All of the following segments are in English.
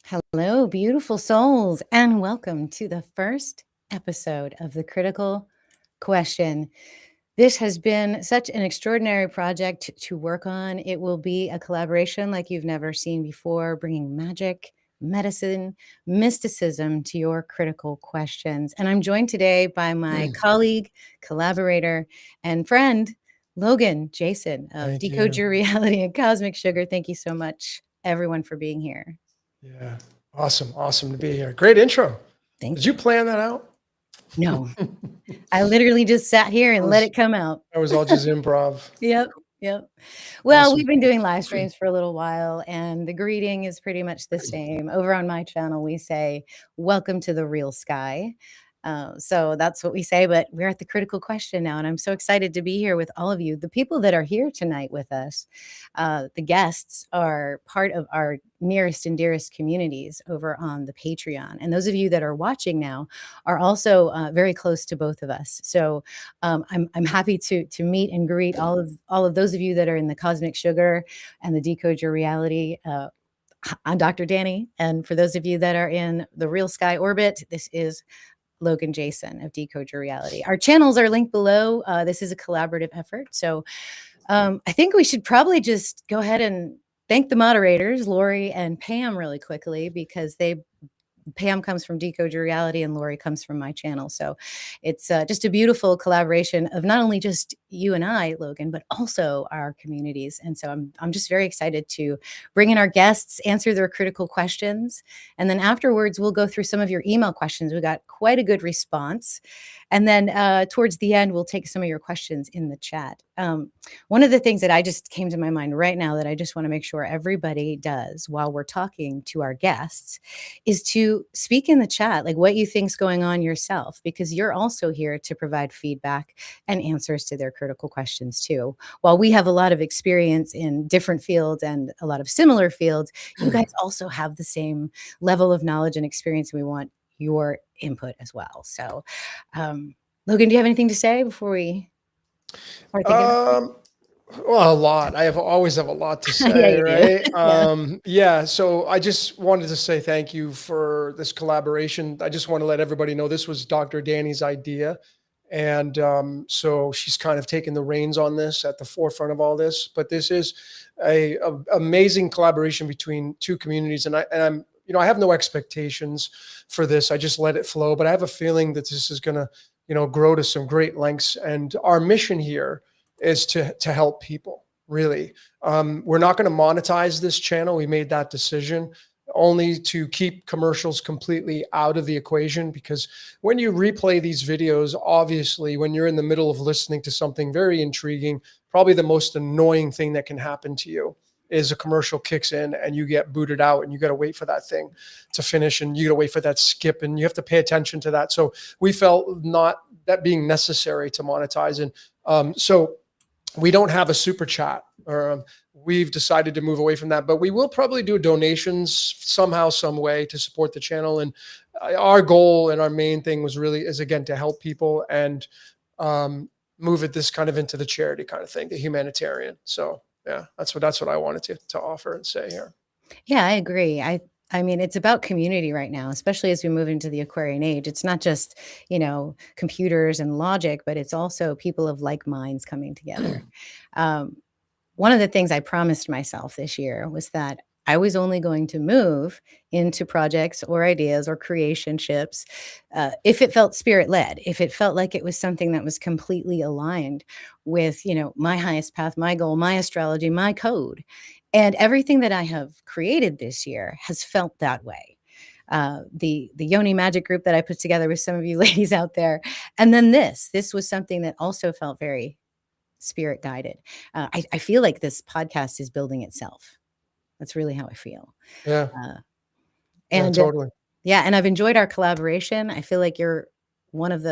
Hello, beautiful souls, and welcome to the first episode of the Critical Question. This has been such an extraordinary project to work on. It will be a collaboration like you've never seen before, bringing magic, medicine, mysticism to your critical questions. And I'm joined today by my colleague, collaborator, and friend, Logan Jason of Thank Decode you. Your Reality and Cosmic Sugar. Thank you so much, everyone, for being here. Yeah. Awesome. Awesome to be here. Great intro. Thank Did you you. plan that out? No, I literally just sat here That and let was it come out. that was all just improv. Yep, yep. Well, we've Awesome. been doing live streams for a little while, and the greeting is pretty much the same. Over on my channel, we say, "Welcome to the real sky." So that's what we say, but we're at the critical question now, and I'm so excited to be here with all of you. The people that are here tonight with us, the guests, are part of our nearest and dearest communities over on the Patreon. And those of you that are watching now are also very close to both of us. So I'm happy to meet and greet all of those of you that are in the Cosmic Sugar and the Decode Your Reality. I'm Dr. Dani, and for those of you that are in the Real Sky Orbit, this is Logan Jason of Decode Your Reality. Our channels are linked below. This is a collaborative effort. So I think we should probably just go ahead and thank the moderators, Lori and Pam, really quickly, because Pam comes from Decode Your Reality and Lori comes from my channel. So it's just a beautiful collaboration of not only just you and I, Logan, but also our communities. And so I'm just very excited to bring in our guests, answer their critical questions. And then afterwards, we'll go through some of your email questions. We got quite a good response. And then towards the end, we'll take some of your questions in the chat. One of the things that I just came to my mind right now that I just want to make sure everybody does while we're talking to our guests is to speak in the chat, like what you think's going on yourself, because you're also here to provide feedback and answers to their critical questions too. While we have a lot of experience in different fields and a lot of similar fields, you guys also have the same level of knowledge and experience. We want your input as well. So, Logan, do you have anything to say before we start the Um, well, a lot. Always have a lot to Yeah, say, you do. right? Yeah. Yeah. So I just wanted to say thank you for this collaboration. I just want to let everybody know this was Dr. Danny's idea. And so she's kind of taken the reins on this at the forefront of all this. But this is a amazing collaboration between two communities. And I have no expectations for this. I just let it flow. But I have a feeling that this is going to, grow to some great lengths. And our mission here is to help people, really. We're not going to monetize this channel. We made that decision only to keep commercials completely out of the equation, because when you replay these videos, obviously when you're in the middle of listening to something very intriguing, probably the most annoying thing that can happen to you is a commercial kicks in and you get booted out and you got to wait for that thing to finish and you got to wait for that skip and you have to pay attention to that. So we felt not that being necessary to monetize. And so we don't have a super chat, or we've decided to move away from that, but we will probably do donations somehow, some way to support the channel. And our goal and our main thing is again to help people and move it this kind of into the charity kind of thing, the humanitarian. So yeah, that's what I wanted to offer and say here. Yeah, I agree. I mean, it's about community right now, especially as we move into the Aquarian age. It's not just, computers and logic, but it's also people of like minds coming together. One of the things I promised myself this year was that I was only going to move into projects or ideas or creationships if it felt spirit led, if it felt like it was something that was completely aligned with, my highest path, my goal, my astrology, my code. And everything that I have created this year has felt that way. The Yoni Magic group that I put together with some of you ladies out there, and then this was something that also felt very spirit guided. I feel like this podcast is building itself. That's really how I feel. Yeah. Uh, Yeah, and totally. yeah, and I've enjoyed our collaboration. I feel like you're one of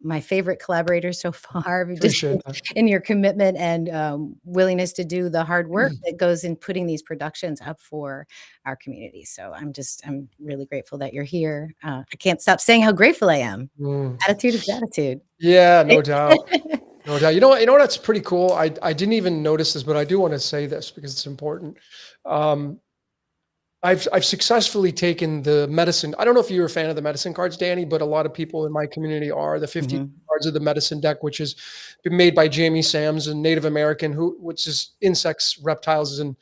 my favorite collaborators so far, just Appreciate that. in your commitment and willingness to do the hard work that goes in putting these productions up for our community. So I'm really grateful that you're here. I can't stop saying how grateful I am. Mm. Attitude of gratitude. Yeah, no doubt. No doubt. You know what? That's pretty cool. I didn't even notice this, but I do want to say this because it's important. I've successfully taken the medicine. I don't know if you're a fan of the medicine cards, Danny, but a lot of people in my community are. The 50 Mhm. cards of the medicine deck, which has been made by Jamie Sams, a Native American who, which is insects, reptiles, and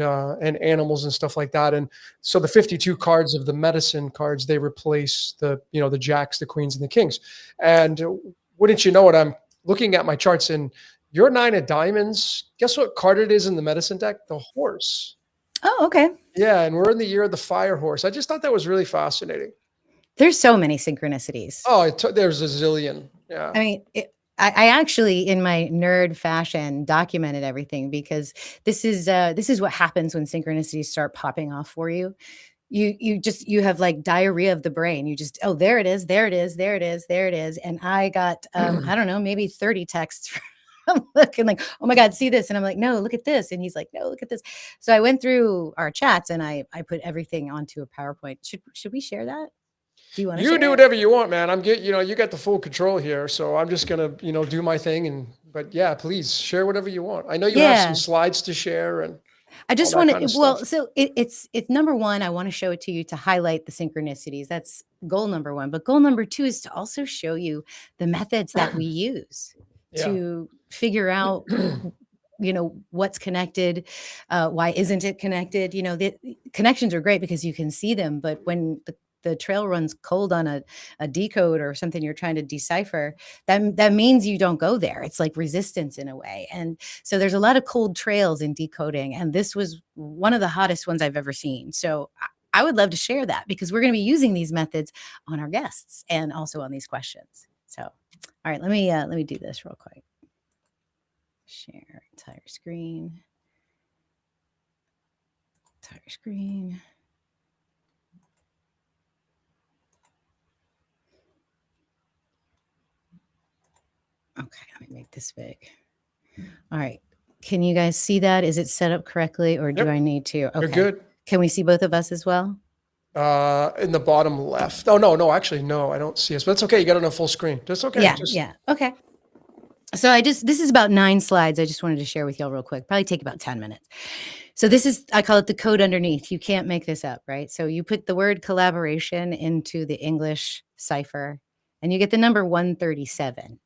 animals and stuff like that. And so the 52 cards of the medicine cards, they replace the, you know, the jacks, the queens, and the kings. And wouldn't you know it, I'm looking at my charts, and your nine of diamonds. Guess what card it is in the medicine deck? The horse. Oh, okay. Yeah, and we're in the year of the fire horse. I just thought that was really fascinating. There's so many synchronicities. Oh, there's a zillion. Yeah. I mean, I actually, in my nerd fashion, documented everything because this is what happens when synchronicities start popping off for you. You have like diarrhea of the brain. You just, oh, there it is, there it is, there it is, there it is. And I got I don't know, maybe 30 texts from looking like, oh my God, see this. And I'm like, no, look at this. And he's like, no, look at this. So I went through our chats and I put everything onto a PowerPoint. Should we share that? Do you want to You do share it? whatever you want, man. You know, you got the full control here. So I'm just gonna, you know, do my thing. But yeah, please share whatever you want. I know you have some Yeah. slides to share and I all just that want kind to, of well, stuff. so it's number one, I want to show it to you to highlight the synchronicities. That's goal number one. But goal number two is to also show you the methods that we use Yeah. to figure out, what's connected, why isn't it connected? The connections are great because you can see them, but when the trail runs cold on a decode or something you're trying to decipher, that means you don't go there. It's like resistance in a way. And so there's a lot of cold trails in decoding. And this was one of the hottest ones I've ever seen. So I would love to share that because we're going to be using these methods on our guests and also on these questions. So, all right, let me do this real quick. Share entire screen. Entire screen. Okay, let me make this big. All right. Can you guys see that? Is it set up correctly or do Yep. I need to? You're Okay. good. Can we see both of us as well? In the bottom left. Oh no, actually, no, I don't see us. But it's okay. You got it on full screen. That's okay. Yeah, yeah. Okay. So this is about 9 slides. I just wanted to share with y'all real quick. Probably take about 10 minutes. So this is, I call it the code underneath. You can't make this up, right? So you put the word collaboration into the English cipher and you get the number 137.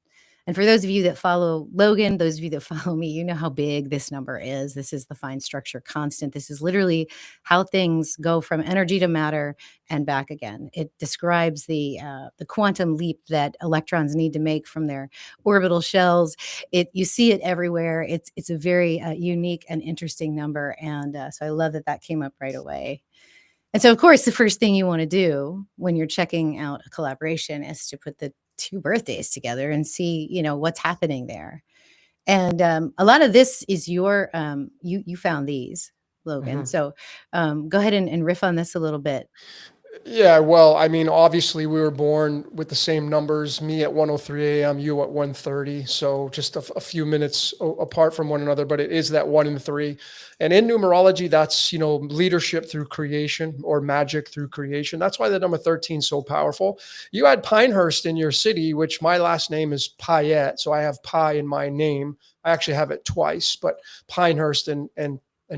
And for those of you that follow Logan, those of you that follow me, you know how big this number is. This is the fine structure constant. This is literally how things go from energy to matter and back again. It describes the quantum leap that electrons need to make from their orbital shells. You see it everywhere. It's a very unique and interesting number, and so I love that came up right away. And so, of course, the first thing you want to do when you're checking out a collaboration is to put the 2 birthdays together and see, what's happening there. And a lot of this is your you found these, Logan. Mhm. So go ahead and riff on this a little bit. Yeah, well, I mean, obviously we were born with the same numbers, me at 1:03 a.m., you at 1:30, so just a few minutes apart from one another, but it is that 1 and 3. And in numerology, that's, you know, leadership through creation or magic through creation. That's why the number 13 is so powerful. You had Pinehurst in your city, which my last name is Payette, so I have Pi in my name. I actually have it twice, but Pinehurst and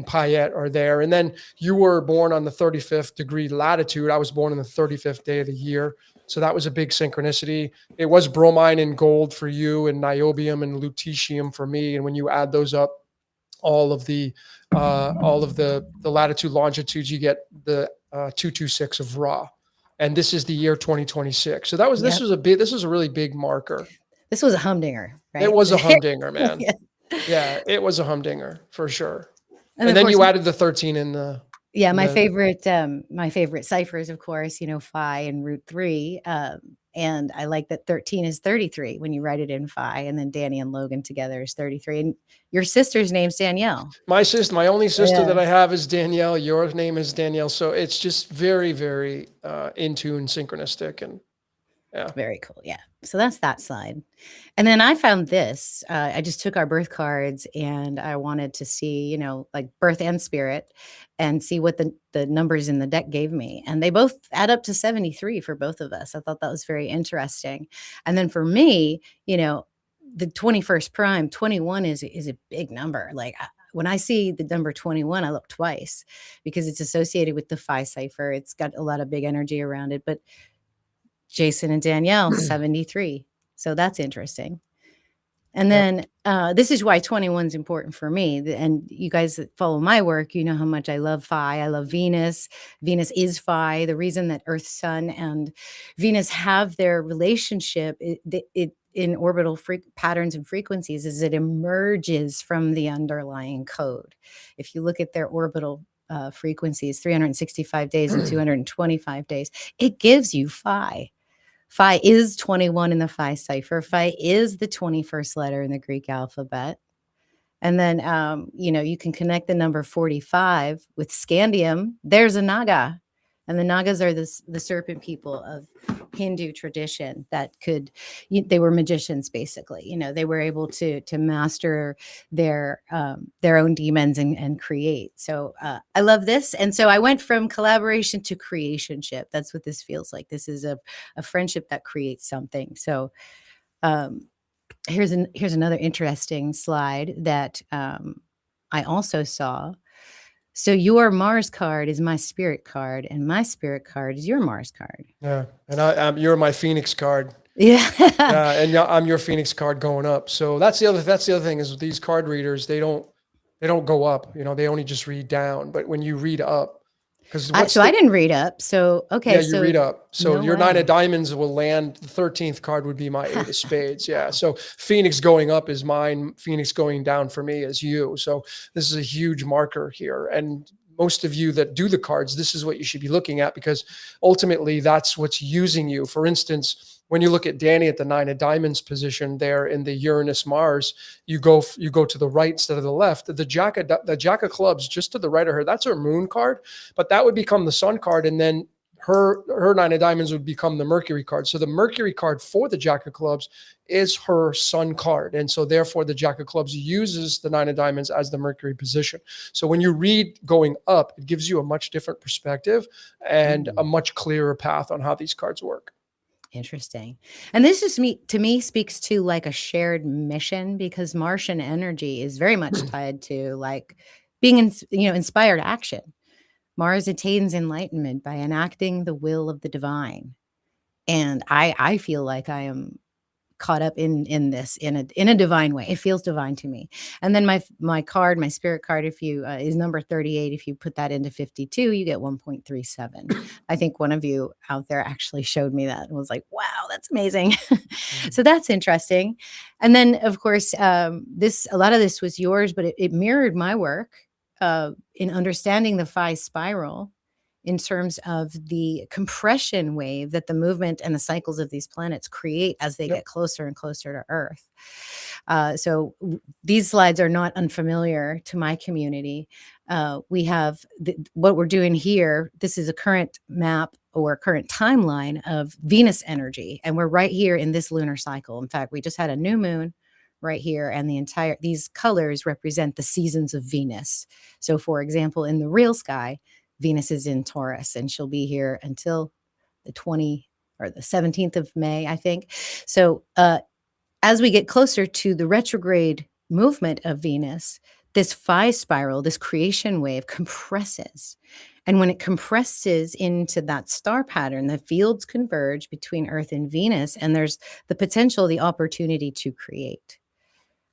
Payette are there. And then you were born on the 35th degree latitude. I was born on the 35th day of the year. So that was a big synchronicity. It was bromine and gold for you and niobium and lutetium for me. And when you add those up, all of the latitude longitudes, you get the 226 of Ra. And this is the year 2026. So Yep. this was a really big marker. This was a humdinger, right? It was a humdinger, man. Yeah. Yeah, it was a humdinger for sure. And And of then course, you added the 13 in the yeah, in the my favorite ciphers, of course, phi and root 3. And I like that 13 is 33 when you write it in phi, and then Dani and Logan together is 33. And your sister's name's Danielle. my only sister Yeah. that I have is Danielle. Your name is Danielle. So it's just very, very in tune, synchronistic, and yeah. Very cool. Yeah. So that's that slide. And then I found this. I just took our birth cards and I wanted to see, like birth and spirit and see what the numbers in the deck gave me. And they both add up to 73 for both of us. I thought that was very interesting. And then for me, the 21st prime, 21 is a big number. Like when I see the number 21, I look twice because it's associated with the Phi cipher. It's got a lot of big energy around it. But Jason and Danielle, 73. So that's interesting. And Yep. then this is why 21 is important for me. And you guys that follow my work, you know how much I love Phi. I love Venus. Venus is Phi. The reason that Earth, Sun, and Venus have their relationship in orbital patterns and frequencies is it emerges from the underlying code. If you look at their orbital frequencies, 365 days and 225 days, it gives you Phi. Phi is 21 in the Phi cipher. Phi is the 21st letter in the Greek alphabet. And then, you can connect the number 45 with scandium. There's a Naga. And the Nagas are the serpent people of Hindu tradition that they were magicians, basically. They were able to master their own demons and create. So I love this. And so I went from collaboration to creationship. That's what this feels like. This is a friendship that creates something. So here's another interesting slide that I also saw. So your Mars card is my spirit card, and my spirit card is your Mars card. Yeah, and you're my Phoenix card. Yeah. And I'm your Phoenix card going up. So that's the other thing is with these card readers, they don't go up. They only just read down. But when you read up, because I didn't read up. So okay, yeah, you read up. So no your way. 9 of diamonds will land. The 13th card would be my 8 of spades. Yeah. So Phoenix going up is mine. Phoenix going down for me is you. So this is a huge marker here. And most of you that do the cards, this is what you should be looking at, because ultimately that's what's using you. For instance, when you look at Dani at the 9 of diamonds position there in the Uranus Mars, you go to the right instead of the left. The Jack of clubs just to the right of her, that's her moon card, but that would become the sun card, and then her 9 of diamonds would become the Mercury card. So the Mercury card for the Jack of clubs is her sun card. And so therefore the Jack of clubs uses the 9 of diamonds as the Mercury position. So when you read going up, it gives you a much different perspective and a much clearer path on how these cards work. Interesting. And this is to me speaks to like a shared mission, because Martian energy is very much tied to like being inspired action. Mars attains enlightenment by enacting the will of the divine. And I feel like I am caught up in this in a divine way. It feels divine to me. And then my card, my spirit card, if you is number 38. If you put that into 52, you get 1.37. I think one of you out there actually showed me that and was like, wow, that's amazing. So that's interesting. And then of course, a lot of this was yours, but it mirrored my work in understanding the Phi spiral in terms of the compression wave that the movement and the cycles of these planets create as they get closer and closer to Earth. So these slides are not unfamiliar to my community. We have what we're doing here. This is a current map or current timeline of Venus energy. And we're right here in this lunar cycle. In fact, we just had a new moon right here, and these colors represent the seasons of Venus. So for example, in the real sky, Venus is in Taurus, and she'll be here until the 17th of May, I think. So as we get closer to the retrograde movement of Venus, this Phi spiral, this creation wave compresses. And when it compresses into that star pattern, the fields converge between Earth and Venus, and there's the potential, the opportunity to create.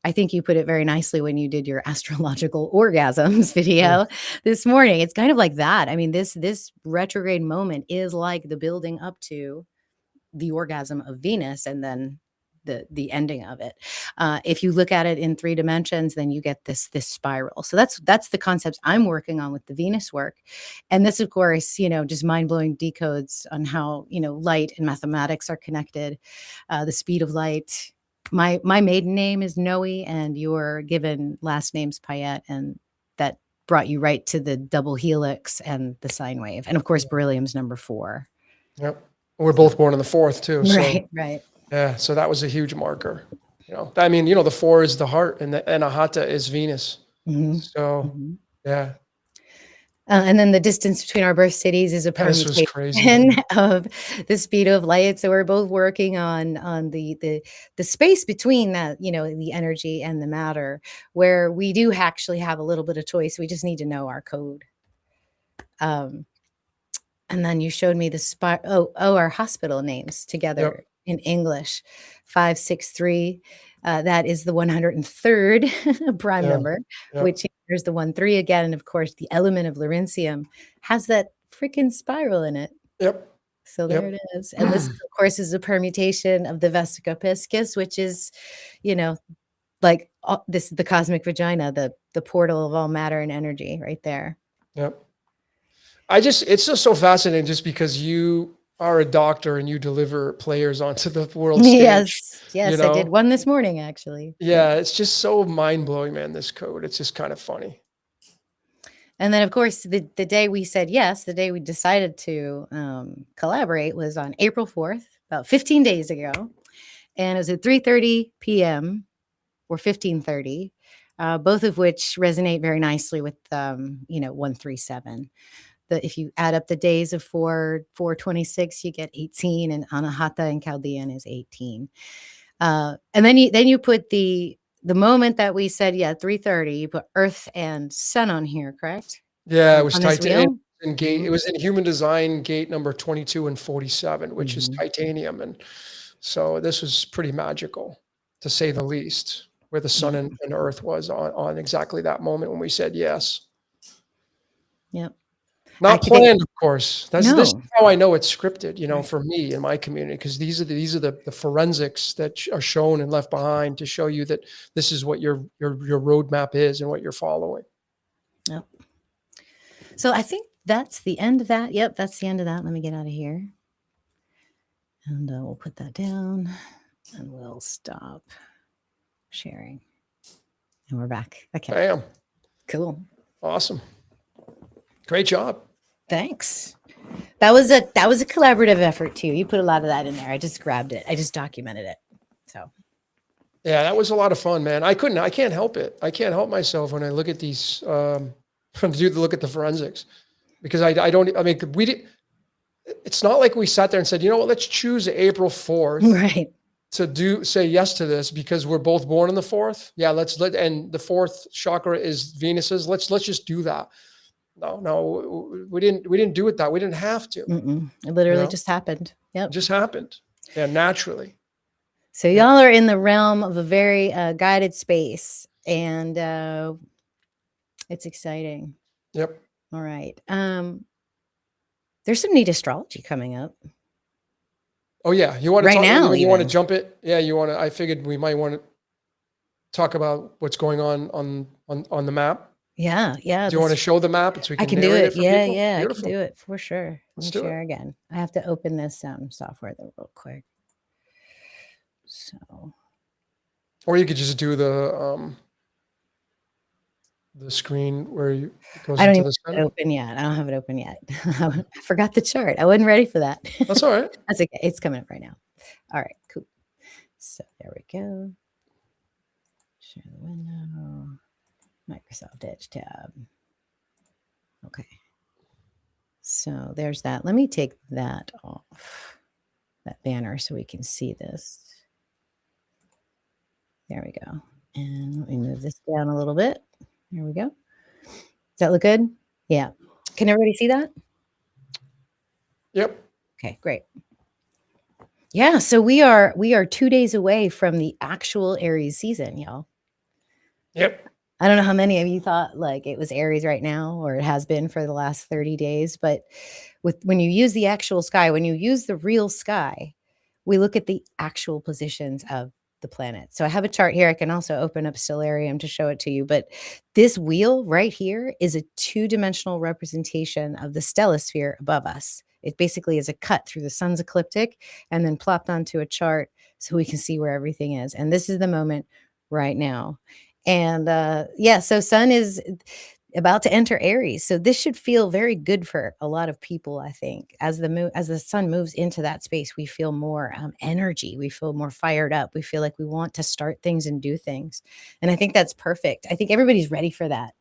I think you put it very nicely when you did your astrological orgasms video this morning. It's kind of like that. I mean, this retrograde moment is like the building up to the orgasm of Venus and then the ending of it. If you look at it in 3 dimensions, then you get this spiral. So that's the concepts I'm working on with the Venus work. And this, of course, just mind-blowing decodes on how, light and mathematics are connected, the speed of light. My maiden name is Noe, and your given last name's Payette, and that brought you right to the double helix and the sine wave. And of course, beryllium's number 4. Yep. We're both born on the 4th too. So, right. Yeah. So that was a huge marker. I mean, the 4 is the heart, and the Anahata is Venus. So yeah. And then the distance between our birth cities is a Yeah, this was permutation crazy. of the speed of light. So we're both working on the space between that, you know, the energy and the matter, where we do actually have a little bit of choice. We just need to know our code. Um, and then you showed me the spot. Our hospital names Yep. together in English, 563. That is the 103rd prime Yeah. number, Yep. which there's the 1 3 again. And of course, the element of Lawrencium has that freaking spiral in it. Yep. So there Yep. it is. And this, of course, is a permutation of the Vesica Piscis, which is, you know, like this the cosmic vagina, the portal of all matter and energy right there. Yep. It's just so fascinating just because you are a doctor and you deliver players onto the world stage, Yes, you yes, I did know? one this morning, actually. Yep. Yeah, it's just so mind blowing, man, this code. It's just kind of funny. And then, of course, the day we said yes, the day we decided to collaborate was on April 4th, about 15 days ago, and it was at 3:30 p.m. or 15:30, both of which resonate very nicely with 137. If you add up the days of 426, you get 18, and Anahata in Chaldean is 18. And then you put the moment that we said, yeah, 3:30, you put Earth and Sun on here, correct? Yeah, it was On this titanium wheel? in gate. Mhm, It was in human design gate number 22 and 47, which is mhm, titanium. And so this was pretty magical, to say the least, where the sun yep, and earth was on exactly that moment when we said yes. yep. Not Activate planned, of course. This is No, how I know it's scripted, right. for me in my community, because these are the forensics that are shown and left behind to show you that this is what your roadmap is and what you're following. Yep. So I think that's the end of that. Yep, that's the end of that. Let me get out of here. And we'll put that down and we'll stop sharing. And we're back. Okay, Bam. cool. Awesome. Great job. Thanks. That was a collaborative effort too. You put a lot of that in there. I just grabbed it. I just documented it. So Yeah, that was a lot of fun, man. I can't help it. I can't help myself when I look at these, look at the forensics, because I don't, I mean, we did, it's not like we sat there and said, you know what, let's choose April 4th right. to say yes to this because we're both born on the 4th. Yeah, and the 4th chakra is Venus's. Let's just do that. No, we didn't do it that. We didn't have to, It literally just happened. it Yep. just happened. Yeah, naturally. So Yeah. y'all are in the realm of a very guided space, and it's exciting. Yep. All right. There's some neat astrology coming up Oh yeah. You want to right talk, now, you want to even. jump it? Yeah. I figured we might want to talk about what's going on the map. Yeah, yeah. Do you want to show the map so we I can can do narrate it. it for Yeah, people? yeah. I can Beautiful. do it for sure. Let Let's me do it. share again. I have to open this software though, real quick. So Or you could just do the screen where it goes I don't into even the have it center. open yet. I don't have it open yet. I forgot the chart. I wasn't ready for that. That's all right. That's okay. It's coming up right now. All right, cool. So there we go. Share the window. Microsoft Edge tab. Okay. So there's that. Let me take that off, that banner, so we can see this. There we go. And let me move this down a little bit. There we go. Does that look good? Yeah. Can everybody see that? Yep. Okay, great. Yeah, so we are 2 days away from the actual Aries season, y'all. Yep. I don't know how many of you thought like it was Aries right now or it has been for the last 30 days, but when you use the actual sky, when you use the real sky, we look at the actual positions of the planet. So I have a chart here. I can also open up Stellarium to show it to you, but this wheel right here is a two-dimensional representation of the stellosphere above us. It basically is a cut through the sun's ecliptic and then plopped onto a chart so we can see where everything is. And this is the moment right now. And yeah, so sun is about to enter Aries. So this should feel very good for a lot of people, I think. As the sun moves into that space, we feel more energy. We feel more fired up. We feel like we want to start things and do things. And I think that's perfect. I think everybody's ready for that.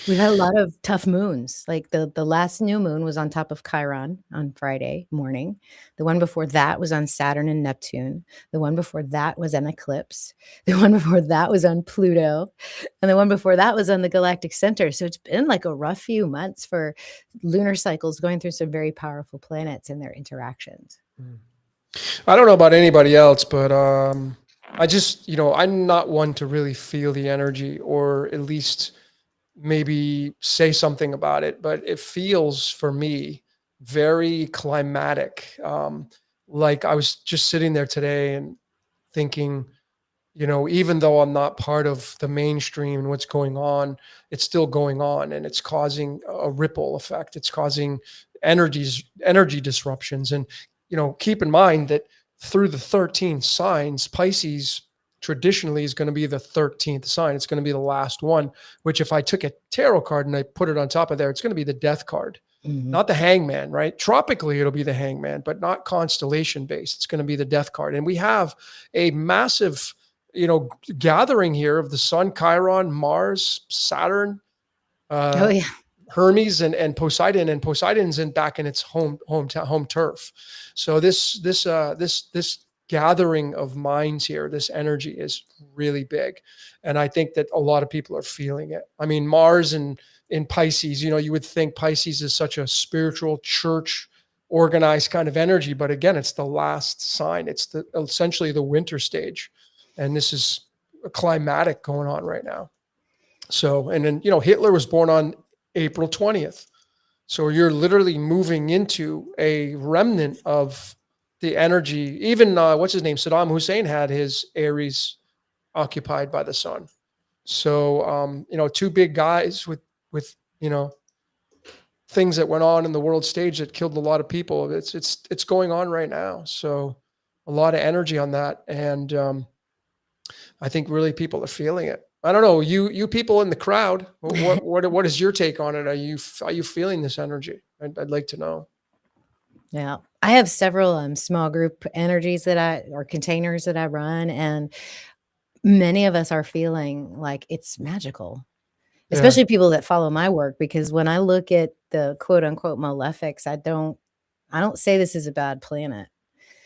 We've had a lot of tough moons. Like the last new moon was on top of Chiron on Friday morning. The one before that was on Saturn and Neptune. The one before that was an eclipse. The one before that was on Pluto. And the one before that was on the galactic center. So it's been like a rough few months for lunar cycles going through some very powerful planets and their interactions. I don't know about anybody else, but I just, I'm not one to really feel the energy, or at least maybe say something about it, but it feels for me very climatic. Like I was just sitting there today and thinking, even though I'm not part of the mainstream and what's going on, it's still going on, and it's causing a ripple effect. It's causing energy disruptions. And, keep in mind that through the 13 signs, Pisces traditionally is going to be the 13th sign. It's going to be the last one, which if I took a tarot card and I put it on top of there, it's going to be the death card. Mhm. Not the hangman, right? Tropically, it'll be the hangman, but not constellation based. It's going to be the death card. And we have a massive, gathering here of the sun, Chiron, Mars, Saturn, Oh, uh, yeah. Hermes, and Poseidon, and Poseidon's home in its home turf. So this gathering of minds here, this energy is really big, and I think that a lot of people are feeling it. I mean, Mars and in Pisces, you would think Pisces is such a spiritual, church organized kind of energy, but again, it's the last sign. It's essentially the winter stage, and this is a climatic going on right now. So, and then, Hitler was born on April 20th. So you're literally moving into a remnant of the energy. Even, what's his name? Saddam Hussein had his Aries occupied by the sun. So, two big guys with, things that went on in the world stage that killed a lot of people. It's going on right now. So a lot of energy on that. And, I think really people are feeling it. I don't know, you people in the crowd, what is your take on it? Are you feeling this energy? I'd like to know. Yeah. I have several small group energies or containers that I run, and many of us are feeling like it's magical, Yeah. especially people that follow my work, because when I look at the quote unquote malefics, I don't say this is a bad planet.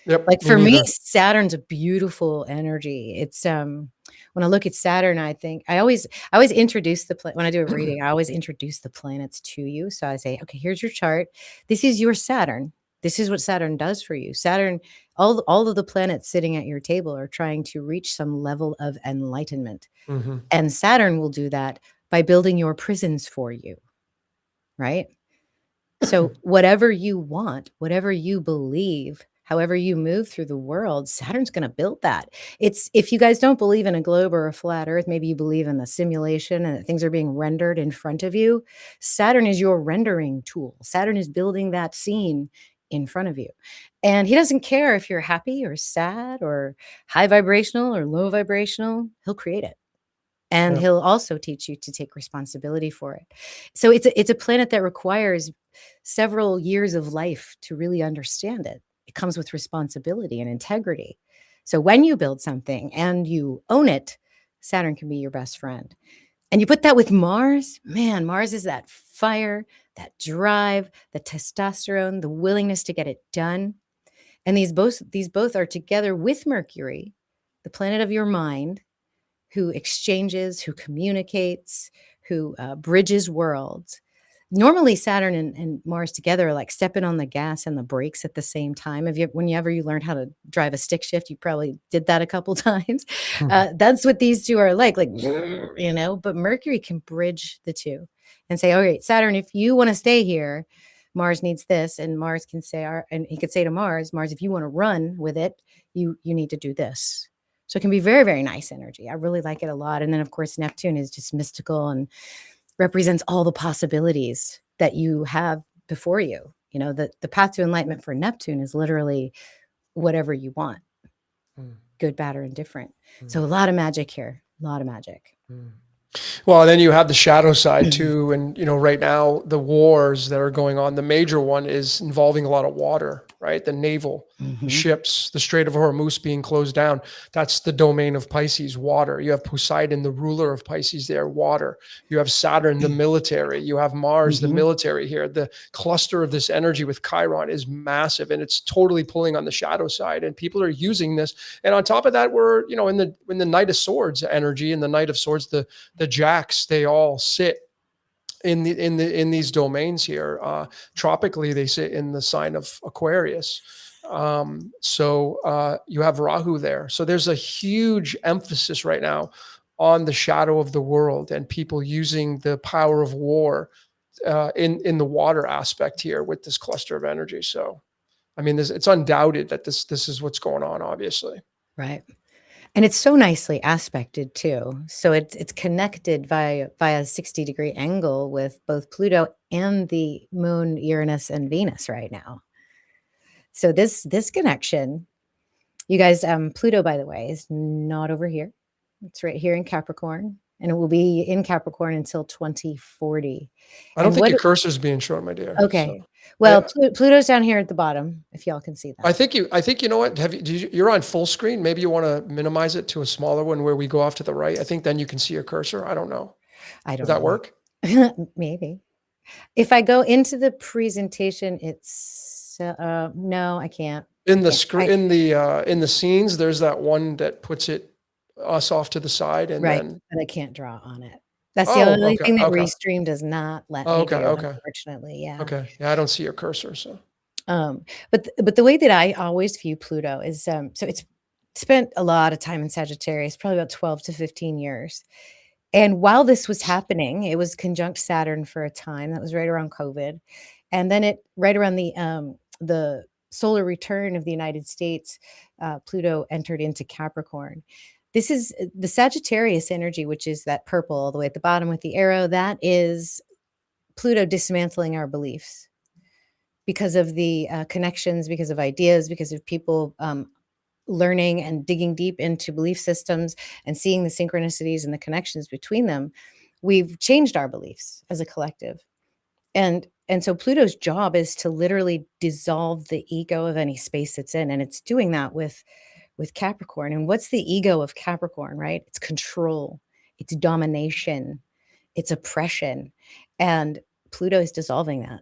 Yep. Like Me for me, neither. Saturn's a beautiful energy. It's when I look at Saturn, I always introduce when I do a reading, I always introduce the planets to you. So I say, okay, here's your chart. This is your Saturn. This is what Saturn does for you. Saturn, all of the planets sitting at your table are trying to reach some level of enlightenment. Hmm. And Saturn will do that by building your prisons for you, right? So whatever you want, whatever you believe, however you move through the world, Saturn's going to build that. It's if you guys don't believe in a globe or a flat earth, maybe you believe in the simulation and that things are being rendered in front of you. Saturn is your rendering tool. Saturn is building that scene in front of you. And he doesn't care if you're happy or sad or high vibrational or low vibrational, he'll create it. And Yeah. he'll also teach you to take responsibility for it. So it's a planet that requires several years of life to really understand it. It comes with responsibility and integrity. So when you build something and you own it, Saturn can be your best friend. And you put that with Mars, man, Mars is that fire, that drive, the testosterone, the willingness to get it done. And these both are together with Mercury, the planet of your mind, who exchanges, who communicates, who bridges worlds. Normally, Saturn and Mars together are like stepping on the gas and the brakes at the same time. Whenever you learned how to drive a stick shift, you probably did that a couple times. That's what these two are like, But Mercury can bridge the two and say, "All right, Saturn, if you want to stay here, Mars needs this," and Mars can say, and he could say to Mars, if you want to run with it, you need to do this. So it can be very, very nice energy. I really like it a lot. And then, of course, Neptune is just mystical and represents all the possibilities that you have before you. The path to enlightenment for Neptune is literally whatever you want, Mm, good, bad, or indifferent. mm, So a lot of magic here, a lot of magic. mm. Well, then you have the shadow side too. And, right now, the wars that are going on, the major one is involving a lot of water, right? The naval, the Mhm. ships, the Strait of Hormuz being closed down. That's the domain of Pisces, water. You have Poseidon, the ruler of Pisces there, water. You have Saturn, the military. You have Mars, the Mhm. military here. The cluster of this energy with Chiron is massive, and it's totally pulling on the shadow side. And people are using this. And on top of that, we're, in the Knight of Swords energy, and the Knight of Swords, the jacks, they all sit in these domains here. Tropically, they sit in the sign of Aquarius. So you have Rahu there. So there's a huge emphasis right now on the shadow of the world and people using the power of war in the water aspect here with this cluster of energy. So I mean, it's undoubted that this is what's going on, obviously. Right. And it's so nicely aspected too. So it's connected via a 60-degree angle with both Pluto and the moon, Uranus, and Venus right now. So this connection, you guys, Pluto, by the way, is not over here. It's right here in Capricorn, and it will be in Capricorn until 2040. I don't And think what your cursor's being shown, my dear. okay. So Well, I, Pluto's down here at the bottom, if y'all can see that. I think you know what? You're on full screen. Maybe you want to minimize it to a smaller one where we go off to the right. I think then you can see your cursor. I don't know. I Would don't that know. work? Maybe. If I go into the presentation, it's no, I can't. In the Can't. screen, in the scenes, there's that one that puts us off to the side, and Right, then but I can't draw on it. That's the oh, only okay, thing that okay, Restream does not let oh, me okay, do, okay, unfortunately, yeah. okay. Yeah, I don't see your cursor, so But the way that I always view Pluto is, so it's spent a lot of time in Sagittarius, probably about 12 to 15 years. And while this was happening, it was conjunct Saturn for a time. That was right around COVID. And then it right around the solar return of the United States, Pluto entered into Capricorn. This is the Sagittarius energy, which is that purple all the way at the bottom with the arrow. That is Pluto dismantling our beliefs because of the connections, because of ideas, because of people learning and digging deep into belief systems and seeing the synchronicities and the connections between them. We've changed our beliefs as a collective. And so Pluto's job is to literally dissolve the ego of any space it's in, and it's doing that with Capricorn. And what's the ego of Capricorn, right? It's control, it's domination, it's oppression, and Pluto is dissolving that.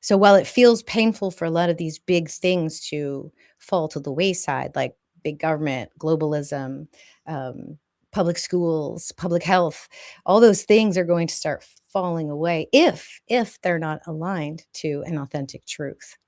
So while it feels painful for a lot of these big things to fall to the wayside, like big government, globalism, um, public schools, public health, all those things are going to start falling away if they're not aligned to an authentic truth.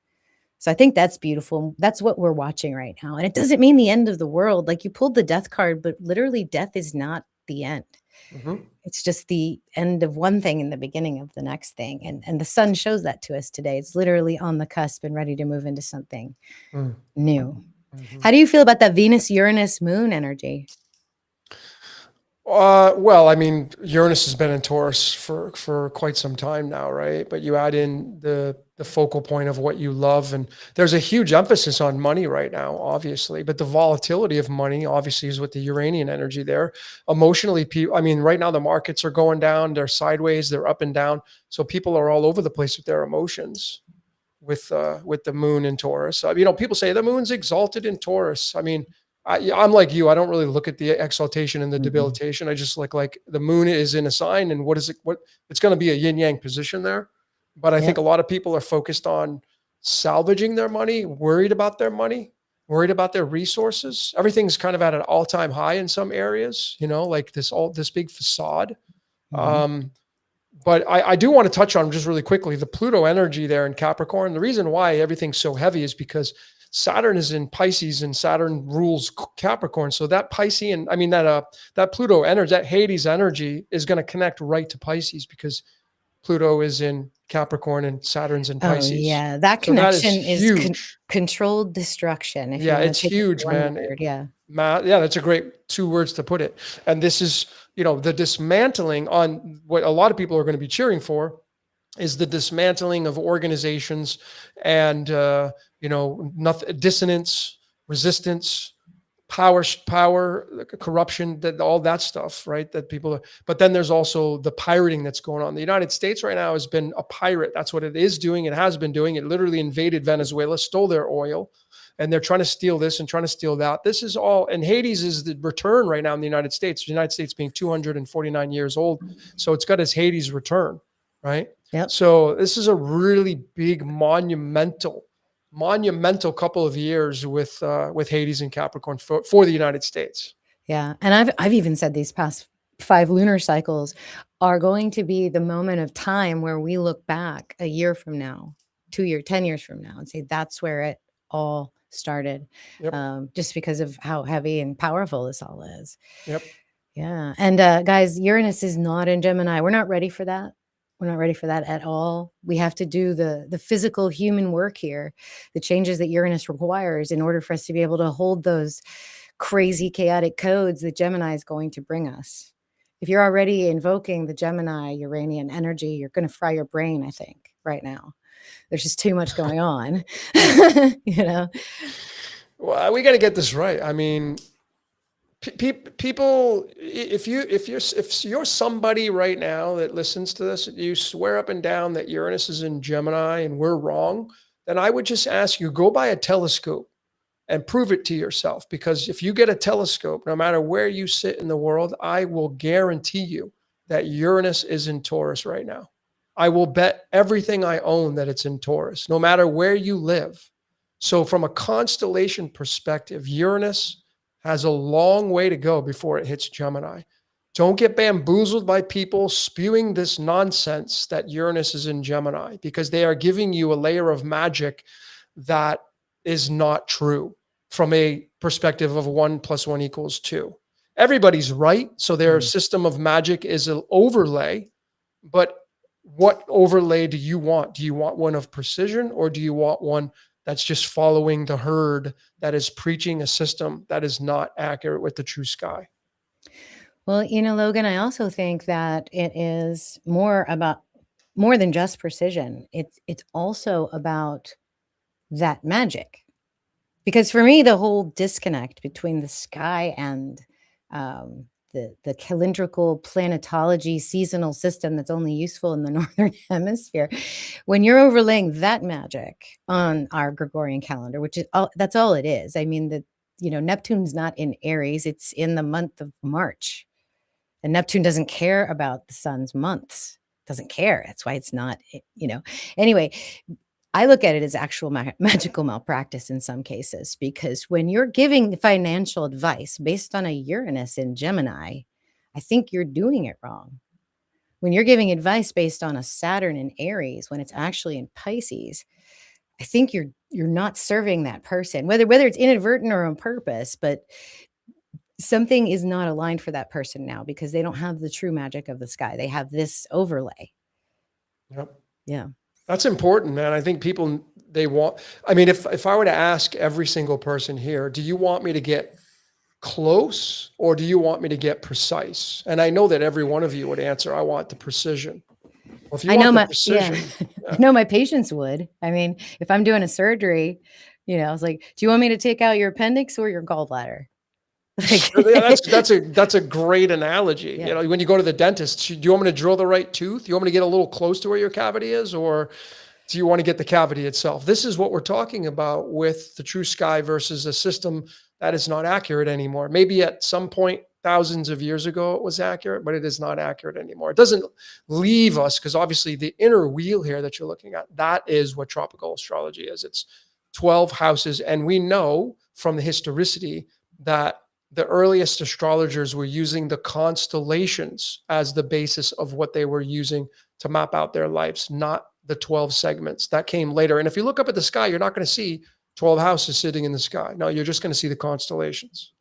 So I think that's beautiful. That's what we're watching right now. And it doesn't mean the end of the world. Like you pulled the death card, but literally death is not the end. mhm. It's just the end of one thing and the beginning of the next thing. And the sun shows that to us today. It's literally on the cusp and ready to move into something Mm, new. mhm. How do you feel about that Venus Uranus moon energy? Well, I mean, Uranus has been in Taurus for quite some time now, right? But you add in the focal point of what you love, and there's a huge emphasis on money right now, obviously. But the volatility of money, obviously, is with the Uranian energy there. Emotionally, people, I mean, right now the markets are going down, they're sideways, they're up and down, so people are all over the place with their emotions with the moon in Taurus. People say the moon's exalted in Taurus. I mean, I'm like you. I don't really look at the exaltation and the Mhm. debilitation. I just look like the moon is in a sign, and what is it? What it's going to be a yin yang position there. But I think Yep. a lot of people are focused on salvaging their money, worried about their money, worried about their resources. Everything's kind of at an all time high in some areas. Like this big facade. Mhm. Um, but I do want to touch on just really quickly the Pluto energy there in Capricorn. The reason why everything's so heavy is because Saturn is in Pisces and Saturn rules Capricorn. So that Piscean, I mean that Pluto energy, that Hades energy is going to connect right to Pisces because Pluto is in Capricorn and Saturn's in Oh, Pisces. yeah. That So that is connection is huge. controlled destruction, if you Yeah, wanna it's take it to huge, one man. word, yeah. Yeah, that's a great two words to put it. And this is, the dismantling on what a lot of people are going to be cheering for is the dismantling of organizations and, nothing, dissonance, resistance, power, corruption, that all that stuff, right? That people are, but then there's also the pirating that's going on. The United States right now has been a pirate. That's what it is doing. It has been doing. It literally invaded Venezuela, stole their oil, and they're trying to steal this and trying to steal that. This is all, and Hades is the return right now in the United States. The United States being 249 years old, so it's got its Hades return, right? Yep. So this is a really big, monumental couple of years with Hades and Capricorn for the United States. Yeah. And I've even said these past 5 lunar cycles are going to be the moment of time where we look back a year from now, 2 years, 10 years from now, and say that's where it all started. Yep. Just because of how heavy and powerful this all is. Yep. Yeah. And guys, Uranus is not in Gemini. We're not ready for that. We're not ready for that at all. We have to do the physical human work here, the changes that Uranus requires in order for us to be able to hold those crazy chaotic codes that Gemini is going to bring us. If you're already invoking the Gemini Uranian energy, you're going to fry your brain, I think, right now. There's just too much going on. You know? Well, we got to get this right. I mean, people, if you're somebody right now that listens to this, you swear up and down that Uranus is in Gemini and we're wrong, then I would just ask you, go buy a telescope and prove it to yourself. Because if you get a telescope, no matter where you sit in the world, I will guarantee you that Uranus is in Taurus right now. I will bet everything I own that it's in Taurus, no matter where you live. So from a constellation perspective, Uranus has a long way to go before it hits Gemini. Don't get bamboozled by people spewing this nonsense that Uranus is in Gemini, because they are giving you a layer of magic that is not true from a perspective of 1 + 1 = 2. Everybody's right. So their system of magic is an overlay, but what overlay do you want? Do you want one of precision, or do you want one that's just following the herd, that is preaching a system that is not accurate with the true sky? Well, Logan, I also think that it is more than just precision. It's also about that magic. Because for me, the whole disconnect between the sky and the calendrical planetology seasonal system that's only useful in the northern hemisphere, when you're overlaying that magic on our Gregorian calendar, which is that's all it is. I mean, Neptune's not in Aries; it's in the month of March, and Neptune doesn't care about the sun's months. Doesn't care. That's why it's not. Anyway. I look at it as actual magical malpractice in some cases, because when you're giving financial advice based on a Uranus in Gemini, I think you're doing it wrong. When you're giving advice based on a Saturn in Aries, when it's actually in Pisces, I think you're not serving that person, whether it's inadvertent or on purpose, but something is not aligned for that person now, because they don't have the true magic of the sky. They have this overlay. Yep. Yeah. That's important, man. I think people, I mean, if I were to ask every single person here, do you want me to get close, or do you want me to get precise? And I know that every one of you would answer, I want the precision. Well, if you I want know the my precision, I know my patients would. I mean, if I'm doing a surgery, I was like, do you want me to take out your appendix or your gallbladder? that's a great analogy. Yeah. When you go to the dentist, do you want me to drill the right tooth? Do you want me to get a little close to where your cavity is, or do you want to get the cavity itself? This is what we're talking about with the true sky versus a system that is not accurate anymore. Maybe at some point, thousands of years ago, it was accurate, but it is not accurate anymore. It doesn't leave us, because obviously the inner wheel here that you're looking at, that is what tropical astrology is. It's 12 houses. And we know from the historicity that the earliest astrologers were using the constellations as the basis of what they were using to map out their lives, not the 12 segments. That came later. And if you look up at the sky, you're not going to see 12 houses sitting in the sky. No, you're just going to see the constellations.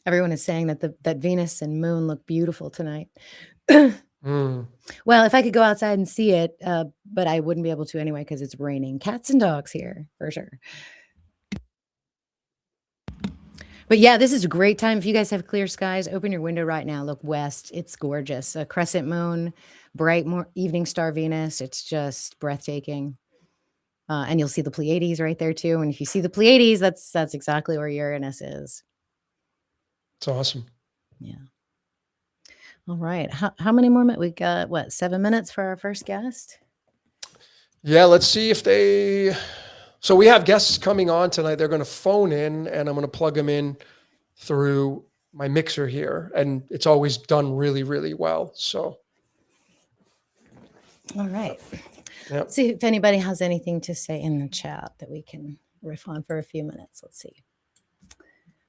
Everyone is saying that Venus and Moon look beautiful tonight. Well, if I could go outside and see it, but I wouldn't be able to anyway, because it's raining cats and dogs here, for sure. But yeah, this is a great time. If you guys have clear skies, open your window right now. Look west. It's gorgeous. A crescent moon, bright evening star Venus. It's just breathtaking. And you'll see the Pleiades right there too. And if you see the Pleiades, that's exactly where Uranus is. It's awesome. Yeah. All right. How many more minutes? We got what, 7 minutes for our first guest? Yeah, let's see if they. So we have guests coming on tonight. They're going to phone in, and I'm going to plug them in through my mixer here, and it's always done really, really well. So, all right. yeah. Let's see if anybody has anything to say in the chat that we can riff on for a few minutes. Let's see.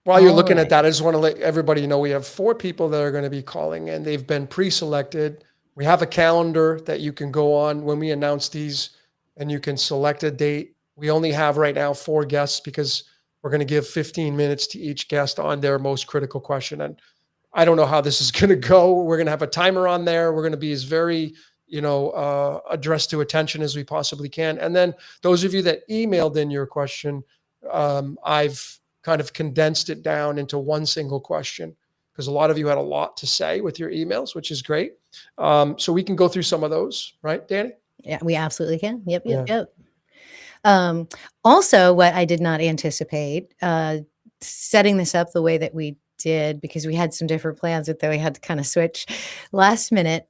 While you're looking at that, I just want to let everybody know we have 4 people that are going to be calling, and they've been pre-selected. We have a calendar that you can go on when we announce these, and you can select a date. We only have right now 4 guests because we're going to give 15 minutes to each guest on their most critical question. And I don't know how this is going to go. We're going to have a timer on there. We're going to be as very, addressed to attention as we possibly can. And then those of you that emailed in your question, I've kind of condensed it down into one single question because a lot of you had a lot to say with your emails, which is great. So we can go through some of those, right, Dani? Yeah, we absolutely can. Yep. Also, what I did not anticipate, setting this up the way that we did, because we had some different plans, but then we had to kind of switch last minute.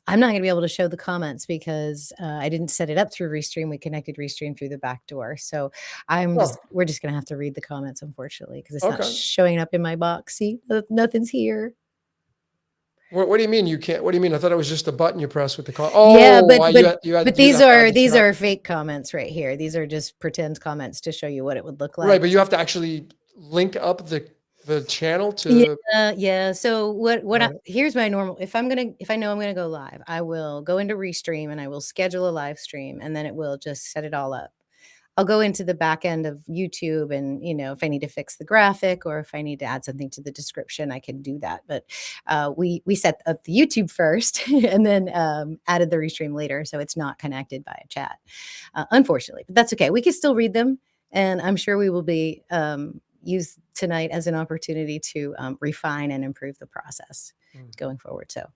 I'm not going to be able to show the comments because I didn't set it up through Restream. We connected Restream through the back door. So we're just going to have to read the comments, unfortunately, because it's not showing up in my box. See, nothing's here. What do you mean you can't? What do you mean? I thought it was just a button you press with the comment. Yeah, but these are fake comments right here. These are just pretend comments to show you what it would look like. Right, but you have to actually link up the channel to. Yeah. So here's my normal. If I know I'm gonna go live, I will go into Restream and I will schedule a live stream, and then it will just set it all up. I'll go into the back end of YouTube, and if I need to fix the graphic or if I need to add something to the description, I can do that. But we set up the YouTube first and then added the Restream later, so it's not connected by a chat, unfortunately. But that's okay. We can still read them, and I'm sure we will be use tonight as an opportunity to refine and improve the process going forward. So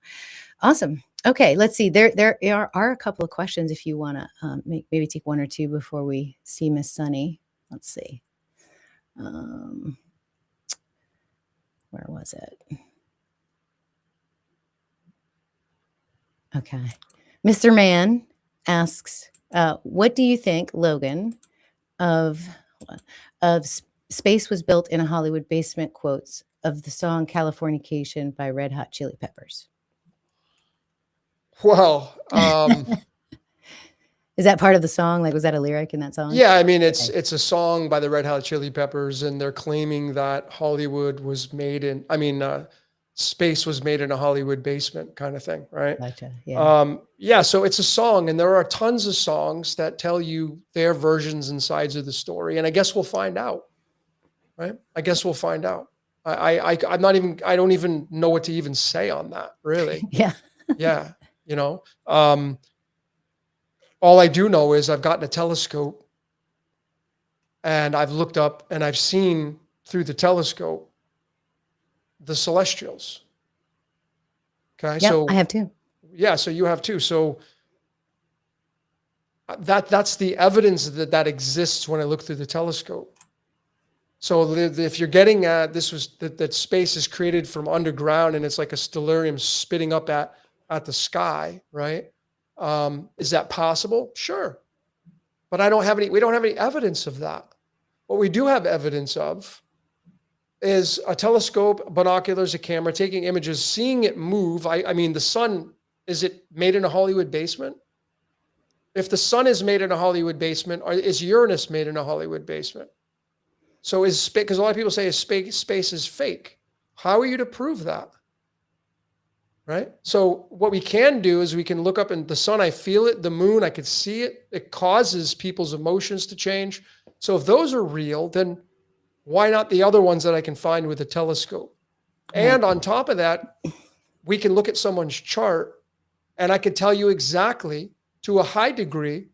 awesome. Okay, let's see. There are a couple of questions if you want to maybe take one or two before we see Miss Sunny. Let's see. Where was it? Okay. Mr. Mann asks, what do you think, Logan, of Space Was Built in a Hollywood Basement quotes of the song Californication by Red Hot Chili Peppers? Well, is that part of the song? Like, was that a lyric in that song? Yeah, I mean, it's a song by the Red Hot Chili Peppers, and they're claiming that Hollywood was made in, space was made in a Hollywood basement kind of thing, right? Gotcha. Yeah. So it's a song, and there are tons of songs that tell you their versions and sides of the story, and I guess we'll find out, right? I guess we'll find out. I don't even know what to even say on that, really. Yeah. Yeah. All I do know is I've gotten a telescope and I've looked up and I've seen through the telescope the celestials. Okay. Yep, so I have too. Yeah. So you have too. So that's the evidence that exists when I look through the telescope. So if you're getting at that space is created from underground and it's like a stellarium spitting up at the sky, right? Is that possible? Sure. But we don't have any evidence of that. What we do have evidence of is a telescope, binoculars, a camera, taking images, seeing it move. I mean, the sun, is it made in a Hollywood basement? If the sun is made in a Hollywood basement, or is Uranus made in a Hollywood basement? So because a lot of people say space is fake. How are you to prove that? Right? So what we can do is we can look up in the sun, I feel it, the moon, I could see it. It causes people's emotions to change. So if those are real, then why not the other ones that I can find with a telescope? And on top of that, we can look at someone's chart and I can tell you exactly to a high degree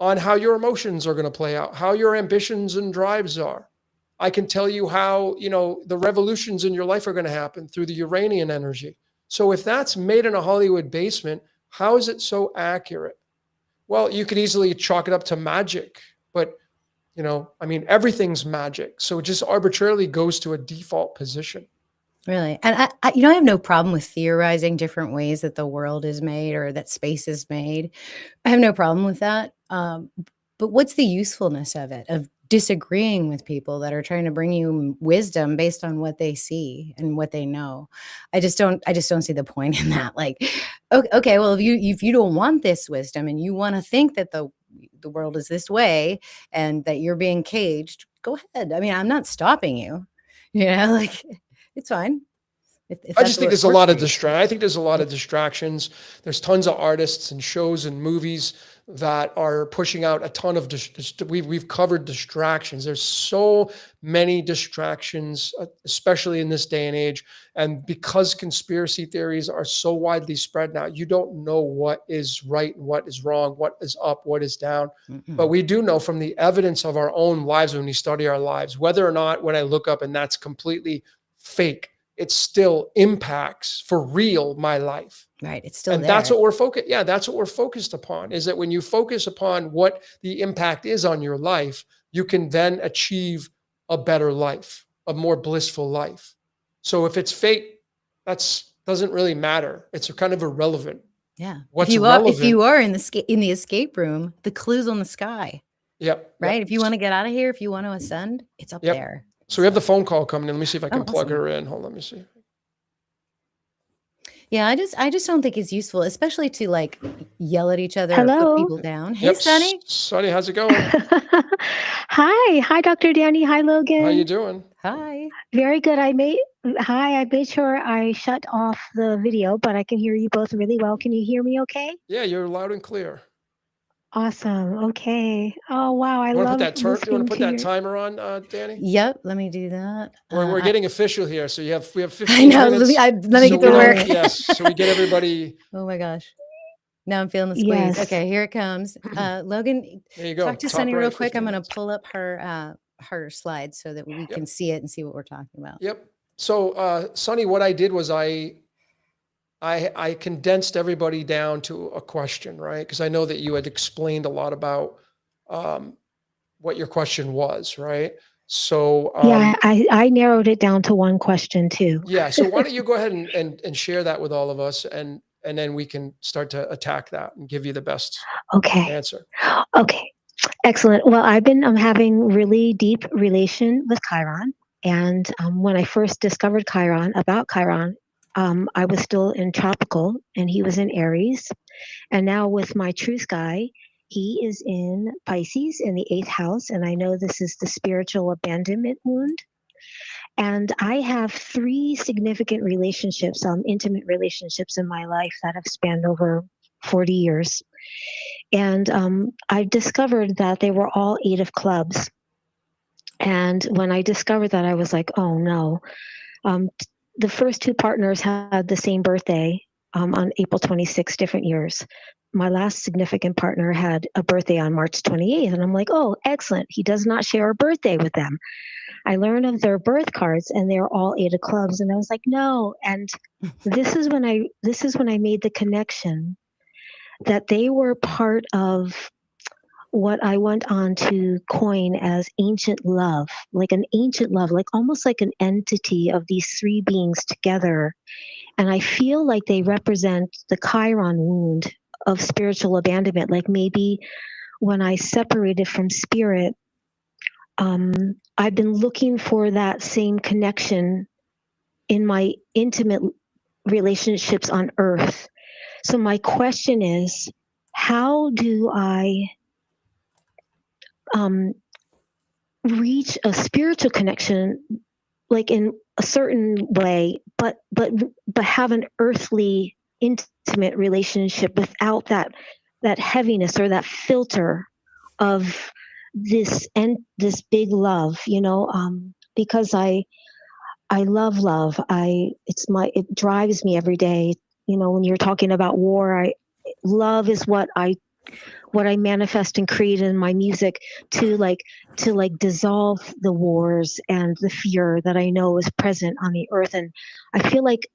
on how your emotions are going to play out, how your ambitions and drives are. I can tell you how, the revolutions in your life are going to happen through the Uranian energy. So if that's made in a Hollywood basement, how is it so accurate? Well, you could easily chalk it up to magic, but I mean, everything's magic. So it just arbitrarily goes to a default position. Really. And I have no problem with theorizing different ways that the world is made or that space is made. I have no problem with that. But what's the usefulness of it, of disagreeing with people that are trying to bring you wisdom based on what they see and what they know? I just don't see the point in that. Like, okay, well, if you don't want this wisdom and you want to think that the world is this way and that you're being caged, go ahead. I mean, I'm not stopping you. Like it's fine if I that's just think what there's a works lot for of you. I think there's a lot of distractions. There's tons of artists and shows and movies that are pushing out a ton of we've covered distractions. There's so many distractions, especially in this day and age. And because conspiracy theories are so widely spread now, you don't know what is right and what is wrong, what is up, what is down. But Mm-mm. we do know from the evidence of our own lives when we study our lives, whether or not when I look up and that's completely fake, it still impacts for real my life. Right, it's still And that's there. what we're focused. Yeah, that's what we're focused upon, is that when you focus upon what the impact is on your life, you can then achieve a better life, a more blissful life. So if it's fate, that's doesn't really matter. It's kind of irrelevant. Yeah. If What's you are if relevant? you are in the escape room, the clue's on the sky, Yep, right? yep, If you wanna get out of here, if you want to ascend, it's up yep. there. So we have the So, phone call coming in. Let me see if I can oh, plug awesome. her in. Hold on, let me see. Yeah, I just don't think it's useful, especially to, like, yell at each other or put Hello. people down. "Hey, Yep, Sonny." Sonny, how's it going? Hi, Dr. Danny. Hi, How you Logan. doing? "Hi." Very good. I made sure I shut off the video, but I can hear you both really well. Can you hear me okay? Yeah, you're loud and clear. Awesome. Okay. Oh, wow. I You want to put love that turn? You want listening to put to that your. timer on, Danny? Yep, let me do that. We're I getting official here, so we have I 15 know, minutes, let me so get we to don't. work. Right. Yes, so we get everybody. Oh my gosh. Now I'm feeling the squeeze. Yes. Okay, here it comes. Logan, There you go. talk to Top Sunny real right, quick. I'm 15 gonna minutes. pull up her slides so that we can Yep, see it and see what we're talking about. yep. So, Sonny, what I did was I condensed everybody down to a question, right? Because I know that you had explained a lot about um, what your question was, right? So, Yeah, I narrowed it down to one question too. yeah. So why don't you go ahead and share that with all of us, and then we can start to attack that and give you the best Okay. answer. Okay. Excellent. Well, I've been having really deep relation with Chiron, and when I first discovered Chiron, I was still in tropical, and he was in Aries. And now with my true sky, he is in Pisces in the eighth house, and I know this is the spiritual abandonment wound. And I have three significant relationships, intimate relationships in my life that have spanned over 40 years. And I discovered that they were all eight of clubs. And when I discovered that, I was like, oh no. Um, the first two partners had the same birthday on April 26, different years. My last significant partner had a birthday on March 28th. And I'm like, oh, excellent. He does not share a birthday with them. I learned of their birth cards and they're all eight of clubs. And I was like, no. And this is when I made the connection that they were part of what I went on to coin as ancient love, like an ancient love, like almost like an entity of these three beings together. And I feel like they represent the Chiron wound of spiritual abandonment. Like maybe when I separated from spirit, I've been looking for that same connection in my intimate relationships on earth. So my question is, how do I um, reach a spiritual connection like in a certain way, but have an earthly intimate relationship without that heaviness or that filter of this big love, because I love love. It drives me every day. When you're talking about war, love is what I manifest and create in my music to dissolve the wars and the fear that I know is present on the earth. And I feel like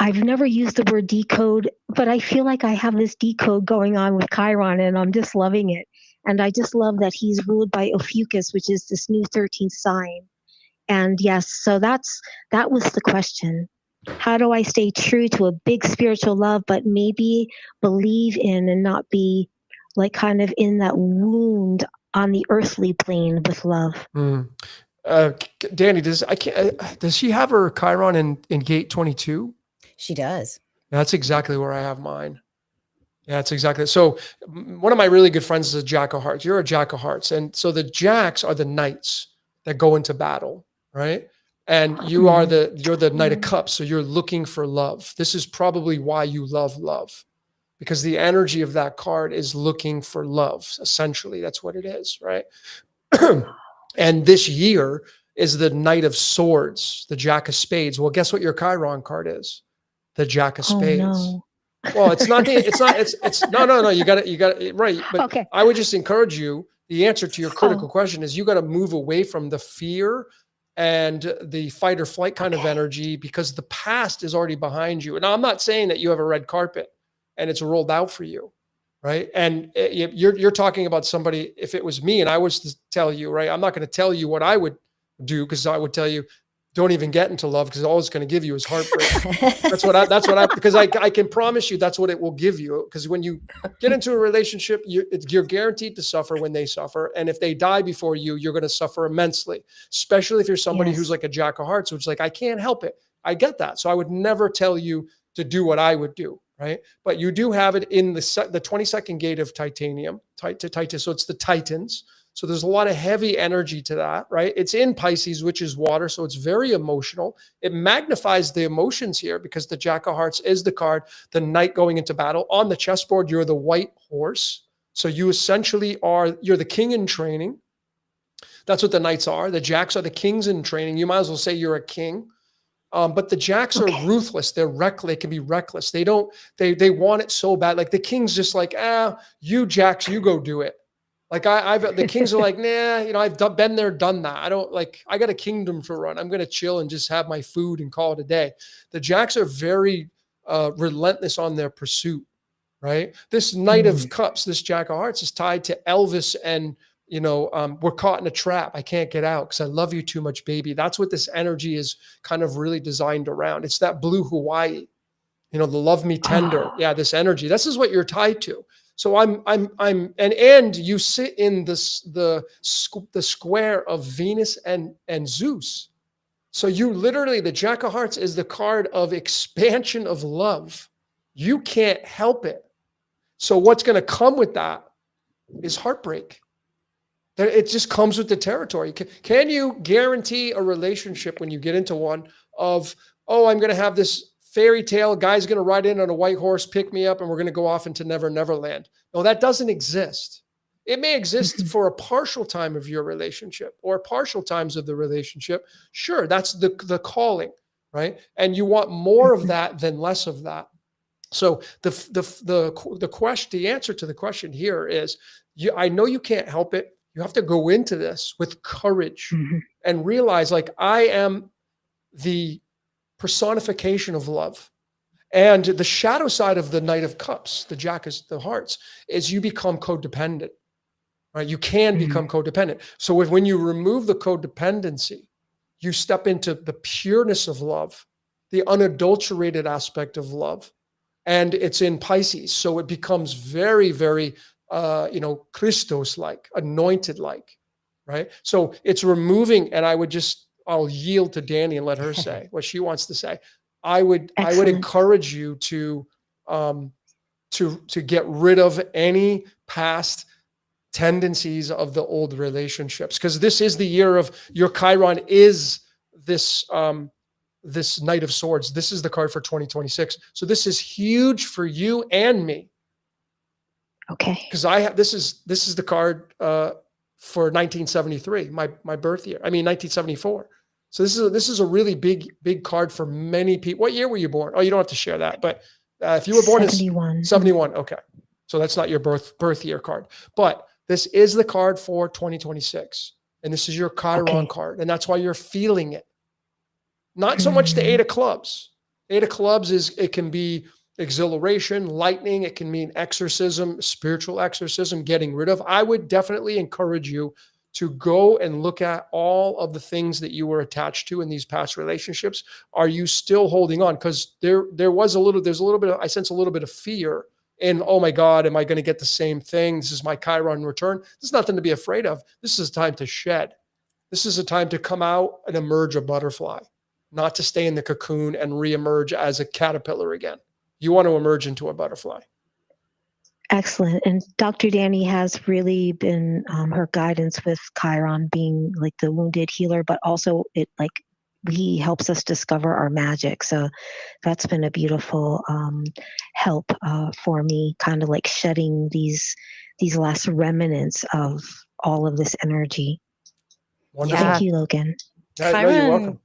I've never used the word decode, but I feel like I have this decode going on with Chiron, and I'm just loving it. And I just love that he's ruled by Ophiuchus, which is this new 13th sign. And yes, so that was the question. How do I stay true to a big spiritual love, but maybe believe in and not be like kind of in that wound on the earthly plane with love? Dani, does she have her Chiron in gate 22? She does. That's exactly where I have mine. Yeah, that's exactly. So one of my really good friends is a Jack of Hearts. You're a Jack of Hearts. And so the Jacks are the knights that go into battle, right? And you're the Knight of Cups. So you're looking for love. This is probably why you love love, because the energy of that card is looking for love. Essentially, that's what it is, right? And this year is the Knight of Swords, the Jack of Spades. Well, guess what your Chiron card is? The Jack of Spades. No. Well, it's no. You got it right. But Okay. I would just encourage you. The answer to your critical question is you got to move away from the fear and the fight or flight kind of energy, because the past is already behind you. And I'm not saying that you have a red carpet and it's rolled out for you, right? And you're talking about somebody. If it was me and I was to tell you, right, I'm not going to tell you what I would do, because I would tell you, don't even get into love, because all it's going to give you is heartbreak. Because I can promise you that's what it will give you. Because when you get into a relationship, you're guaranteed to suffer when they suffer. And if they die before you, you're going to suffer immensely, especially if you're somebody who's like a Jack of Hearts, which is like, I can't help it. I get that. So I would never tell you to do what I would do, right? But you do have it in the 22nd gate of titanium, to Titus. So it's the Titans. So there's a lot of heavy energy to that, right? It's in Pisces, which is water. So it's very emotional. It magnifies the emotions here, because the Jack of Hearts is the card, the knight going into battle. On the chessboard, you're the white horse. So you essentially you're the king in training. That's what the knights are. The Jacks are the kings in training. You might as well say you're a king. But the Jacks are ruthless. They're reckless. They can be reckless. They want it so bad. Like the king's just like, you Jacks, you go do it. Like the kings are like, nah, I've been there, done that. I got a kingdom to run. I'm going to chill and just have my food and call it a day. The Jacks are very relentless on their pursuit, right? This Knight of Cups, this Jack of Hearts, is tied to Elvis and, we're caught in a trap. I can't get out because I love you too much, baby. That's what this energy is kind of really designed around. It's that blue Hawaii, the love me tender. Yeah, this energy. This is what you're tied to. So and you sit in the square of Venus and Zeus. So you literally, the Jack of Hearts is the card of expansion of love. You can't help it. So what's going to come with that is heartbreak. It just comes with the territory. Can you guarantee a relationship when you get into one of, I'm going to have this fairy tale, guy's going to ride in on a white horse, pick me up, and we're going to go off into Never Never Land? No, that doesn't exist. It may exist for a partial time of your relationship or partial times of the relationship. Sure, that's the calling, right? And you want more of that than less of that. So the answer to the question here is, I know you can't help it. You have to go into this with courage and realize, like, I am the personification of love. And the shadow side of the Knight of Cups, the Jack of the Hearts, is you become codependent, right? You can become codependent. So when you remove the codependency, you step into the pureness of love, the unadulterated aspect of love. And it's in Pisces. So it becomes very, very, Christos-like, anointed-like, right? So it's removing, and I'll yield to Dani and let her say what she wants to say. I would encourage you to get rid of any past tendencies of the old relationships, because this is the year of your Chiron is this this Knight of Swords. This is the card for 2026. So this is huge for you and me. Okay. Because this is the card for 1973, my birth year. 1974. So this is a really big card for many people. What year were you born? Oh, you don't have to share that. But if you were born 71. in 71, okay. So that's not your birth year card. But this is the card for 2026. And this is your Chiron card. And that's why you're feeling it. Not so much the Eight of Clubs. Eight of Clubs it can be exhilaration, lightning. It can mean exorcism, spiritual exorcism, getting rid of. I would definitely encourage you to go and look at all of the things that you were attached to in these past relationships. Are you still holding on? Because there's a little bit of, I sense a little bit of fear in, oh my God, am I going to get the same thing? This is my Chiron return. There's nothing to be afraid of. This is a time to shed. This is a time to come out and emerge a butterfly, not to stay in the cocoon and reemerge as a caterpillar again. You want to emerge into a butterfly. Excellent. And Dr. Dani has really been her guidance with Chiron being like the wounded healer, but also he helps us discover our magic. So that's been a beautiful help for me, kind of like shedding these last remnants of all of this energy. Wonderful. Thank you, Logan. No, you're welcome.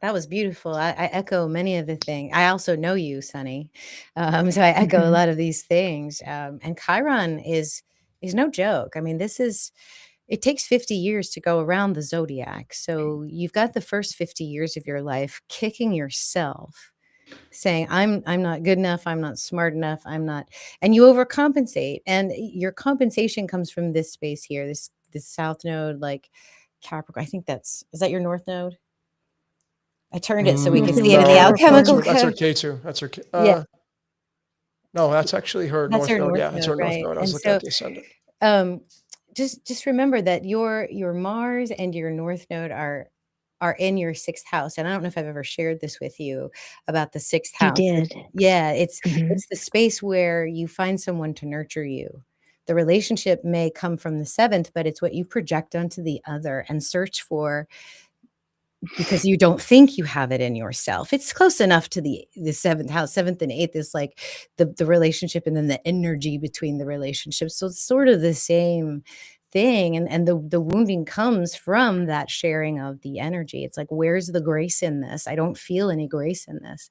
That was beautiful. I echo many of the things. I also know you, Sunny. So I echo a lot of these things. And Chiron is no joke. I mean, it takes 50 years to go around the zodiac. So you've got the first 50 years of your life kicking yourself, saying, I'm not good enough, I'm not smart enough, I'm not, and you overcompensate. And your compensation comes from this space here, this south node, like Capricorn. I think is that your north node? I turned it so we could see it in the alchemical That's her code. K2. That's her. Yeah. No, that's actually her That's north her node. north Yeah, it's her node, north right? node. I was And looking so, at the ascendant. just remember that your Mars and your north node are in your sixth house. And I don't know if I've ever shared this with you about the sixth You house. did. Yeah, it's the space where you find someone to nurture you. The relationship may come from the seventh, but it's what you project onto the other and search for, because you don't think you have it in yourself. It's close enough to the seventh house. Seventh and eighth is like the relationship, and then the energy between the relationships. So it's sort of the same thing. And the wounding comes from that sharing of the energy. It's like, where's the grace in this? I don't feel any grace in this.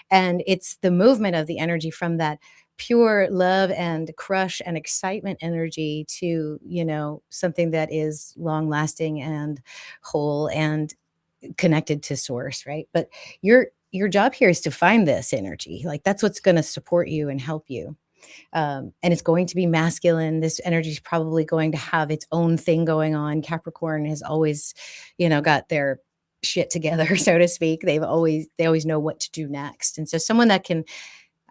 And it's the movement of the energy from that pure love and crush and excitement energy to, something that is long lasting and whole and connected to source, right? But your job here is to find this energy. Like, that's what's going to support you and help you. And it's going to be masculine. This energy is probably going to have its own thing going on. Capricorn has always, got their shit together, so to speak. They always know what to do next. And so someone that can,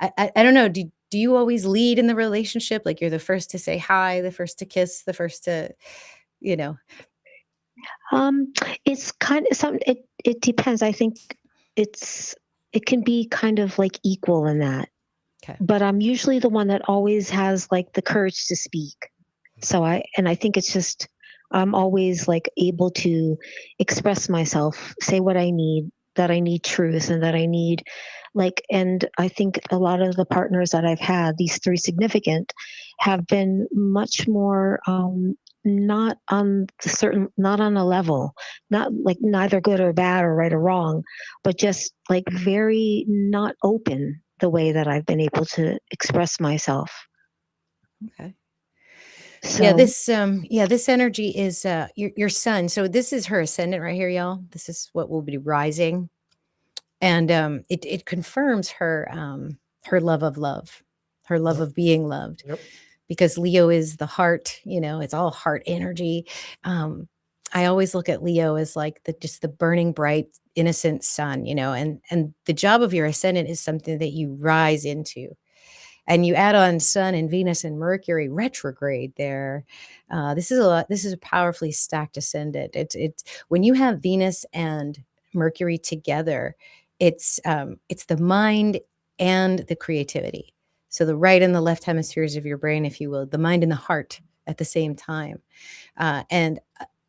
I don't know, do you always lead in the relationship? Like, you're the first to say hi, the first to kiss, the first to, It's kind of something. It depends. I think it can be kind of like equal in that. Okay. But I'm usually the one that always has like the courage to speak. So I think it's just I'm always like able to express myself, say what I need, that I need truth, and that I need and I think a lot of the partners that I've had, these three significant, have been much more not on a level, not like neither good or bad or right or wrong, but just like very not open the way that I've been able to express myself. Okay. So, this energy is your sun. So this is her ascendant right here, y'all. This is what will be rising. And it confirms her love of love, her love of being loved. Yep. Because Leo is the heart, it's all heart energy. I always look at Leo as like just the burning bright, innocent sun, and the job of your ascendant is something that you rise into. And you add on Sun and Venus and Mercury retrograde there. This is a powerfully stacked ascendant. It's when you have Venus and Mercury together, it's the mind and the creativity. So the right and the left hemispheres of your brain, if you will, the mind and the heart at the same time. And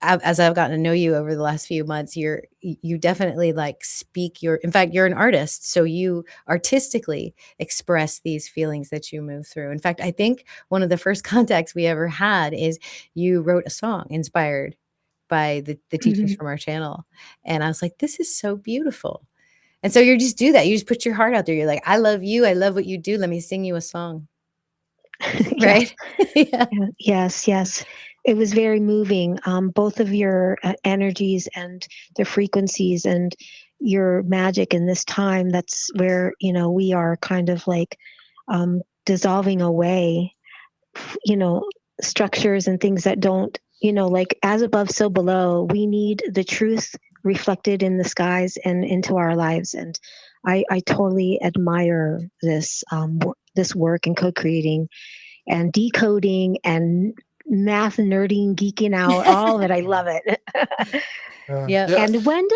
as I've gotten to know you over the last few months, you definitely in fact, you're an artist. So you artistically express these feelings that you move through. In fact, I think one of the first contacts we ever had is you wrote a song inspired by the teachings from our channel. And I was like, this is so beautiful. And so you just do that. You just put your heart out there. You're like, I love you. I love what you do. Let me sing you a song. Right? Yeah. Yes. It was very moving. Both of your energies and the frequencies, and your magic in this time. That's where, we are kind of like dissolving away, you know, structures and things that don't, like as above, so below. We need the truth reflected in the skies and into our lives. And I totally admire this work and co-creating and decoding and math nerding, geeking out, all of it. I love it. Yeah. Yeah. And when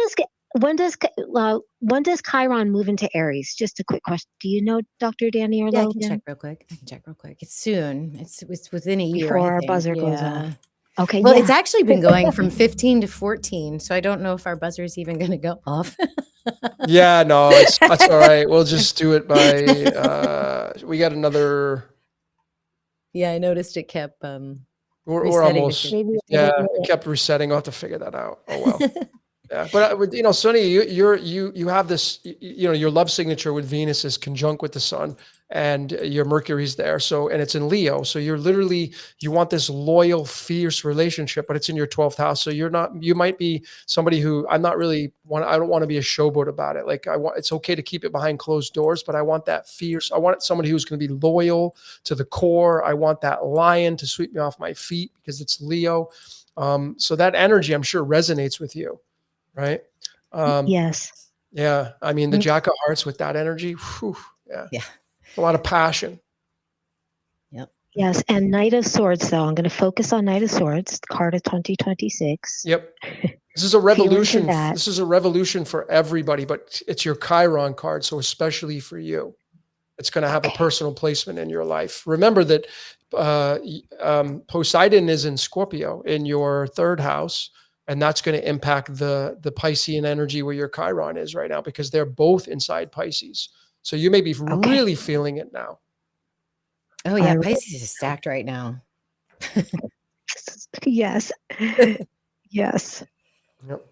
does Chiron move into Aries? Just a quick question. Do you know, Dr. Danny or Yeah, I can check Logan? real quick. It's soon. It's within a year, Before I our think. buzzer goes Yeah. off. Okay, Well, it's yeah. actually been going from 15 to 14, so I don't know if our buzzer's even going to go off. Yeah, no, that's all right. We'll just do it by we got another Yeah, I noticed it kept we're resetting to almost 15. Maybe yeah, it kept resetting. I'll have to figure that out. Oh well. Yeah, but Sonny, you have this, your love signature with Venus is conjunct with the sun, and your Mercury's there. So, and it's in Leo. So you want this loyal, fierce relationship, but it's in your 12th house. So you might be somebody who I don't want to be a showboat about it. Like it's okay to keep it behind closed doors, but I want that fierce. I want somebody who's going to be loyal to the core. I want that lion to sweep me off my feet because it's Leo. So that energy, I'm sure, resonates with you. Right. yes. Yeah. I mean, the Jack of Hearts with that energy. Whew, yeah. Yeah. A lot of passion. Yep. Yes. And Knight of Swords, though. I'm going to focus on Knight of Swords, card of 2026. Yep. This is a revolution. that. This is a revolution for everybody, but it's your Chiron card. So especially for you, it's going to have a personal placement in your life. Remember that Poseidon is in Scorpio in your third house. And that's going to impact the Piscean energy where your Chiron is right now, because they're both inside Pisces. So you may be really feeling it now. Oh yeah, Pisces is stacked right now. Yes. Yes. Yep.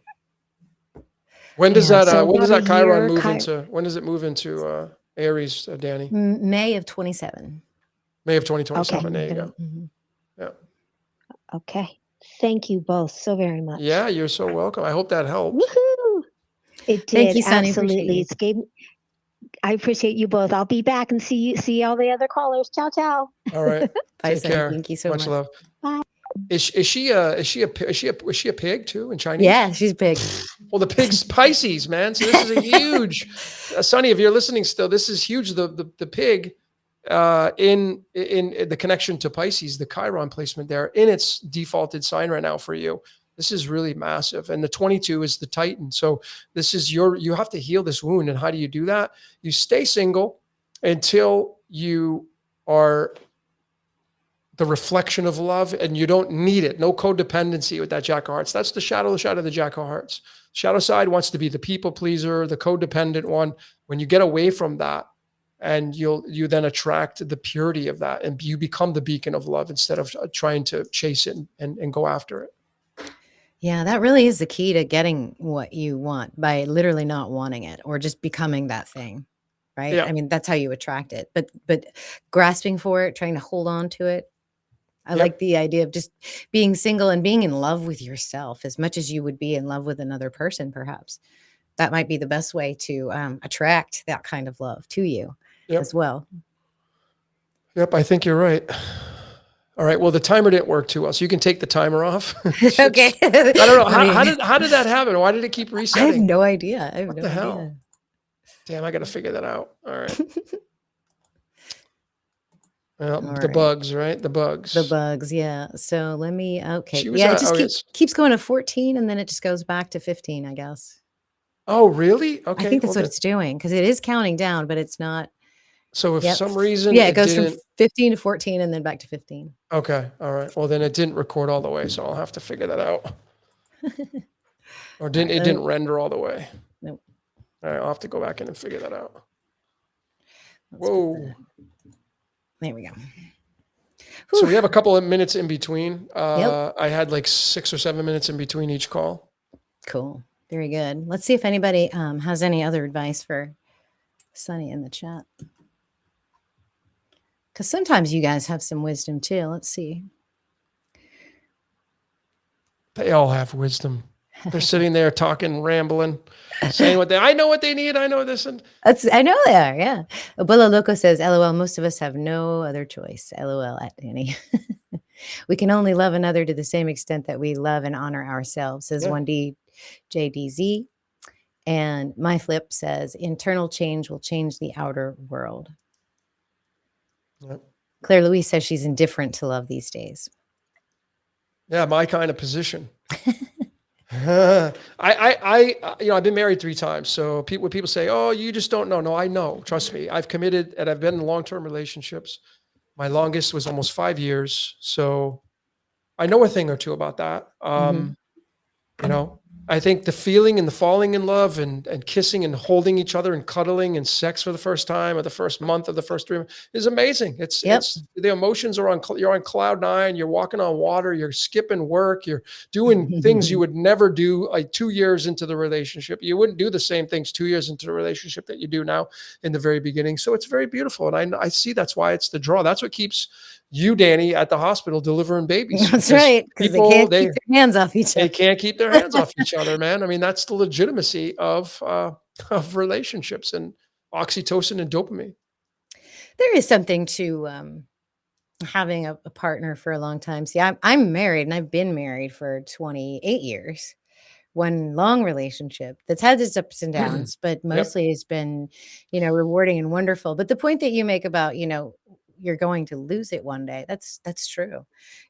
When does that Chiron move into? When does it move into Aries, Dani? May of 27. May of 2027. Okay. There you go. Mm-hmm. Yeah. Okay. Thank you both so very much. Yeah, you're so welcome. I hope that helped. Woohoo! It did. Thank you, Sonny. Absolutely. I appreciate you both. I'll be back and see all the other callers. Ciao, ciao. All right. Bye, Take Sonny. care. Thank you so much. Much love. Bye. Is she a pig too in Chinese? Yeah, she's big. Well, the pig's Pisces, man. So this is a huge, Sonny, if you're listening still, this is huge. The pig in the connection to Pisces, the Chiron placement there in its defaulted sign right now for you. This is really massive. And the 22 is the Titan. So this is you have to heal this wound. And how do you do that? You stay single until you are the reflection of love, and you don't need it. No codependency with that Jack of Hearts. That's the shadow of the Jack of Hearts. Shadow side wants to be the people pleaser, the codependent one. When you get away from that, and you then attract the purity of that, and you become the beacon of love instead of trying to chase it and go after it. Yeah, that really is the key to getting what you want, by literally not wanting it or just becoming that thing. Right. Yeah. I mean, that's how you attract it, but grasping for it, trying to hold on to it. I like the idea of just being single and being in love with yourself as much as you would be in love with another person, perhaps. That might be the best way to attract that kind of love to you as well. Yep, I think you're right. All right. Well, the timer didn't work too well, so you can take the timer off. Okay. I don't know. How did that happen? Why did it keep resetting? I have no idea. What the hell? Damn, I got to figure that out. All right. Well, the bugs, right? The bugs. Yeah. So let me, okay. Yeah, it just keeps going to 14 and then it just goes back to 15, I guess. Oh, really? Okay. I think that's what it's doing, because it is counting down, but it's not. So if some reason. Yeah, it goes from 15 to 14 and then back to 15. Okay. All right. Well, then it didn't record all the way, so I'll have to figure that out. Or it didn't render all the way. Nope. All right. I'll have to go back in and figure that out. Whoa. There we go. So we have a couple of minutes in between. I had like 6 or 7 minutes in between each call. Cool. Very good. Let's see if anybody has any other advice for Sonny in the chat. Because sometimes you guys have some wisdom too. Let's see. They all have wisdom. They're sitting there talking, rambling, saying I know what they need. I know this. And I know they are, yeah. Abuela Loco says, LOL, most of us have no other choice. LOL at Dani. We can only love another to the same extent that we love and honor ourselves, says yeah. 1D JDZ. And my flip says, internal change will change the outer world. Yeah. Claire Louise says she's indifferent to love these days. Yeah, my kind of position. I've been married 3 times. So when people say, "Oh, you just don't know," no, I know. Trust me, I've committed and I've been in long-term relationships. My longest was almost 5 years, so I know a thing or two about that. You know, I think the feeling and the falling in love and kissing and holding each other and cuddling and sex for the first time or the first month of the first 3 months is amazing. It's the emotions are you're on cloud 9, you're walking on water, you're skipping work, you're doing things you would never do 2 years into the relationship. You wouldn't do the same things 2 years into the relationship that you do now in the very beginning. So it's very beautiful. And I see that's why it's the draw. That's what keeps you, Dani, at the hospital delivering babies. That's right. Because they can't keep their hands off each other. They can't keep their hands off each other, man. I mean, that's the legitimacy of relationships and oxytocin and dopamine. There is something to having a partner for a long time. See, I'm married and I've been married for 28 years. One long relationship that's had its ups and downs, but mostly has been, rewarding and wonderful. But the point that you make about, you're going to lose it one day. That's true.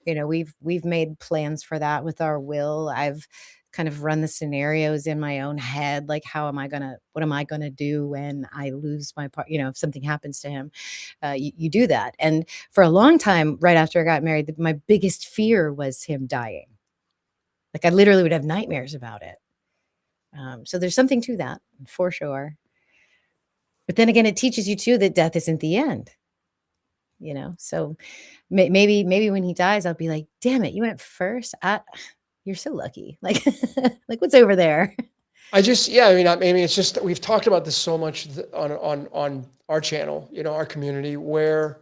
We've made plans for that with our will. I've kind of run the scenarios in my own head, like what am I gonna do when I lose my part? If something happens to him, you do that. And for a long time, right after I got married, my biggest fear was him dying. Like I literally would have nightmares about it. So there's something to that for sure. But then again, it teaches you too that death isn't the end. So maybe when he dies, I'll be like, damn it, you went first. You're so lucky. Like, like what's over there? I mean, it's just that we've talked about this so much on our channel, our community, where,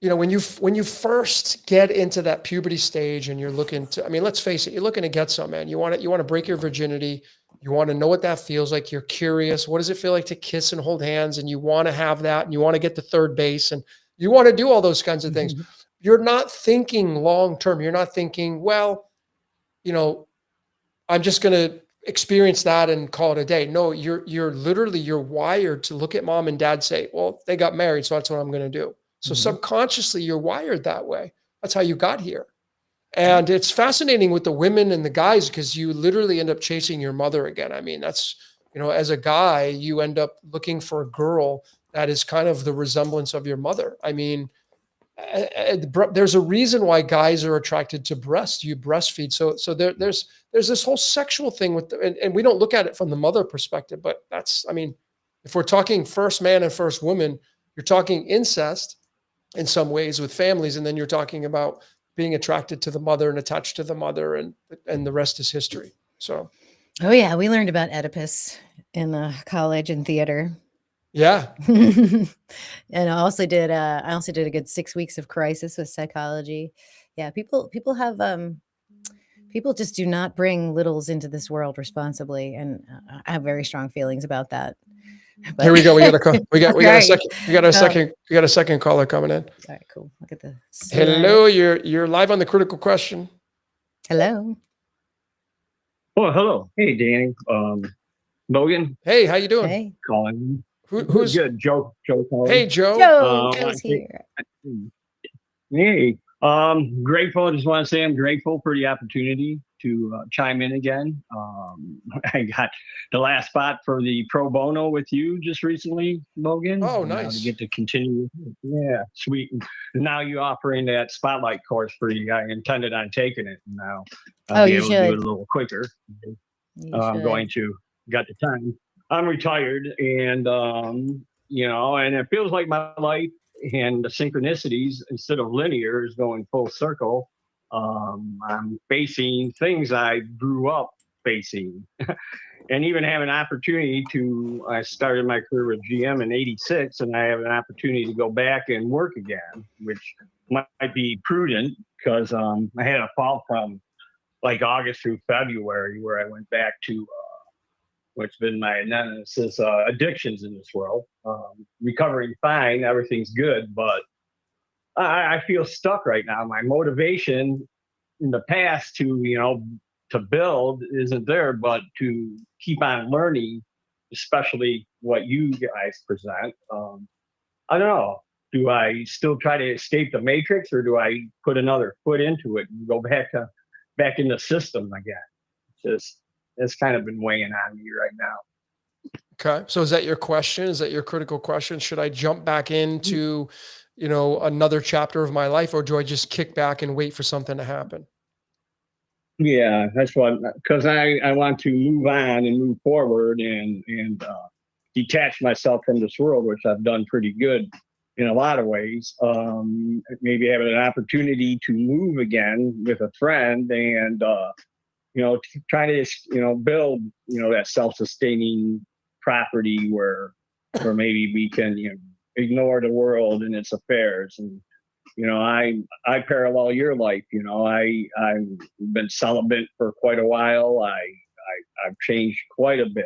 when you first get into that puberty stage and you're looking to, I mean, let's face it, you're looking to get some, man. You want to break your virginity. You want to know what that feels like. You're curious. What does it feel like to kiss and hold hands? And you want to have that, and you want to get to third base, and you want to do all those kinds of things. You're not thinking long-term. You're not thinking, well, I'm just going to experience that and call it a day. No, you're wired to look at mom and dad, say, well, they got married, so that's what I'm going to do. So subconsciously you're wired that way. That's how you got here. And it's fascinating with the women and the guys, because you literally end up chasing your mother again. I mean, that's, as a guy, you end up looking for a girl that is kind of the resemblance of your mother. I mean, there's a reason why guys are attracted to breast. You breastfeed. So there's this whole sexual thing with, and we don't look at it from the mother perspective, but if we're talking first man and first woman, you're talking incest in some ways with families. And then you're talking about being attracted to the mother and attached to the mother, and the rest is history. So. Oh yeah. We learned about Oedipus in college and theater. Yeah. And I also did a good 6 weeks of crisis with psychology. Yeah. People have, people just do not bring littles into this world responsibly. And I have very strong feelings about that. But here we go. We got a second caller coming in. All right, cool. Look at the hello. You're live on the critical question. Hello. Oh, hello. Hey, Dani. Logan. Hey, how you doing? Hey. Calling. Who's good? Joe calling. Hey, Joe. Joe's here. Hey. Grateful. I just want to say I'm grateful for the opportunity to chime in again. I got the last spot for the pro bono with you just recently, Logan. Oh, nice. To get to continue. Yeah, sweet. And now you offering that spotlight course free. I intended on taking it. Now I'll be able to do it a little quicker. I'm going to got the time. I'm retired, and and it feels like my life and the synchronicities, instead of linear, is going full circle. I'm facing things I grew up facing, and even have an opportunity I started my career with GM in '86, and I have an opportunity to go back and work again, which might be prudent because I had a fall from like August through February, where I went back to what's been my nemesis, addictions in this world. Recovering fine, everything's good, but I feel stuck right now. My motivation in the past to build isn't there, but to keep on learning, especially what you guys present. I don't know. Do I still try to escape the matrix, or do I put another foot into it and go back in the system again? It's kind of been weighing on me right now. Okay. So is that your question? Is that your critical question? Should I jump back into, another chapter of my life, or do I just kick back and wait for something to happen? Yeah, that's what, because I want to move on and move forward and detach myself from this world, which I've done pretty good in a lot of ways. Maybe having an opportunity to move again with a friend and, trying to, build, that self-sustaining property where maybe we can, ignore the world and its affairs. And, I parallel your life. I've been celibate for quite a while. I've changed quite a bit.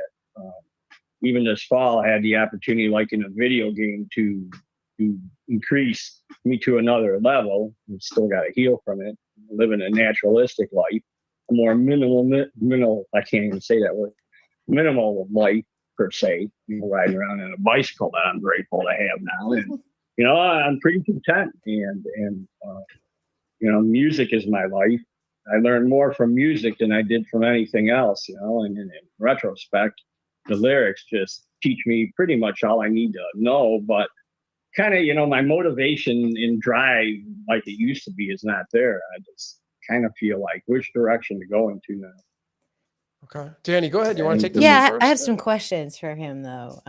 Even this fall, I had the opportunity, like in a video game, to increase me to another level. I still got to heal from it. Living a naturalistic life, a more minimal. I can't even say that word. Minimal life per se. Riding around on a bicycle that I'm grateful to have now, and I'm pretty content. And music is my life. I learned more from music than I did from anything else. And in retrospect, the lyrics just teach me pretty much all I need to know. But kind of, my motivation and drive like it used to be is not there. I just kind of feel like which direction to go into now. Okay. Dani, go ahead. You want to take this Yeah, one first? I have some questions for him though.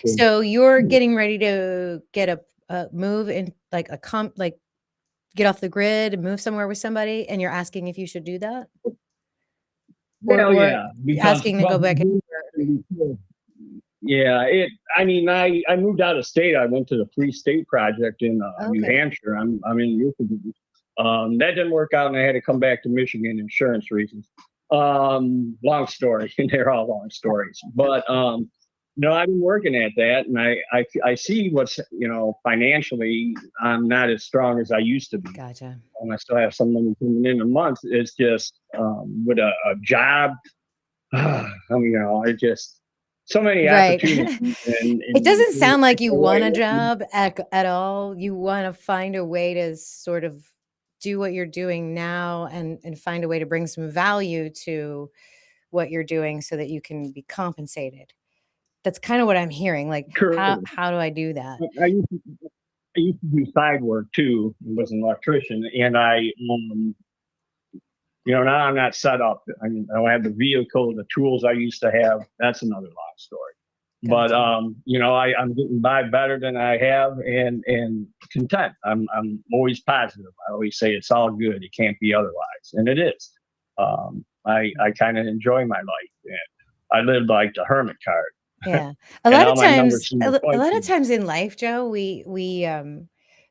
So you're getting ready to get a move in, like get off the grid and move somewhere with somebody, and you're asking if you should do that? Well, yeah, asking to go back and yeah, I moved out of state. I went to the Free State Project in New Hampshire. I'm in Newfoundland. That didn't work out, and I had to come back to Michigan, insurance reasons. Long story, and they're all long stories. But I've been working at that, and I see what's financially I'm not as strong as I used to be. Gotcha. I still have some money coming in a month. It's just with a job. I just so many opportunities. And it doesn't sound like you want a job at all. You want to find a way to sort of do what you're doing now and find a way to bring some value to what you're doing so that you can be compensated. That's kind of what I'm hearing. Like, how do I do that? I used to do side work too. I was an electrician, and now I'm not set up. I don't have the vehicle, the tools I used to have. That's another long story. Gotcha. But I'm getting by better than I have, and content. I'm always positive. I always say it's all good. It can't be otherwise, and it is. I kind of enjoy my life. And I live like the hermit card. Yeah, a lot of times in life, Joe, we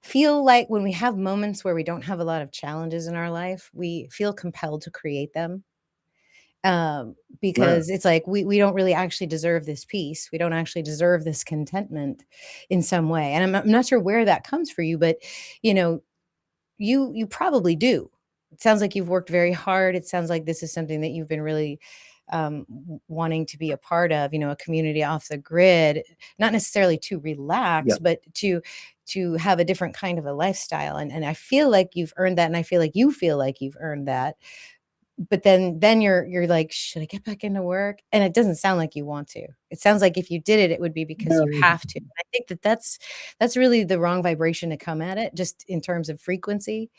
feel like when we have moments where we don't have a lot of challenges in our life, we feel compelled to create them. Because it's like we don't really actually deserve this peace. We don't actually deserve this contentment in some way. And I'm not sure where that comes for you, but you probably do. It sounds like you've worked very hard. It sounds like this is something that you've been really wanting to be a part of, a community off the grid, not necessarily to relax, but to have a different kind of a lifestyle. And I feel like you've earned that. And I feel like you feel like you've earned that. But then you're like, should I get back into work? And it doesn't sound like you want to. It sounds like if you did it, it would be because you have to. And I think that's really the wrong vibration to come at it, just in terms of frequency.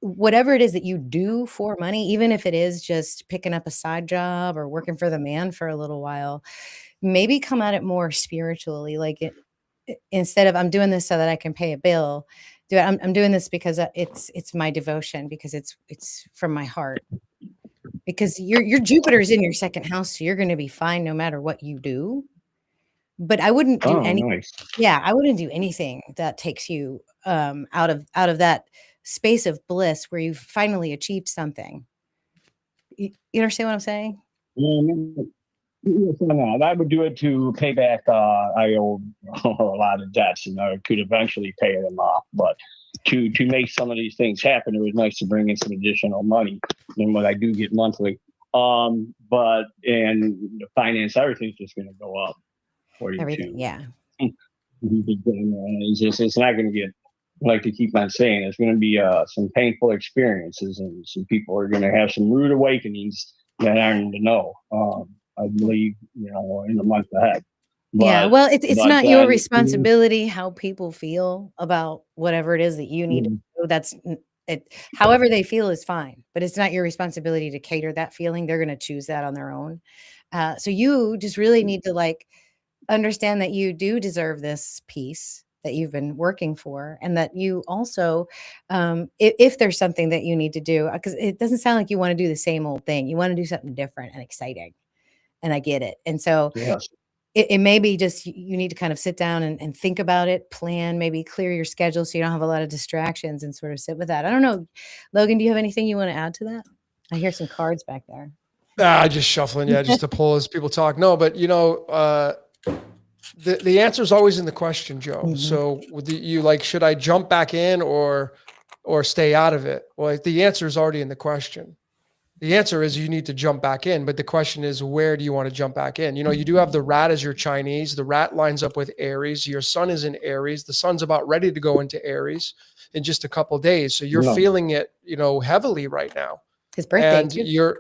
Whatever it is that you do for money, even if it is just picking up a side job or working for the man for a little while, maybe come at it more spiritually. Like instead of I'm doing this so that I can pay a bill, I'm doing this because it's my devotion, because it's from my heart. Because your Jupiter's in your second house, so you're going to be fine no matter what you do. But I wouldn't do anything. Nice. Yeah, I wouldn't do anything that takes you out of that space of bliss where you've finally achieved something. You understand what I'm saying? Yes, no, I would do it to pay back. I owe a lot of debts, and I could eventually pay them off. But to make some of these things happen, it was nice to bring in some additional money than what I do get monthly. But and the finance, everything's just going to go up. Everything, yeah. It's not going to get. I like to keep on saying it's going to be some painful experiences, and some people are going to have some rude awakenings that aren't to know. I believe, in the month ahead. But, yeah, well, it's not your responsibility how people feel about whatever it is that you need to do. That's it. However they feel is fine, but it's not your responsibility to cater that feeling. They're going to choose that on their own. So you just really need to understand that you do deserve this peace that you've been working for, and that you also, if there's something that you need to do, because it doesn't sound like you want to do the same old thing. You want to do something different and exciting. And I get it. And so yes. it may be just you need to kind of sit down and think about it, plan, maybe clear your schedule so you don't have a lot of distractions, and sort of sit with that. I don't know. Logan, do you have anything you want to add to that? I hear some cards back there. Just shuffling. Yeah, just to pull as people talk. No, but the answer is always in the question, Joe. Mm-hmm. So should I jump back in or stay out of it? Well, the answer is already in the question. The answer is you need to jump back in, but the question is, where do you want to jump back in? You do have the rat as your Chinese. The rat lines up with Aries. Your sun is in Aries. The sun's about ready to go into Aries in just a couple of days. So you're feeling it, heavily right now. His birthday, and too. your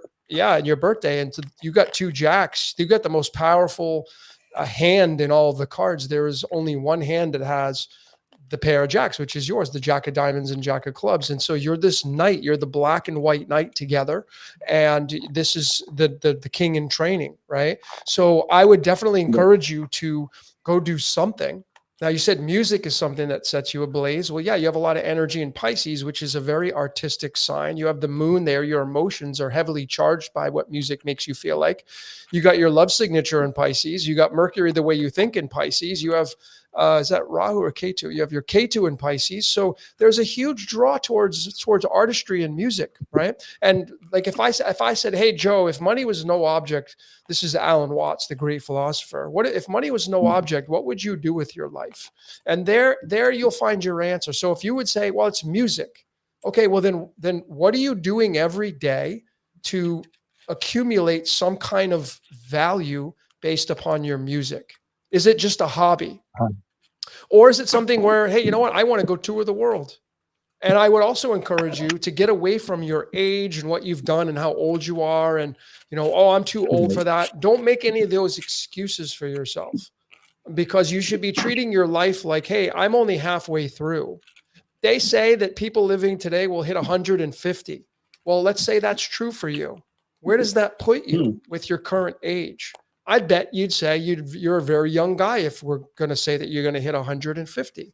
birthday. And you got 2 jacks. You got the most powerful hand in all of the cards. There is only one hand that has the pair of jacks, which is yours, the jack of diamonds and jack of clubs. And so you're this knight, you're the black and white knight together. And this is the king in training, right? So I would definitely encourage you to go do something. Now, you said music is something that sets you ablaze. Well, yeah, you have a lot of energy in Pisces, which is a very artistic sign. You have the moon there. Your emotions are heavily charged by what music makes you feel like. You got your love signature in Pisces. You got Mercury, the way you think, in Pisces. You have is that Rahu or Ketu? You have your Ketu in Pisces. So there's a huge draw towards artistry and music, right? And if I said, hey, Joe, if money was no object, this is Alan Watts, the great philosopher. What if money was no object? What would you do with your life? And there you'll find your answer. So if you would say, well, it's music. Okay, well then what are you doing every day to accumulate some kind of value based upon your music? Is it just a hobby? Or is it something where, hey, you know what? I want to go tour the world. And I would also encourage you to get away from your age and what you've done and how old you are. And, I'm too old for that. Don't make any of those excuses for yourself, because you should be treating your life like, hey, I'm only halfway through. They say that people living today will hit 150. Well, let's say that's true for you. Where does that put you with your current age? I bet you'd say you're a very young guy if we're going to say that you're going to hit 150.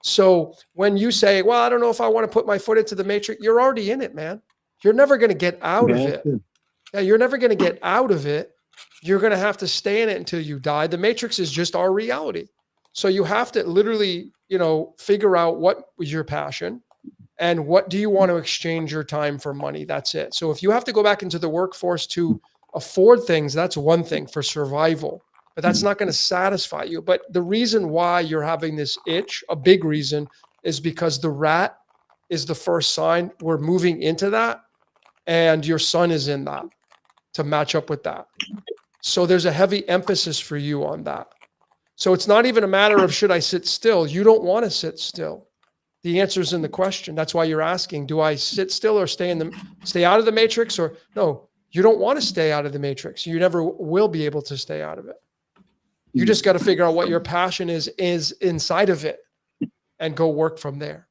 So when you say, well, I don't know if I want to put my foot into the matrix, you're already in it, man. You're never going to get out of it. Yeah, you're never going to get out of it. You're going to have to stay in it until you die. The matrix is just our reality. So you have to literally, figure out what was your passion and what do you want to exchange your time for money. That's it. So if you have to go back into the workforce to afford things, that's one thing for survival, but that's not going to satisfy you. But the reason why you're having this itch, a big reason, is because the rat is the first sign. We're moving into that, and your sun is in that to match up with that. So there's a heavy emphasis for you on that. So it's not even a matter of should I sit still? You don't want to sit still. The answer is in the question. That's why you're asking, do I sit still or stay out of the matrix? Or no, you don't want to stay out of the matrix. You never will be able to stay out of it. You just got to figure out what your passion is inside of it and go work from there.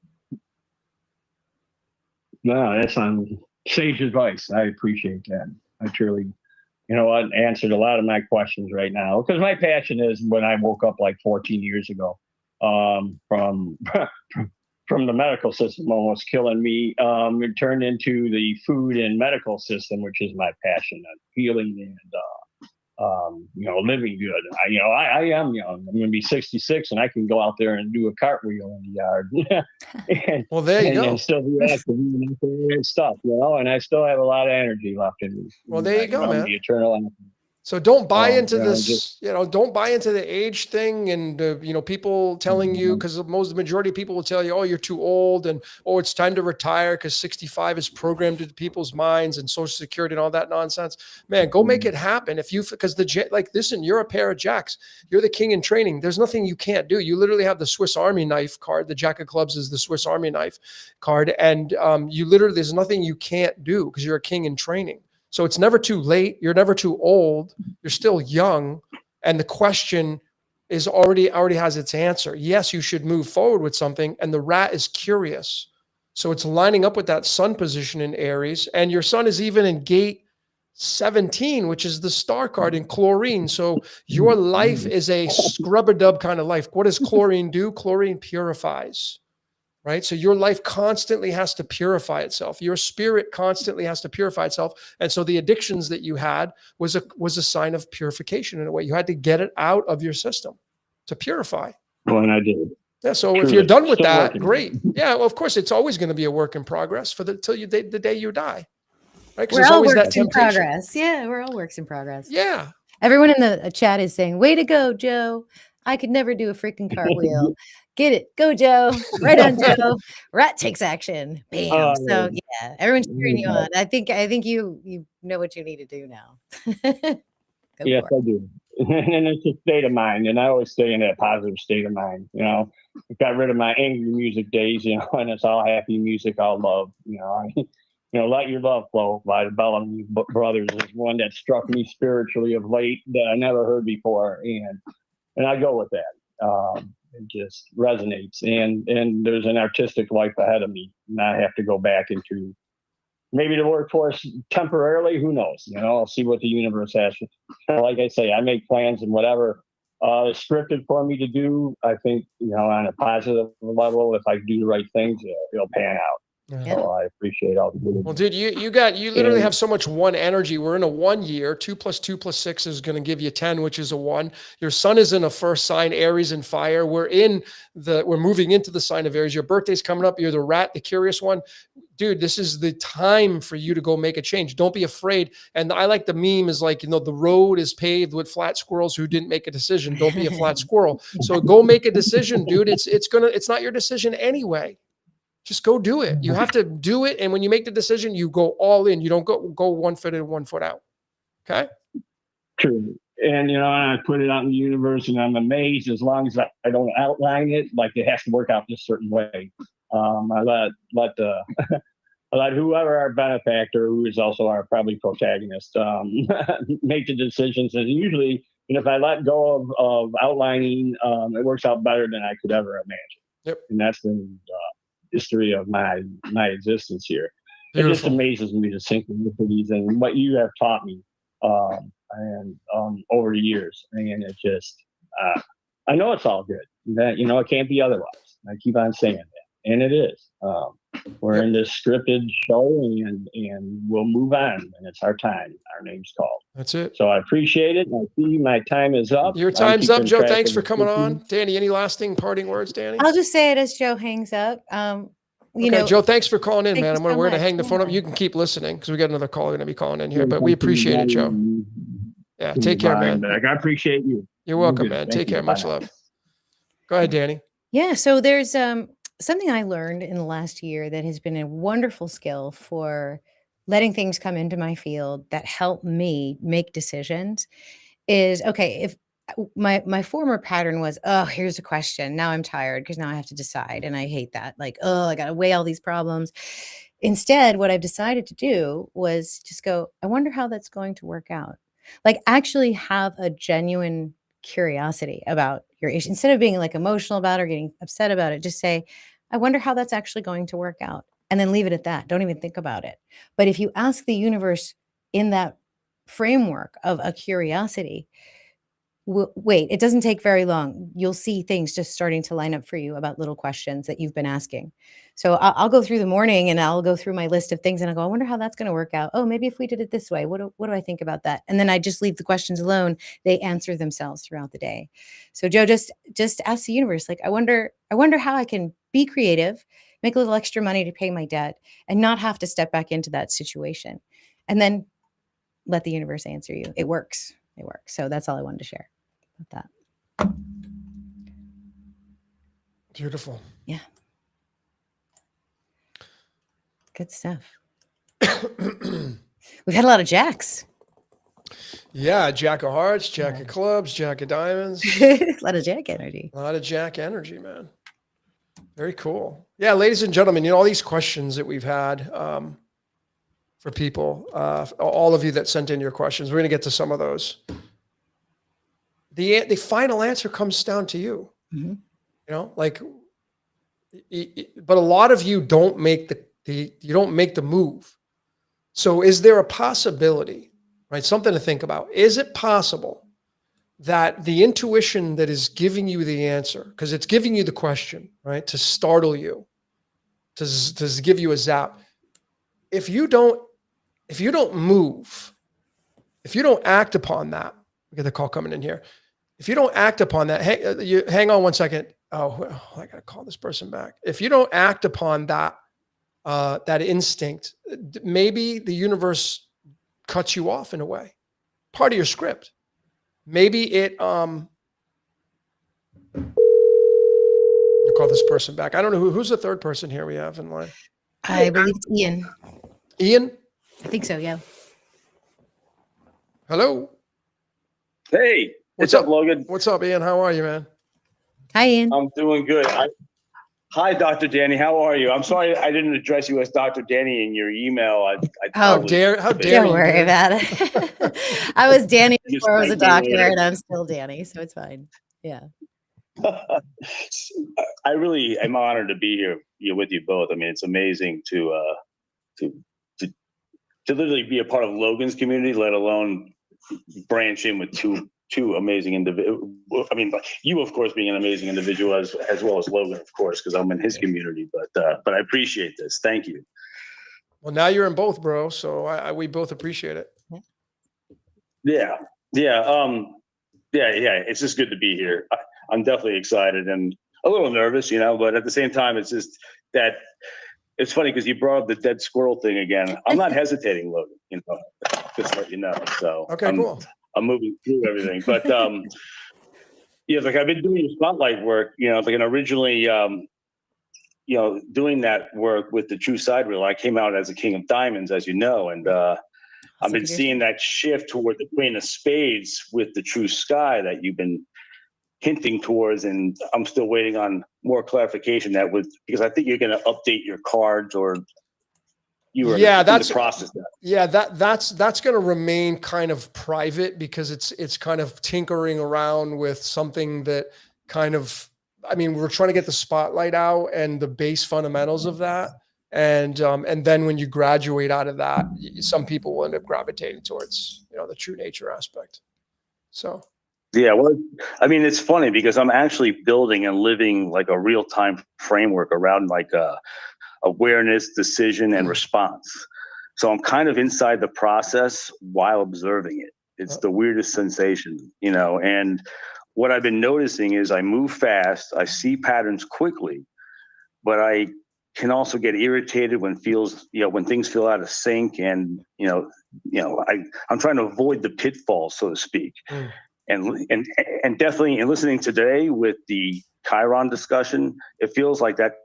No, that's sage advice. I appreciate that. I truly, answered a lot of my questions right now, because my passion is when I woke up like 14 years ago, from the medical system almost killing me, it turned into the food and medical system, which is my passion, healing and living good. I am young. I'm going to be 66, and I can go out there and do a cartwheel in the yard. and, well, there you go. And still be active and stuff, and I still have a lot of energy left in me. Well, there you go, man. The eternal energy. So don't buy into this, don't buy into the age thing and, people telling you, because the majority of people will tell you, oh, you're too old and, oh, it's time to retire because 65 is programmed into people's minds and Social Security and all that nonsense. Man, go make it happen. Because listen, you're a pair of jacks. You're the king in training. There's nothing you can't do. You literally have the Swiss Army knife card. The Jack of Clubs is the Swiss Army knife card. And there's nothing you can't do because you're a king in training. So it's never too late. You're never too old. You're still young. And the question is already has its answer. Yes, you should move forward with something. And the rat is curious. So it's lining up with that sun position in Aries. And your sun is even in gate 17, which is the star card in chlorine. So your life is a scrub-a-dub kind of life. What does chlorine do? Chlorine purifies. Right? So your life constantly has to purify itself. Your spirit constantly has to purify itself. And so the addictions that you had was a sign of purification in a way. You had to get it out of your system to purify. Well, and I did. Yeah. So if you're done with that, great. Yeah. Well, of course, it's always going to be a work in progress till the day you die. Right? We're all works in progress. Yeah. We're all works in progress. Yeah. Everyone in the chat is saying, way to go, Joe. I could never do a freaking cartwheel. Get it. Go, Joe. Right on, Joe. Rat takes action. Bam. So yeah, everyone's cheering you on. I think you know what you need to do now. Yes, I do. And it's a state of mind. And I always stay in that positive state of mind. I got rid of my angry music days, and it's all happy music, all love. Let Your Love Flow by the Bellamy Brothers is one that struck me spiritually of late that I never heard before. And I go with that. It just resonates, and there's an artistic life ahead of me, and I have to go back into maybe the workforce temporarily. Who knows? I'll see what the universe has. Like I say, I make plans, and whatever is scripted for me to do, I think on a positive level, if I do the right things, it'll pan out. Yeah. So I appreciate all the good. Well, dude, you literally have so much one energy. We're in a 1 year. 2 + 2 + 6 is going to give you 10, which is a 1. Your sun is in a first sign, Aries and fire. We're moving into the sign of Aries. Your birthday's coming up. You're the rat, the curious one. Dude, this is the time for you to go make a change. Don't be afraid. And I like the meme is like, the road is paved with flat squirrels who didn't make a decision. Don't be a flat squirrel. So go make a decision, dude. It's not your decision anyway. Just go do it. You have to do it. And when you make the decision, you go all in. You don't go 1 foot in, 1 foot out. Okay. True. And, I put it out in the universe, and I'm amazed as long as I don't outline it, like it has to work out this certain way. I let whoever our benefactor, who is also our probably protagonist, make the decisions. And usually, if I let go of outlining, it works out better than I could ever imagine. Yep. And that's been history of my existence here. Beautiful. It just amazes me, the synchronicities and what you have taught me over the years. And it just, I know it's all good. That it can't be otherwise. I keep on saying that, and it is. We're in this scripted show, and we'll move on when it's our time. Our name's called. That's it. So I appreciate it. I see my time is up. Your time's up, Joe. Thanks for coming on. Dani, any lasting parting words, Dani? I'll just say it as Joe hangs up. Joe, thanks for calling in, man. We're going to hang the phone up. Yeah. You can keep listening because we got another caller going to be calling in here, but we appreciate it, Joe. Yeah, take care, man. I appreciate you. You're welcome, man. Take care. Much love. Go ahead, Dani. Yeah. So there's something I learned in the last year that has been a wonderful skill for letting things come into my field that help me make decisions is, okay, if my former pattern was, oh, here's a question. Now I'm tired because now I have to decide. And I hate that. Like, oh, I got to weigh all these problems. Instead, what I've decided to do was just go, I wonder how that's going to work out. Like actually have a genuine curiosity about your issue. Instead of being like emotional about it or getting upset about it, just say, I wonder how that's actually going to work out. And then leave it at that. Don't even think about it. But if you ask the universe in that framework of a curiosity, wait, it doesn't take very long. You'll see things just starting to line up for you about little questions that you've been asking. So I'll go through the morning and I'll go through my list of things and I go, I wonder how that's going to work out. Oh, maybe if we did it this way, what do I think about that? And then I just leave the questions alone. They answer themselves throughout the day. So Joe, just ask the universe, like, I wonder how I can be creative, make a little extra money to pay my debt and not have to step back into that situation. And then let the universe answer you. It works. It works. So that's all I wanted to share about that. Beautiful. Yeah. Good stuff. We've had a lot of jacks. Yeah, Jack of Hearts, Jack of Clubs, Jack of Diamonds. A lot of jack energy. A lot of Jack energy, man. Very cool. Yeah, ladies and gentlemen, all these questions that we've had for people, all of you that sent in your questions, we're going to get to some of those. The final answer comes down to you. Mm-hmm. But a lot of you don't make the move. So is there a possibility, right? Something to think about. Is it possible that the intuition that is giving you the answer, because it's giving you the question, right, to startle you, to give you a zap. If you don't move, if you don't act upon that, we get the call coming in here. If you don't act upon that, hang on one second. Oh, I got to call this person back. If you don't act upon that, that instinct, maybe the universe cuts you off in a way, part of your script. Maybe it, I'll call this person back. I don't know who's the third person here we have in line. I believe it's Ian. Ian? I think so, yeah. Hello. Hey, what's up, Logan? What's up, Ian? How are you, man? Hi, Ian. I'm doing good. Hi, Dr. Dani. How are you? I'm sorry I didn't address you as Dr. Dani in your email. How dare Don't worry about it. I was Dani before I was a doctor, and I'm still Dani, so it's fine. Yeah. I really am honored to be here with you both. I mean, it's amazing to literally be a part of Logan's community, let alone branch in with two amazing individuals. I mean, you, of course, being an amazing individual as well as Logan, of course, because I'm in his community. But I appreciate this. Thank you. Well, now you're in both, bro. So we both appreciate it. Yeah. It's just good to be here. I'm definitely excited and a little nervous, but at the same time, it's just that it's funny because you brought up the dead squirrel thing again. I'm not hesitating, Logan, just to let you know. So okay, cool. I'm moving through everything, but like I've been doing spotlight work, and originally, doing that work with the True Side Reel, I came out as a King of Diamonds, as you know, and I've been seeing that shift toward the Queen of Spades with the True Sky that you've been hinting towards, and I'm still waiting on more clarification because I think you're going to update your cards, or you are in the process. That's going to remain kind of private because it's kind of tinkering around with something that kind of, I mean, we're trying to get the spotlight out and the base fundamentals of that. And then when you graduate out of that, some people will end up gravitating towards, the true nature aspect. So. Yeah, well, I mean, it's funny because I'm actually building and living like a real-time framework around like awareness, decision, and response. So I'm kind of inside the process while observing it. It's the weirdest sensation, and what I've been noticing is I move fast, I see patterns quickly, but I can also get irritated when things feel out of sync, and I'm trying to avoid the pitfalls, so to speak. And definitely in listening today with the Chiron discussion, it feels like that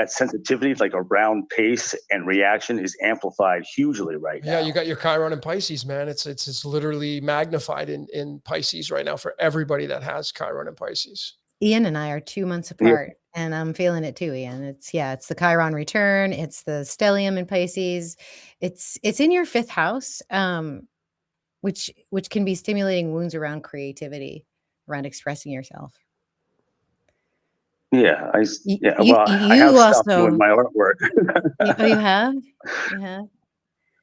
sensitivity, like around pace and reaction, is amplified hugely right now. Yeah, you got your Chiron in Pisces, man. It's literally magnified in Pisces right now for everybody that has Chiron in Pisces. Ian and I are 2 months apart, and I'm feeling it too, Ian. It's the Chiron return. It's the stellium in Pisces. It's in your 5th house. Which can be stimulating wounds around creativity, around expressing yourself. Yeah, I have stopped doing my artwork. Oh, you have? You have?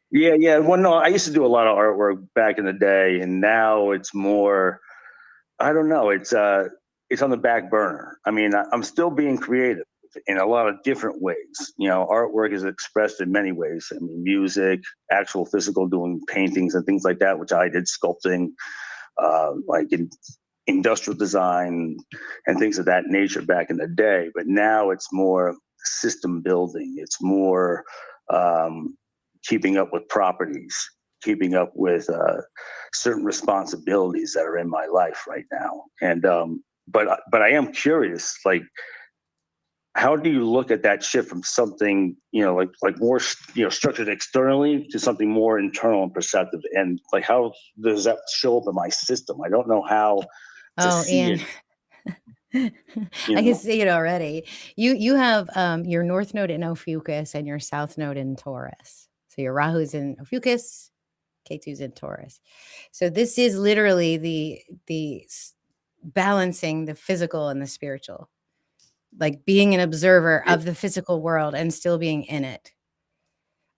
Yeah. Well, no, I used to do a lot of artwork back in the day, and now it's more I don't know. It's on the back burner. I mean, I'm still being creative in a lot of different ways. You know, artwork is expressed in many ways. I mean, music, actual physical, doing paintings and things like that, which I did sculpting, like in industrial design and things of that nature back in the day. But now it's more system building. It's more keeping up with properties, keeping up with certain responsibilities that are in my life right now. And but I am curious, like, how do you look at that shift from something, you know, like more, you know, structured externally to something more internal and perceptive? And like, how does that show up in my system? I don't know how to see Ian. it. I can see it already. You have your north node in Ophiuchus and your south node in Taurus. So your Rahu's in Ophiuchus, Ketu's in Taurus. So this is literally the balancing the physical and the spiritual, like being an observer of the physical world and still being in it.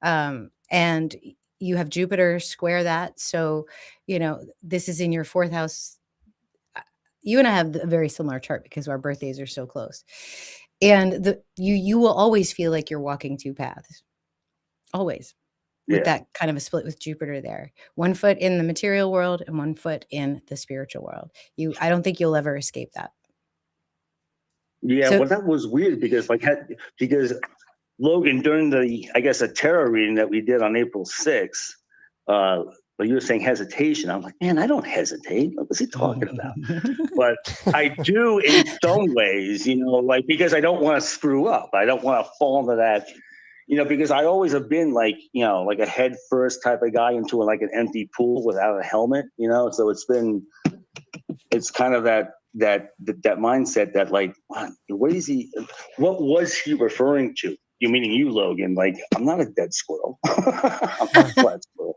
And you have Jupiter square that. So, you know, this is in your fourth house. You and I have a very similar chart because our birthdays are so close. And you will always feel like you're walking two paths. Always. With that kind of a split with Jupiter there. One foot in the material world and one foot in the spiritual world. I don't think you'll ever escape that. Yeah, so, well, that was weird because because Logan, during the, I guess, a tarot reading that we did on April 6th, but you were saying hesitation. I'm like, man, I don't hesitate. What was he talking about? But I do in some ways, you know, like, because I don't want to screw up. I don't want to fall into that, you know, because I always have been like, you know, like a head first type of guy into like an empty pool without a helmet, you know. So it's kind of that mindset that like, what was he referring to? You meaning you, Logan? Like, I'm not a dead squirrel. I'm not a flat squirrel.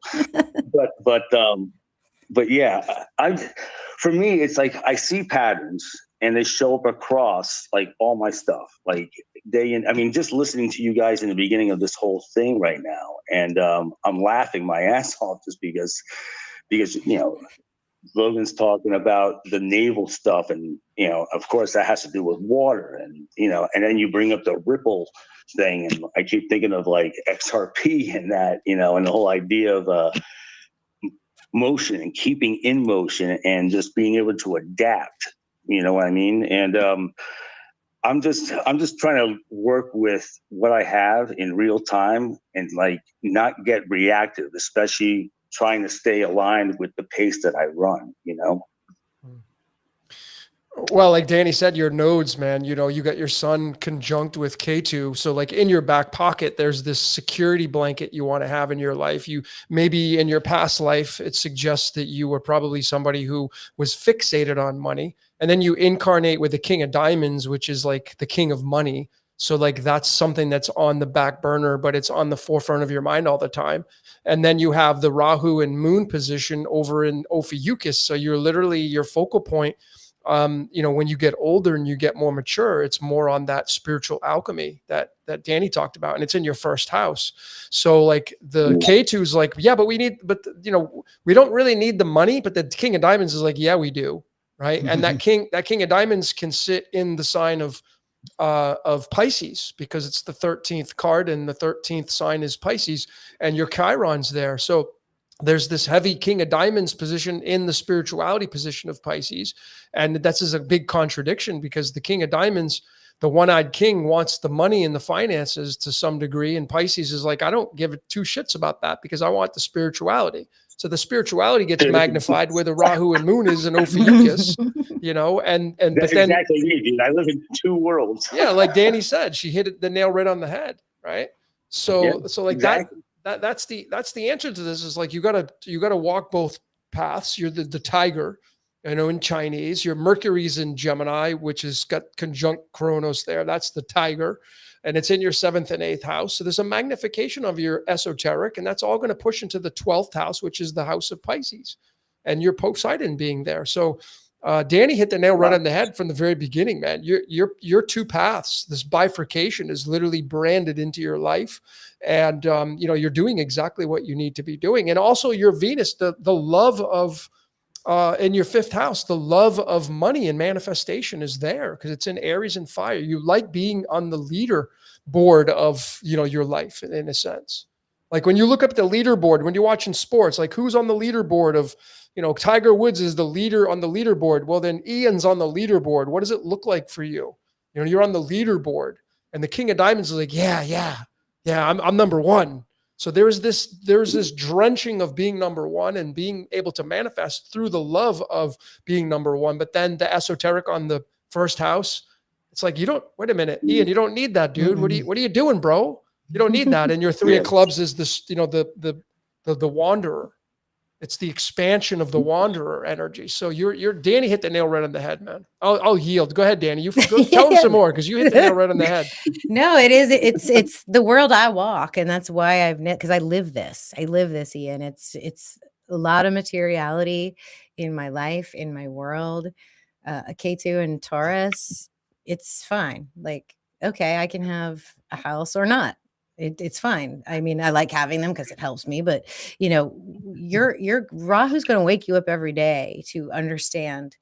But yeah, for me, it's like I see patterns and they show up across like all my stuff, like I mean, just listening to you guys in the beginning of this whole thing right now, and I'm laughing my ass off just because you know, Logan's talking about the naval stuff, and you know, of course, that has to do with water, and you know, and then you bring up the ripple thing, and I keep thinking of like XRP and that, you know, and the whole idea of motion and keeping in motion and just being able to adapt. You know what I mean? And I'm just trying to work with what I have in real time and like not get reactive, especially trying to stay aligned with the pace that I run, you know? Well, like Dani said, your nodes, man, you know, you got your sun conjunct with Ketu. So like in your back pocket, there's this security blanket you want to have in your life. You maybe in your past life, it suggests that you were probably somebody who was fixated on money. And then you incarnate with the King of Diamonds, which is like the king of money. So like that's something that's on the back burner, but it's on the forefront of your mind all the time. And then you have the Rahu and Moon position over in Ophiuchus. So you're literally your focal point. You know, when you get older and you get more mature, it's more on that spiritual alchemy that Dani talked about, and it's in your first house. So like the K2's like, yeah, but you know, we don't really need the money, but the King of Diamonds is like, yeah, we do. Right. And that King of Diamonds can sit in the sign of Pisces because it's the 13th card and the 13th sign is Pisces and your Chiron's there. So there's this heavy King of Diamonds position in the spirituality position of Pisces. And that's is a big contradiction because the King of Diamonds, the one-eyed king, wants the money and the finances to some degree. And Pisces is like, I don't give two shits about that because I want the spirituality. So the spirituality gets magnified where the Rahu and Moon is in Ophiuchus, you know, and that's but then exactly me, dude. I live in two worlds. Yeah, like Dani said, she hit the nail right on the head, right? So like exactly. That's the answer to this is like you gotta walk both paths. You're the tiger, you know, in Chinese. Your Mercury's in Gemini, which has got conjunct Kronos there. That's the tiger. And it's in your 7th and 8th house. So there's a magnification of your esoteric, and that's all going to push into the 12th house, which is the house of Pisces, and your Poseidon being there. So Dani hit the nail right on the head from the very beginning, man. Your two paths, this bifurcation is literally branded into your life. And, you know, you're doing exactly what you need to be doing. And also your Venus, the love of in your 5th house, the love of money and manifestation is there because it's in Aries and fire. You like being on the leaderboard of, your life in a sense. Like when you look up the leaderboard, when you're watching sports, like who's on the leaderboard of, Tiger Woods is the leader on the leaderboard. Well, then Ian's on the leaderboard. What does it look like for you? You're on the leaderboard, and the King of Diamonds is like, yeah, I'm number one. So there's this drenching of being number one and being able to manifest through the love of being number one. But then the esoteric on the 1st house, it's like, wait a minute, Ian, you don't need that, dude. What are you doing, bro? You don't need that. And your 3 of clubs is this, the wanderer. It's the expansion of the wanderer energy. So you're Dani hit the nail right on the head, man. I'll yield. Go ahead, Dani. You tell him some more because you hit the nail right on the head. No, it is. It's the world I walk, and that's why because I live this. I live this, Ian. It's a lot of materiality in my life, in my world. A K2 and Taurus, it's fine. Like, okay, I can have a house or not. It's fine. I mean, I like having them because it helps me, but your Rahu's going to wake you up every day to understand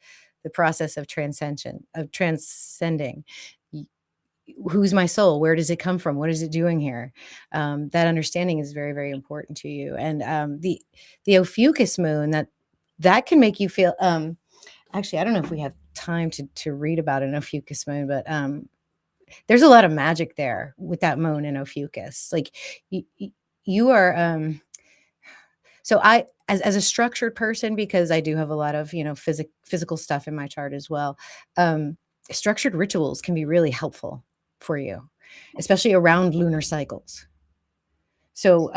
the process of transcending. Who's my soul? Where does it come from? What is it doing here? That understanding is very, very important to you. And the Ophiuchus moon that can make you feel. Actually, I don't know if we have time to read about an Ophiuchus moon, but there's a lot of magic there with that moon in Ophiuchus. Like you are, so I, as a structured person, because I do have a lot of, physical stuff in my chart as well. Structured rituals can be really helpful for you, especially around lunar cycles. So,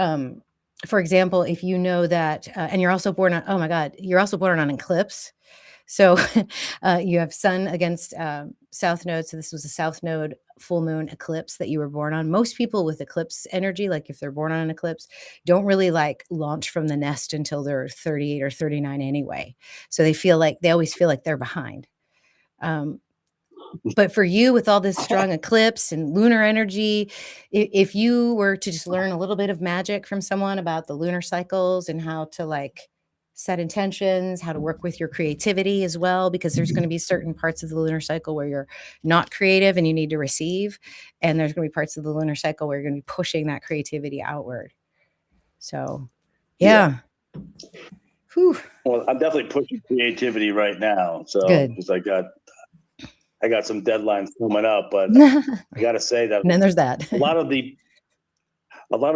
for example, if you know that, and you're also born on, oh my God, you're also born on an eclipse. So you have sun against south node. So this was a south node full moon eclipse that you were born on. Most people with eclipse energy, like if they're born on an eclipse, don't really launch from the nest until they're 38 or 39 anyway. So they always feel like they're behind. But for you, with all this strong eclipse and lunar energy, if you were to just learn a little bit of magic from someone about the lunar cycles and how to set intentions, how to work with your creativity as well, because there's going to be certain parts of the lunar cycle where you're not creative and you need to receive. And there's going to be parts of the lunar cycle where you're going to be pushing that creativity outward. So, yeah. Whew. Well, I'm definitely pushing creativity right now. So, because I got some deadlines coming up, but I got to say that. And then there's that. a lot of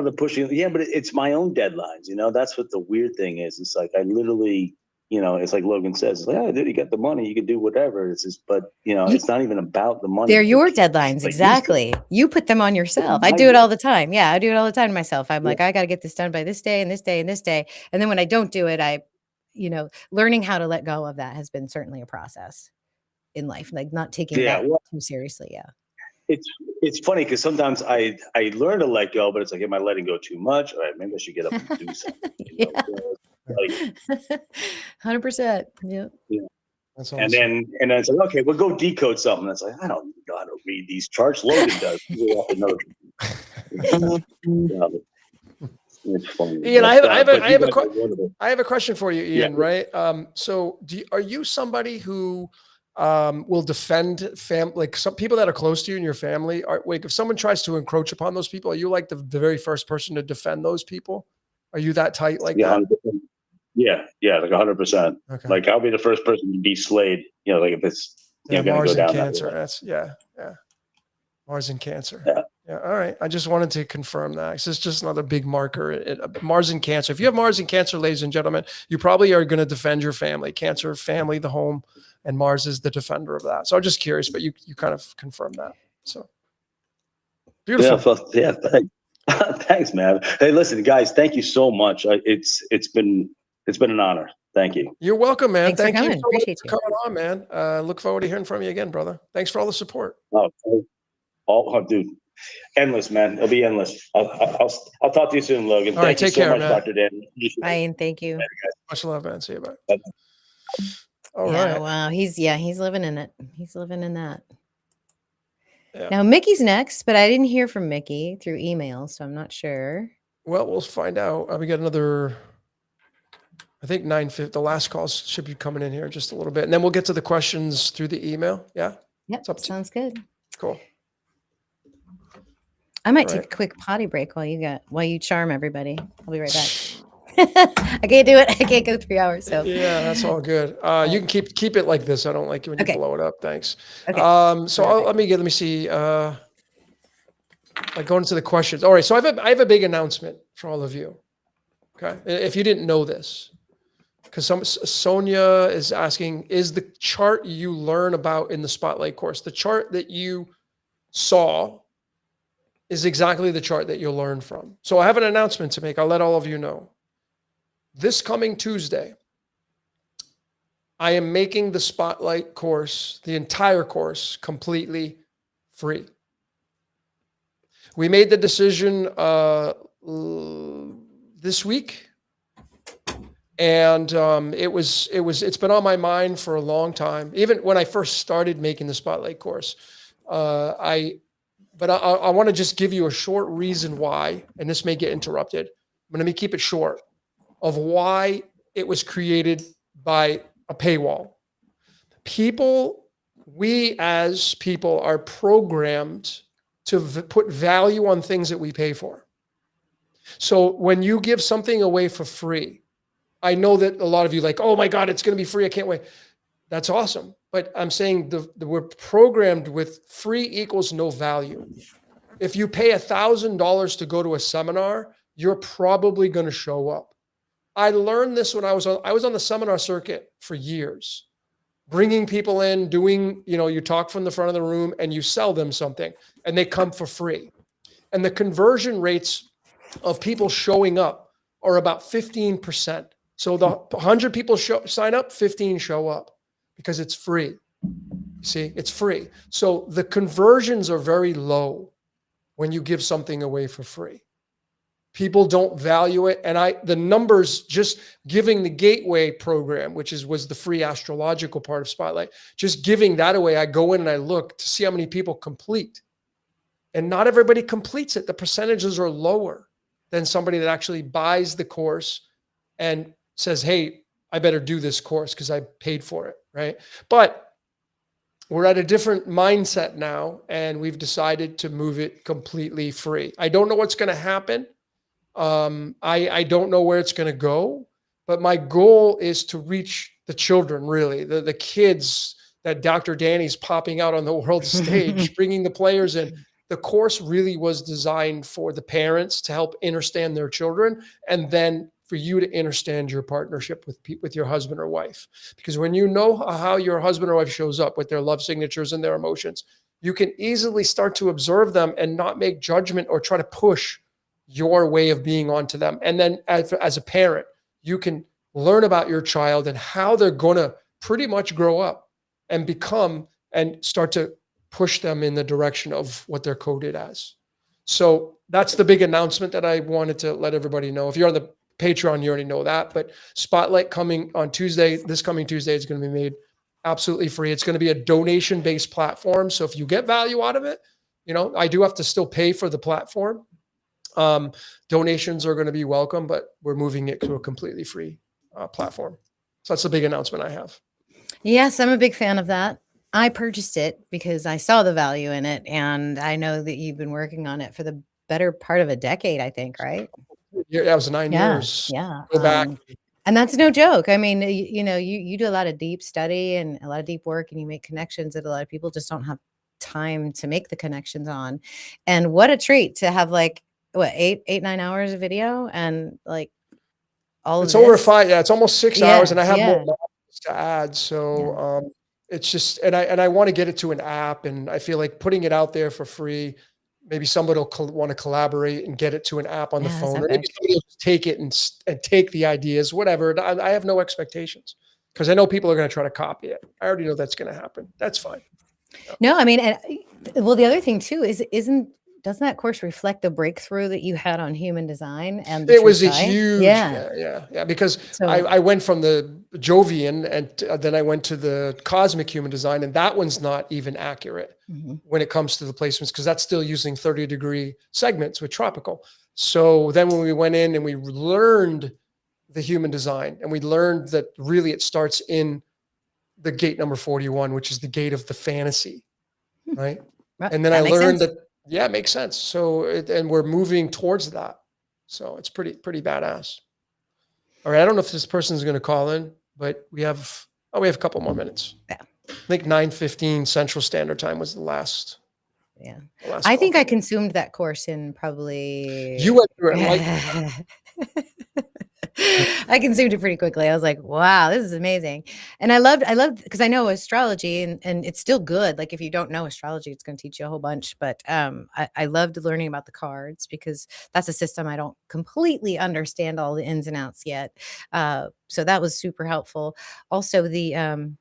the pushing, but it's my own deadlines. That's what the weird thing is. It's like I literally, it's like Logan says, it's like, oh, dude, you got the money, you can do whatever. It's just, but it's not even about the money. They're your deadlines, exactly. You put them on yourself. I do it all the time. Yeah, I do it all the time to myself. I'm like, I got to get this done by this day and this day and this day. And then when I don't do it, learning how to let go of that has been certainly a process in life, like not taking that too seriously. Yeah. It's funny because sometimes I learn to let go, but it's like, am I letting go too much? All right, maybe I should get up and do something. 100%. Yeah. That's awesome. And then it's like, okay, we'll go decode something. That's like, I don't know how to read these charts. Logan does. It's funny. Ian, I have a question for you, Ian. Right? So, are you somebody who will defend some people that are close to you in your family? If someone tries to encroach upon those people, are you like the very first person to defend those people? Are you that tight like that? 100%. Yeah, like 100%. Okay. Like I'll be the first person to be slayed. Like if it's Mars and Cancer. That's Mars and Cancer. Yeah. All right. I just wanted to confirm that. It's just another big marker. Mars and Cancer. If you have Mars and Cancer, ladies and gentlemen, you probably are going to defend your family. Cancer, family, the home, and Mars is the defender of that. So I'm just curious, but you kind of confirmed that. So beautiful. Yeah. Thanks, man. Hey, listen, guys, thank you so much. It's been an honor. Thank you. You're welcome, man. Thanks Thank you so much for coming on, man. Look forward to hearing from you again, brother. Thanks for all the support. Oh, dude, endless, man. It'll be endless. I'll talk to you soon, Logan. All right, thank take you so care, much, man. Dr. Dani. Bye, and thank you. Much love, man. See you. Bye. All right. Wow. He's living in it. He's living in that. Yeah. Now Mickey's next, but I didn't hear from Mickey through email, so I'm not sure. Well, we'll find out. We got another I think 9:50, the last calls should be coming in here in just a little bit. And then we'll get to the questions through the email. Yeah. Yep. Sounds good. Cool. I might take a quick potty break while you charm everybody. I'll be right back. I can't do it. I can't go 3 hours. So yeah, that's all good. You can keep it like this. I don't like it when you blow it up. Thanks. Okay. So let me see. Like going into the questions. All right. So I have a big announcement for all of you. Okay. If you didn't know this, because Sonia is asking, is the chart you learn about in the Spotlight course, the chart that you saw is exactly the chart that you'll learn from. So I have an announcement to make. I'll let all of you know. This coming Tuesday, I am making the Spotlight course, the entire course, completely free. We made the decision this week, and it's been on my mind for a long time. Even when I first started making the Spotlight course, I want to just give you a short reason why, and this may get interrupted, but let me keep it short, of why it was created by a paywall. We as people are programmed to put value on things that we pay for. So when you give something away for free, I know that a lot of you like, oh my God, it's going to be free. I can't wait. That's awesome. But I'm saying we're programmed with free equals no value. If you pay $1,000 to go to a seminar, you're probably going to show up. I learned this when I was on the seminar circuit for years, bringing people in, doing, you talk from the front of the room and you sell them something and they come for free. And the conversion rates of people showing up are about 15%. So the 100 people sign up, 15 show up because it's free. See, it's free. So the conversions are very low when you give something away for free. People don't value it. And the numbers, just giving the gateway program, which was the free astrological part of Spotlight, just giving that away, I go in and I look to see how many people complete. And not everybody completes it. The percentages are lower than somebody that actually buys the course and says, hey, I better do this course because I paid for it, right? But we're at a different mindset now, and we've decided to move it completely free. I don't know what's going to happen. I don't know where it's going to go, but my goal is to reach the children, really, the kids that Dr. Dani's popping out on the world stage, bringing the players in. The course really was designed for the parents to help understand their children, and then for you to understand your partnership with your husband or wife. Because when you know how your husband or wife shows up with their love signatures and their emotions, you can easily start to observe them and not make judgment or try to push your way of being onto them. And then as a parent, you can learn about your child and how they're going to pretty much grow up and become and start to push them in the direction of what they're coded as. So that's the big announcement that I wanted to let everybody know. If you're on the Patreon, you already know that, but Spotlight coming on Tuesday, this coming Tuesday, is going to be made absolutely free. It's going to be a donation-based platform. So if you get value out of it, I do have to still pay for the platform. Donations are going to be welcome, but we're moving it to a completely free platform. So that's the big announcement I have. Yes, I'm a big fan of that. I purchased it because I saw the value in it, and I know that you've been working on it for the better part of a decade, I think, right? Yeah, that was 9 years. Yeah. Go back. And that's no joke. I mean, you do a lot of deep study and a lot of deep work, and you make connections that a lot of people just don't have time to make the connections on. And what a treat to have 8, 9 hours of video and all it's of over this. 5. Yeah, it's almost 6 hours, and I have more to add. So it's just, and I want to get it to an app, and I feel like putting it out there for free. Maybe somebody will want to collaborate and get it to an app on the phone, or maybe somebody will take it and take the ideas, whatever. I have no expectations because I know people are going to try to copy it. I already know that's going to happen. That's fine. No, I mean, the other thing too is doesn't that course reflect the breakthrough that you had on human design? And it was a huge, because I went from the Jovian and then I went to the cosmic human design, and that one's not even accurate when it comes to the placements, because that's still using 30-degree segments with tropical. So then when we went in and we learned the human design. And we learned that really it starts in the gate number 41, which is the gate of the fantasy, right? And then I learned that, yeah, it makes sense. So, and we're moving towards that. So it's pretty badass. All right. I don't know if this person is going to call in, but we have a couple more minutes. Yeah. I think 9:15 Central Standard Time was the last. Yeah. The last I call. think I consumed that course in probably. You went through it like. I consumed it pretty quickly. I was like, wow, this is amazing. And I loved because I know astrology and it's still good. Like if you don't know astrology, it's going to teach you a whole bunch. But I loved learning about the cards because that's a system I don't completely understand all the ins and outs yet. So that was super helpful. Also, you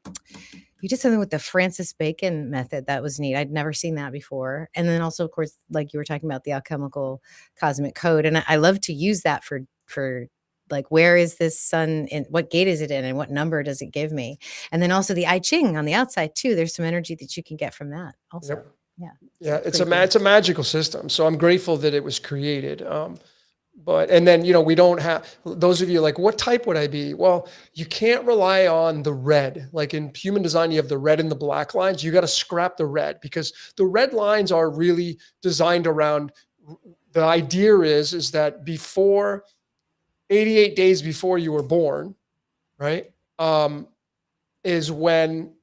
did something with the Francis Bacon method. That was neat. I'd never seen that before. And then also, of course, like you were talking about the alchemical cosmic code. And I love to use that for like, where is this sun in, what gate is it in, and what number does it give me? And then also the I Ching on the outside too. There's some energy that you can get from that also. Yep. Yeah. Yeah. It's a magical system. So I'm grateful that it was created. And then, we don't have, those of you like, what type would I be? Well, you can't rely on the red. Like in human design, you have the red and the black lines. You got to scrap the red because the red lines are really designed around, the idea is that before 88 days before you were born, right? Is when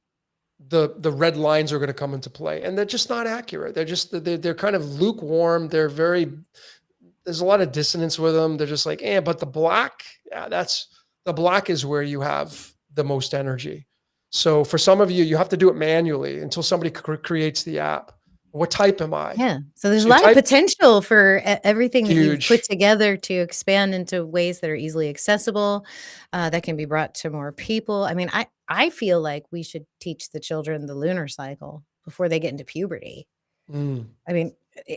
the red lines are going to come into play. And they're just not accurate. They're kind of lukewarm. There's a lot of dissonance with them. They're just like, but the black, the black is where you have the most energy. So for some of you, you have to do it manually until somebody creates the app. What type am I? Yeah. So there's a lot of potential for everything that you've put together to expand into ways that are easily accessible, that can be brought to more people. I mean, I feel like we should teach the children the lunar cycle before they get into puberty. I mean,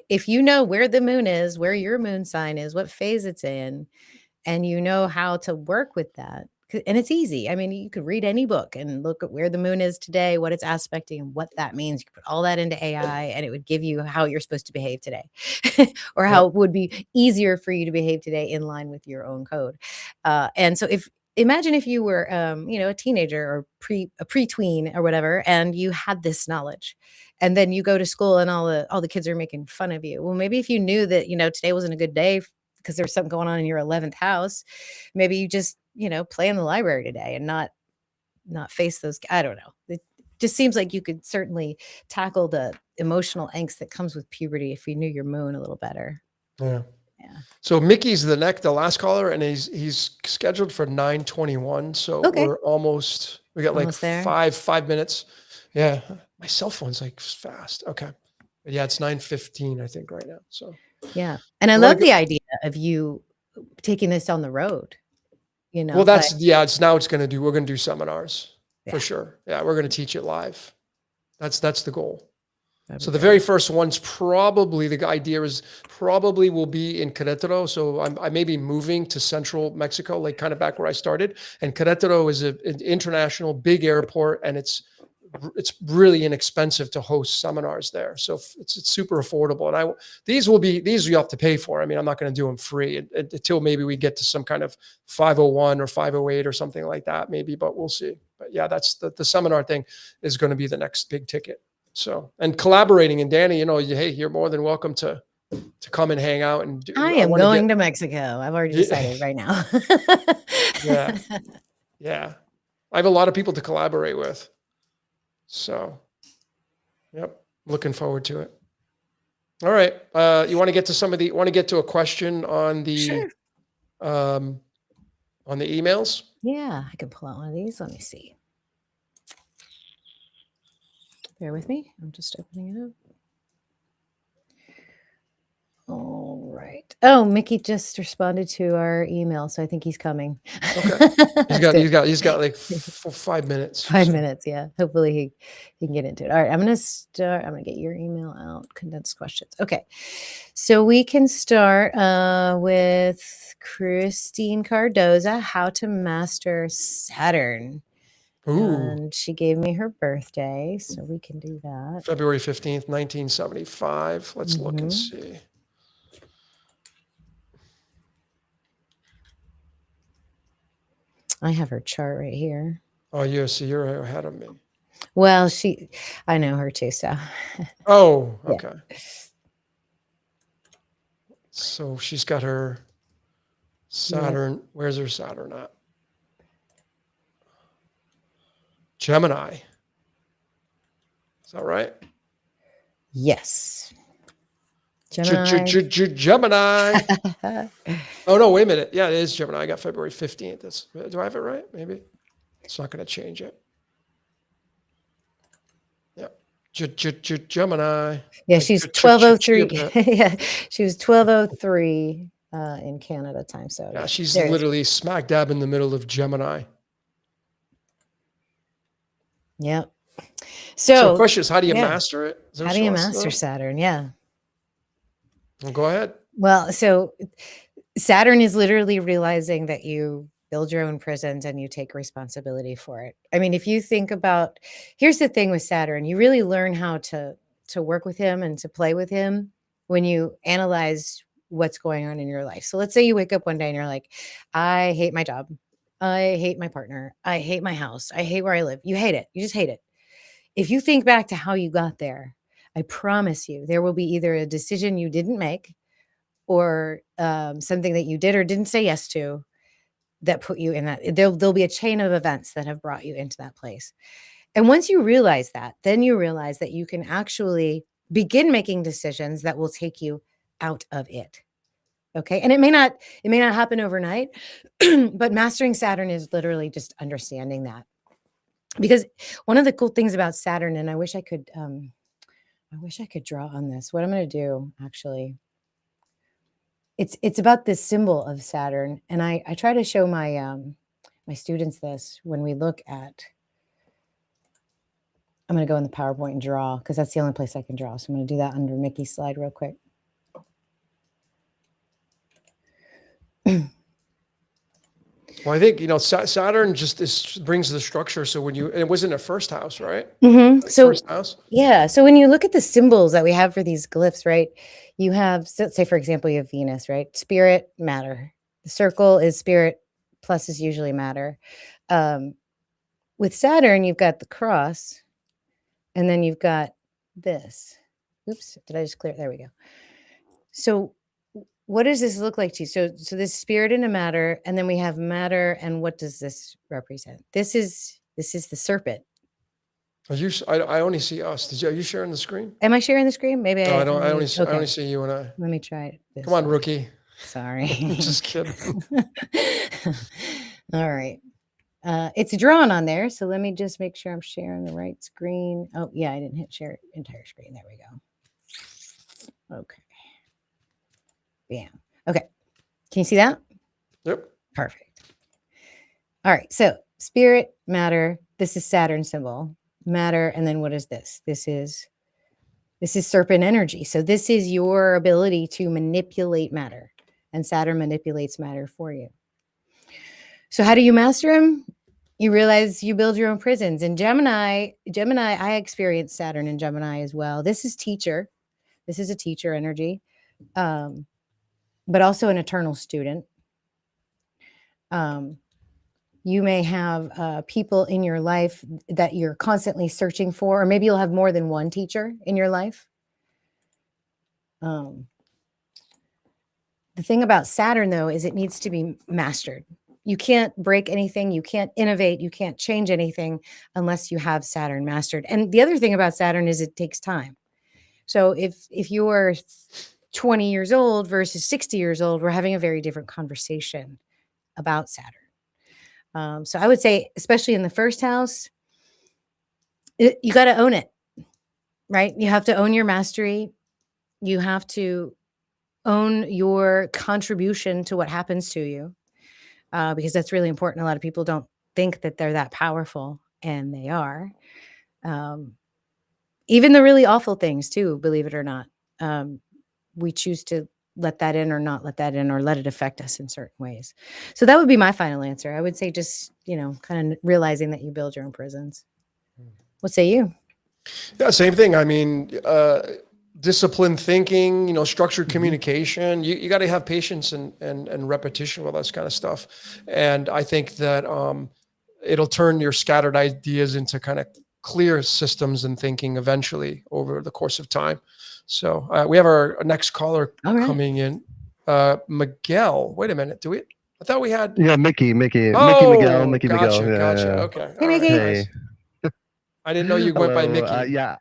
if you know where the moon is, where your moon sign is, what phase it's in, and you know how to work with that. And it's easy. I mean, you could read any book and look at where the moon is today, what it's aspecting, and what that means. You could put all that into AI and it would give you how you're supposed to behave today or how it would be easier for you to behave today in line with your own code. And so imagine if you were, a teenager or a pre-tween or whatever, and you had this knowledge, and then you go to school and all the kids are making fun of you. Well, maybe if you knew that, today wasn't a good day because there's something going on in your 11th house, maybe you just, play in the library today and not face those. I don't know. It just seems like you could certainly tackle the emotional angst that comes with puberty if you knew your moon a little better. Yeah. Yeah. So Mickey's the last caller, and he's scheduled for 9:21. So we got like 5 minutes. Yeah. My cell phone's like fast. Okay. But yeah, it's 9:15, I think, right now. So yeah. And I love the idea of you taking this on the road. Well, we're going to do seminars for sure. Yeah. We're going to teach it live. That's the goal. So the very first one's the idea is probably will be in Querétaro. So I may be moving to central Mexico, like kind of back where I started. And Querétaro is an international big airport, and it's really inexpensive to host seminars there. So it's super affordable. And these you have to pay for. I mean, I'm not going to do them free until maybe we get to some kind of 501 or 508 or something like that, maybe, but we'll see. But yeah, that's the seminar thing is going to be the next big ticket. So, and collaborating, and Dani, hey, you're more than welcome to come and hang out and do. I am going to Mexico. I've already decided right now. Yeah. Yeah. I have a lot of people to collaborate with. So, yep, looking forward to it. All right. You want to get to a question on the, on the emails? Yeah, I can pull out one of these. Let me see. Bear with me. I'm just opening it up. All right. Oh, Mickey just responded to our email, so I think he's coming. Okay. He's got like 5 minutes. 5 minutes, yeah. Hopefully he can get into it. All right, I'm going to get your email out, condensed questions. Okay. So we can start with Christine Cardoza, how to master Saturn. Ooh. And she gave me her birthday, so we can do that. February 15th, 1975. Let's look and see. I have her chart right here. Oh, yeah. So you're ahead of me. Well, I know her too. So. Oh, Yeah. okay. So she's got her Saturn. Yeah. Where's her Saturn at? Gemini. Is that right? Yes. Gemini. Gemini. Oh, no, wait a minute. Yeah, it is Gemini. I got February 15th. Do I have it right? Maybe. It's not going to change it. Yeah. Gemini. Yeah, she's 12:03. Yeah, she was 12:03 in Canada time. So yeah, she's literally smack dab in the middle of Gemini. Yep. So the question is, how do you master it? How do you master Saturn? Yeah. Well, go ahead. Well, so Saturn is literally realizing that you build your own prisons and you take responsibility for it. I mean, if you think about, here's the thing with Saturn, you really learn how to work with him and to play with him when you analyze what's going on in your life. So let's say you wake up one day and you're like, I hate my job. I hate my partner. I hate my house. I hate where I live. You hate it. You just hate it. If you think back to how you got there, I promise you there will be either a decision you didn't make or something that you did or didn't say yes to that put you in that. There'll be a chain of events that have brought you into that place. And once you realize that, then you realize that you can actually begin making decisions that will take you out of it. Okay. And it may not happen overnight, but mastering Saturn is literally just understanding that. Because one of the cool things about Saturn, and I wish I could draw on this. What I'm going to do, actually, it's about this symbol of Saturn, and I try to show my my students this when we look at. I'm going to go in the PowerPoint and draw because that's the only place I can draw. So I'm going to do that under Mickey's slide real quick. Well, I think, Saturn just brings the structure. So it was in the first house, right? Mm-hmm. So first house. Yeah. So when you look at the symbols that we have for these glyphs, right? You have, say, for example, you have Venus, right? Spirit, matter. The circle is spirit, plus is usually matter. With Saturn, you've got the cross, and then you've got this. Oops, did I just clear it? There we go. So what does this look like to you? So this spirit and a matter, and then we have matter, and what does this represent? This is the serpent. I only see us. Are you sharing the screen? Am I sharing the screen? Maybe no, I don't. I only see you and I. Let me try it. Come on, rookie. Sorry. Just kidding. All right. It's drawn on there, so let me just make sure I'm sharing the right screen. Oh, yeah, I didn't hit share entire screen. There we go. Okay. Bam. Okay. Can you see that? Yep. Perfect. All right. So spirit, matter. This is Saturn symbol. Matter. And then what is this? This is serpent energy. So this is your ability to manipulate matter. And Saturn manipulates matter for you. So how do you master him? You realize you build your own prisons. In Gemini, I experienced Saturn in Gemini as well. This is teacher. This is a teacher energy. But also an eternal student. You may have people in your life that you're constantly searching for, or maybe you'll have more than one teacher in your life. The thing about Saturn, though, is it needs to be mastered. You can't break anything. You can't innovate. You can't change anything unless you have Saturn mastered. And the other thing about Saturn is it takes time. So if you're 20 years old versus 60 years old, we're having a very different conversation about Saturn. So I would say, especially in the first house, you got to own it, right? You have to own your mastery. You have to own your contribution to what happens to you, because that's really important. A lot of people don't think that they're that powerful, and they are. Even the really awful things too, believe it or not. We choose to let that in or not let that in, or let it affect us in certain ways. So that would be my final answer. I would say just, kind of realizing that you build your own prisons. What say you? Yeah, same thing. I mean, disciplined thinking, structured communication. You got to have patience and repetition with this kind of stuff. And I think that it'll turn your scattered ideas into kind of clear systems and thinking eventually over the course of time. So we have our next caller coming in. Miguel, wait a minute. I thought we had. Yeah, Mickey Miguel. Gotcha. Yeah. Okay. Hey, Mickey. Hey. I didn't know you went by Mickey. Yeah.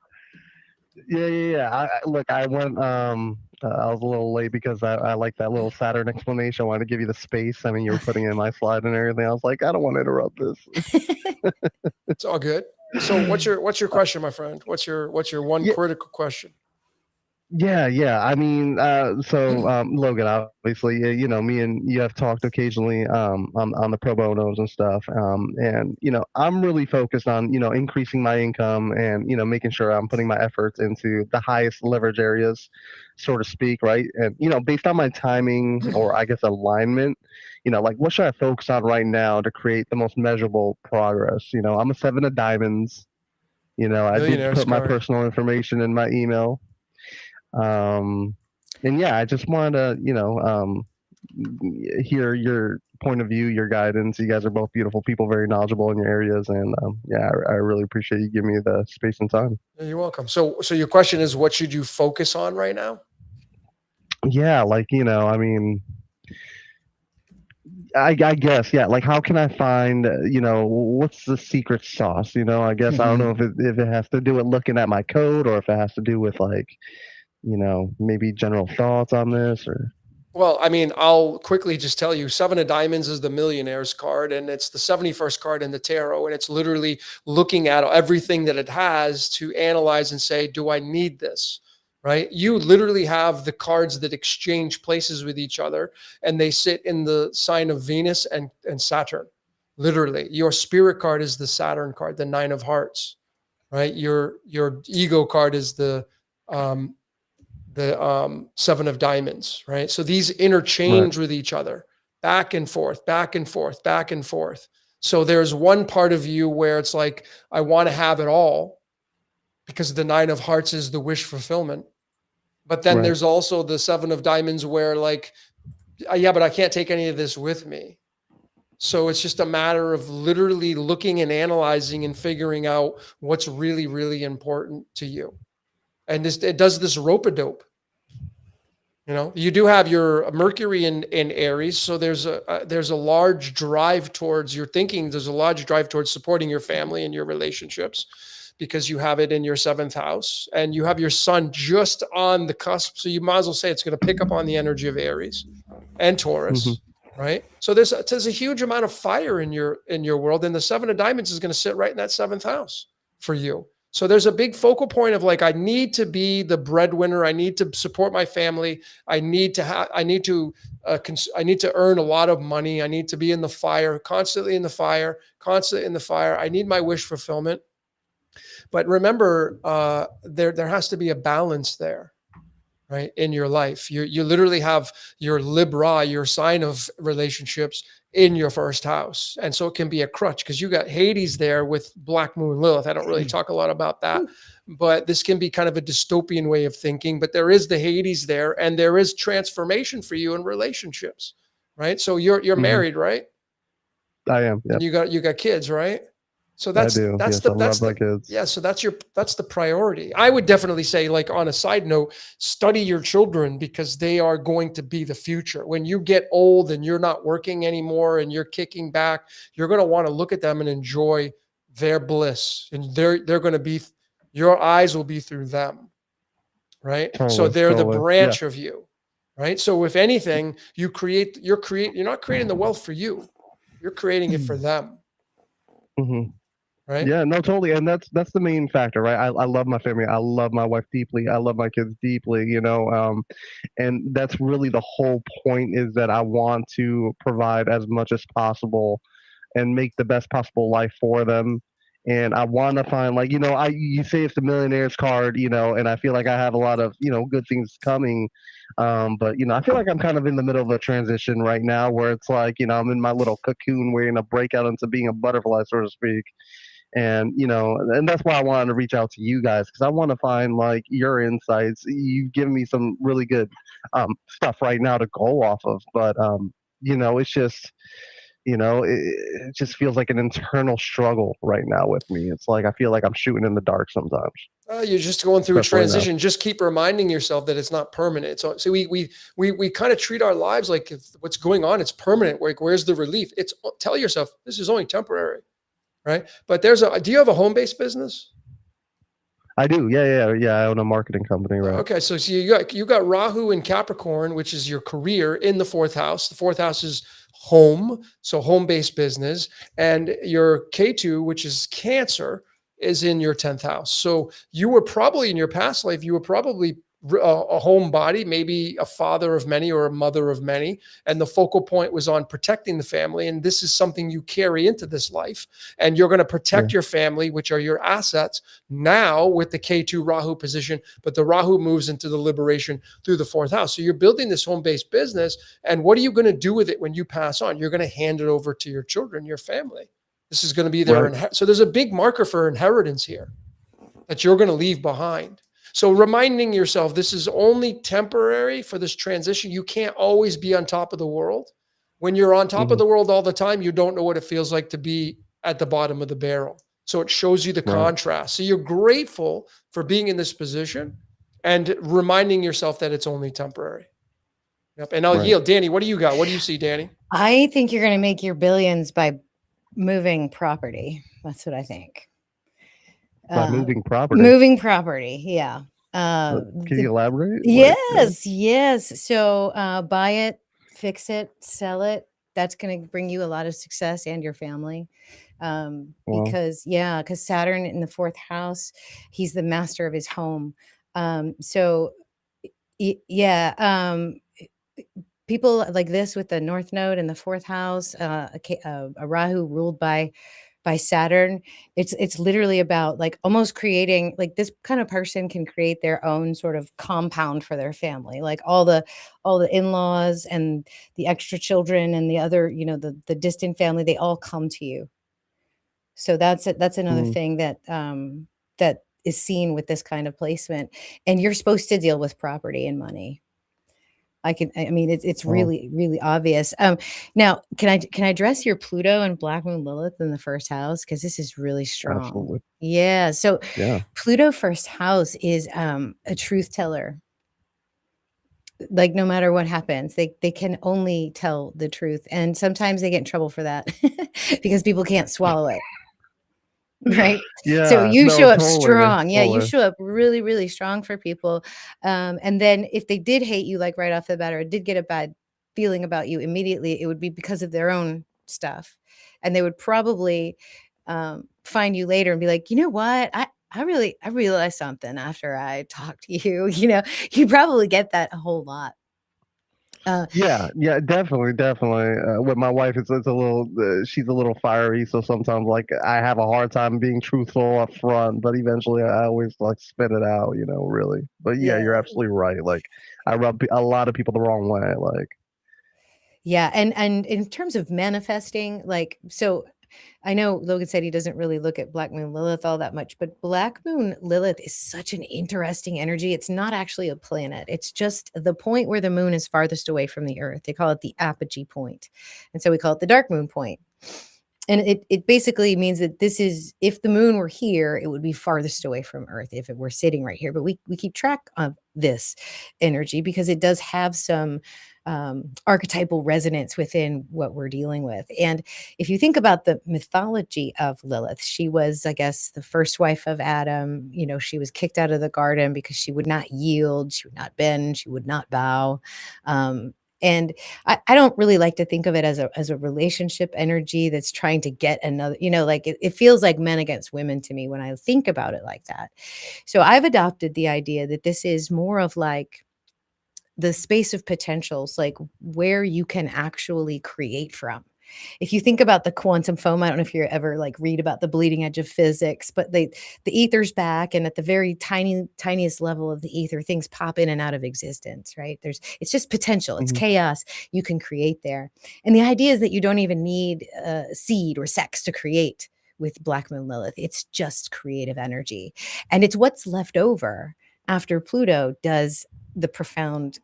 Look, I went. I was a little late because I like that little Saturn explanation. I wanted to give you the space. I mean, you were putting in my slide and everything. I was like, I don't want to interrupt this. It's all good. So, what's your question, my friend? What's your one critical question? Yeah. I mean, Logan, obviously, me and you have talked occasionally on the pro bonos and stuff. And I'm really focused on increasing my income and making sure I'm putting my efforts into the highest leverage areas, so to speak, right? And based on my timing or I guess alignment, like what should I focus on right now to create the most measurable progress? I'm a 7 of diamonds. I did put my personal information in my email. And I just wanted to hear your point of view, your guidance. You guys are both beautiful people, very knowledgeable in your areas, and I really appreciate you giving me the space and time. You're welcome. So your question is, what should you focus on right now? Yeah, I mean, I guess, like how can I find, what's the secret sauce? I guess I don't know if it has to do with looking at my code or if it has to do with like maybe general thoughts on this or. Well, I mean, I'll quickly just tell you 7 of diamonds is the millionaire's card and it's the 71st card in the tarot. And it's literally looking at everything that it has to analyze and say, do I need this? Right? You literally have the cards that exchange places with each other and they sit in the sign of Venus and Saturn. Literally, your spirit card is the Saturn card, the 9 of hearts, right? Your ego card is the 7 of diamonds, right? So these interchange with each other, back and forth, back and forth, back and forth. So there's one part of you where it's like, I want to have it all because the 9 of hearts is the wish fulfillment. But then there's also the 7 of diamonds where like, yeah, but I can't take any of this with me. So it's just a matter of literally looking and analyzing and figuring out what's really, really important to you. And it does this rope-a-dope. You do have your Mercury in Aries, so there's a large drive towards your thinking. There's a large drive towards supporting your family and your relationships because you have it in your 7th house and you have your sun just on the cusp. So you might as well say it's going to pick up on the energy of Aries and Taurus, right? So there's a huge amount of fire in your world, and the 7 of diamonds is going to sit right in that 7th house for you. So there's a big focal point of like, I need to be the breadwinner. I need to support my family. I need to earn a lot of money. I need to be in the fire, constantly in the fire, constantly in the fire. I need my wish fulfillment. But remember, there has to be a balance there, right? In your life, you literally have your Libra, your sign of relationships in your 1st house. And so it can be a crutch because you got Hades there with Black Moon Lilith. I don't really talk a lot about that, but this can be kind of a dystopian way of thinking, but there is the Hades there and there is transformation for you in relationships, right? So you're married, right? I am. Yeah. And you got kids, right? So that's the kids. Yeah. So that's the priority. I would definitely say, like, on a side note, study your children because they are going to be the future. When you get old and you're not working anymore and you're kicking back, you're going to want to look at them and enjoy their bliss, and they're going to be, your eyes will be through them. Right. So they're the branch of you. Right. So if anything, you're not creating the wealth for you. You're creating it for them. Right? Yeah, no, totally. And that's the main factor, right? I love my family. I love my wife deeply. I love my kids deeply, and that's really the whole point, is that I want to provide as much as possible and make the best possible life for them. And I want to find, like, you say it's the millionaire's card, and I feel like I have a lot of, good things coming. But, I feel like I'm kind of in the middle of a transition right now where it's like, I'm in my little cocoon waiting to break out into being a butterfly, so to speak. And, and that's why I wanted to reach out to you guys, because I want to find like your insights. You've given me some really good stuff right now to go off of. But, it's just, it just feels like an internal struggle right now with me. It's like I feel like I'm shooting in the dark sometimes. You're just going through Especially a transition. Now. Just keep reminding yourself that it's not permanent. So we kind of treat our lives like if what's going on, it's permanent. Like, where's the relief? Tell yourself this is only temporary, right? But do you have a home-based business? I do. Yeah. I own a marketing company, right? Okay, so you got Rahu in Capricorn, which is your career, in the fourth house. The fourth house is home, so home-based business, and your Ketu, which is Cancer, is in your 10th house. So you were probably in your past life, you were probably a homebody, maybe a father of many or a mother of many. And the focal point was on protecting the family. And this is something you carry into this life. And you're going to protect your family, which are your assets now with the K2 Rahu position. But the Rahu moves into the liberation through the fourth house. So you're building this home-based business. And what are you going to do with it when you pass on? You're going to hand it over to your children, your family. This is going to be their so there's a big marker for inheritance here that you're going to leave behind. So reminding yourself, this is only temporary for this transition. You can't always be on top of the world. When you're on top of the world all the time, you don't know what it feels like to be at the bottom of the barrel. So it shows you the contrast. So you're grateful for being in this position and reminding yourself that it's only temporary. Yep. And I'll yield. Dani, what do you got? What do you see, Dani? I think you're going to make your billions by moving property. That's what I think. By moving property. Moving property, yeah. Can you elaborate? Yes. So buy it, fix it, sell it. That's going to bring you a lot of success and your family. Because Saturn in the fourth house, he's the master of his home. People like this with the North Node in the fourth house, a Rahu ruled by Saturn, it's literally about like almost creating, like this kind of person can create their own sort of compound for their family, like all the in-laws and the extra children and the other, the distant family, they all come to you. So that's another thing that that is seen with this kind of placement. And you're supposed to deal with property and money. It's really, really obvious. Now, can I address your Pluto and Black Moon Lilith in the first house? Because this is really strong. Absolutely. Yeah. So Pluto first house is a truth teller. Like no matter what happens, they can only tell the truth. And sometimes they get in trouble for that because people can't swallow it. Right. Yeah. So you show up strong. Totally. Yeah. You show up really, really strong for people. And then if they did hate you, like right off the bat, or did get a bad feeling about you immediately, it would be because of their own stuff. And they would probably find you later and be like, you know what? I realized something after I talked to you. You probably get that a whole lot. Yeah, definitely. With my wife, it's a little, she's a little fiery, so sometimes like I have a hard time being truthful up front, but eventually I always like spit it out, really. But yeah, you're absolutely right. Like I rub a lot of people the wrong way, like. Yeah, and in terms of manifesting, like, so I know Logan said he doesn't really look at Black Moon Lilith all that much, but Black Moon Lilith is such an interesting energy. It's not actually a planet. It's just the point where the moon is farthest away from the earth. They call it the apogee point. And so we call it the dark moon point. And it basically means that this is, if the moon were here, it would be farthest away from Earth if it were sitting right here. But we keep track of this energy because it does have some archetypal resonance within what we're dealing with. And if you think about the mythology of Lilith, she was, I guess, the first wife of Adam. She was kicked out of the garden because she would not yield, she would not bend, she would not bow. And I don't really like to think of it as a relationship energy that's trying to get another, like it feels like men against women to me when I think about it like that. So I've adopted the idea that this is more of like the space of potentials, like where you can actually create from. If you think about the quantum foam, I don't know if you ever like read about the bleeding edge of physics, but the ether's back, and at the very tiniest level of the ether, things pop in and out of existence, right? It's just potential. It's chaos you can create there. And the idea is that you don't even need seed or sex to create with Black Moon Lilith. It's just creative energy. And it's what's left over after Pluto does the profound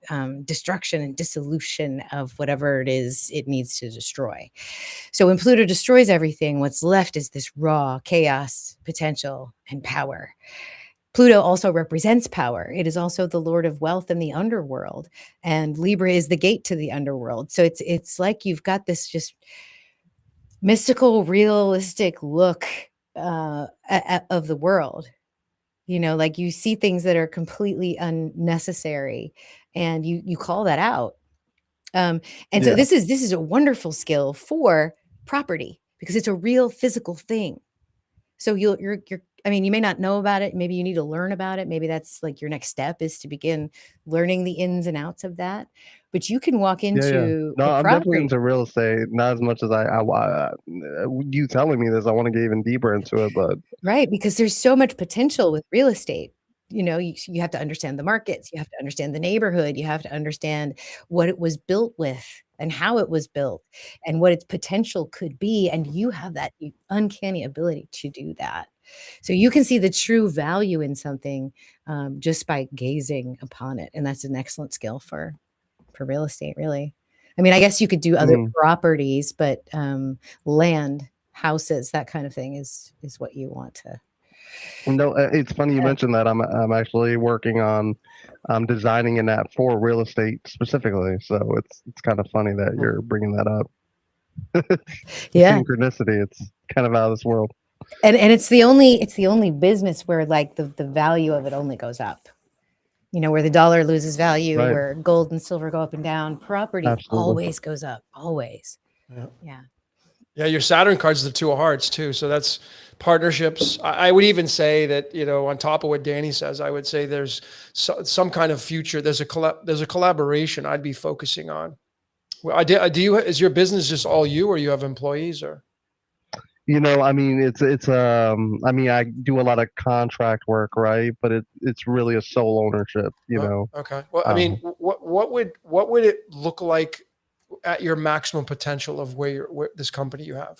destruction and dissolution of whatever it is it needs to destroy. So when Pluto destroys everything, what's left is this raw chaos, potential, and power. Pluto also represents power. It is also the lord of wealth and the underworld, and Libra is the gate to the underworld. So it's like you've got this just mystical, realistic look of the world. You know, like you see things that are completely unnecessary, and you call that out. And so this is a wonderful skill for property because it's a real physical thing. So you're I mean, you may not know about it. Maybe you need to learn about it. Maybe that's like your next step is to begin learning the ins and outs of that. But you can walk into No, a I'm definitely property. into real estate. Not as much as you telling me this, I want to get even deeper into it, but Right, because there's so much potential with real estate. You know, you have to understand the markets, you have to understand the neighborhood, you have to understand what it was built with and how it was built and what its potential could be, and you have that uncanny ability to do that. So you can see the true value in something, just by gazing upon it, and that's an excellent skill for real estate, really. I mean, I guess you could do other properties, but, land, houses, that kind of thing is what you want to. no, it's funny you mentioned that. I'm actually working on designing an app for real estate specifically. So it's kind of funny that you're bringing that up. Yeah. Synchronicity. It's kind of out of this world. And it's the only business where like the value of it only goes up. You know, where the dollar loses value, Right. where gold and silver go up and down, property always goes up, always. Yeah. Yeah, your Saturn card's the Two of Hearts too. So that's partnerships. I would even say that, you know, on top of what Dani says, I would say there's some kind of future. There's a collaboration I'd be focusing on. Well, is your business just all you, or you have employees, or? You know, I mean, I mean, I do a lot of contract work, right? But it's really a sole ownership, you know. Okay. Well, I mean, what would it look like at your maximum potential of where this company you have?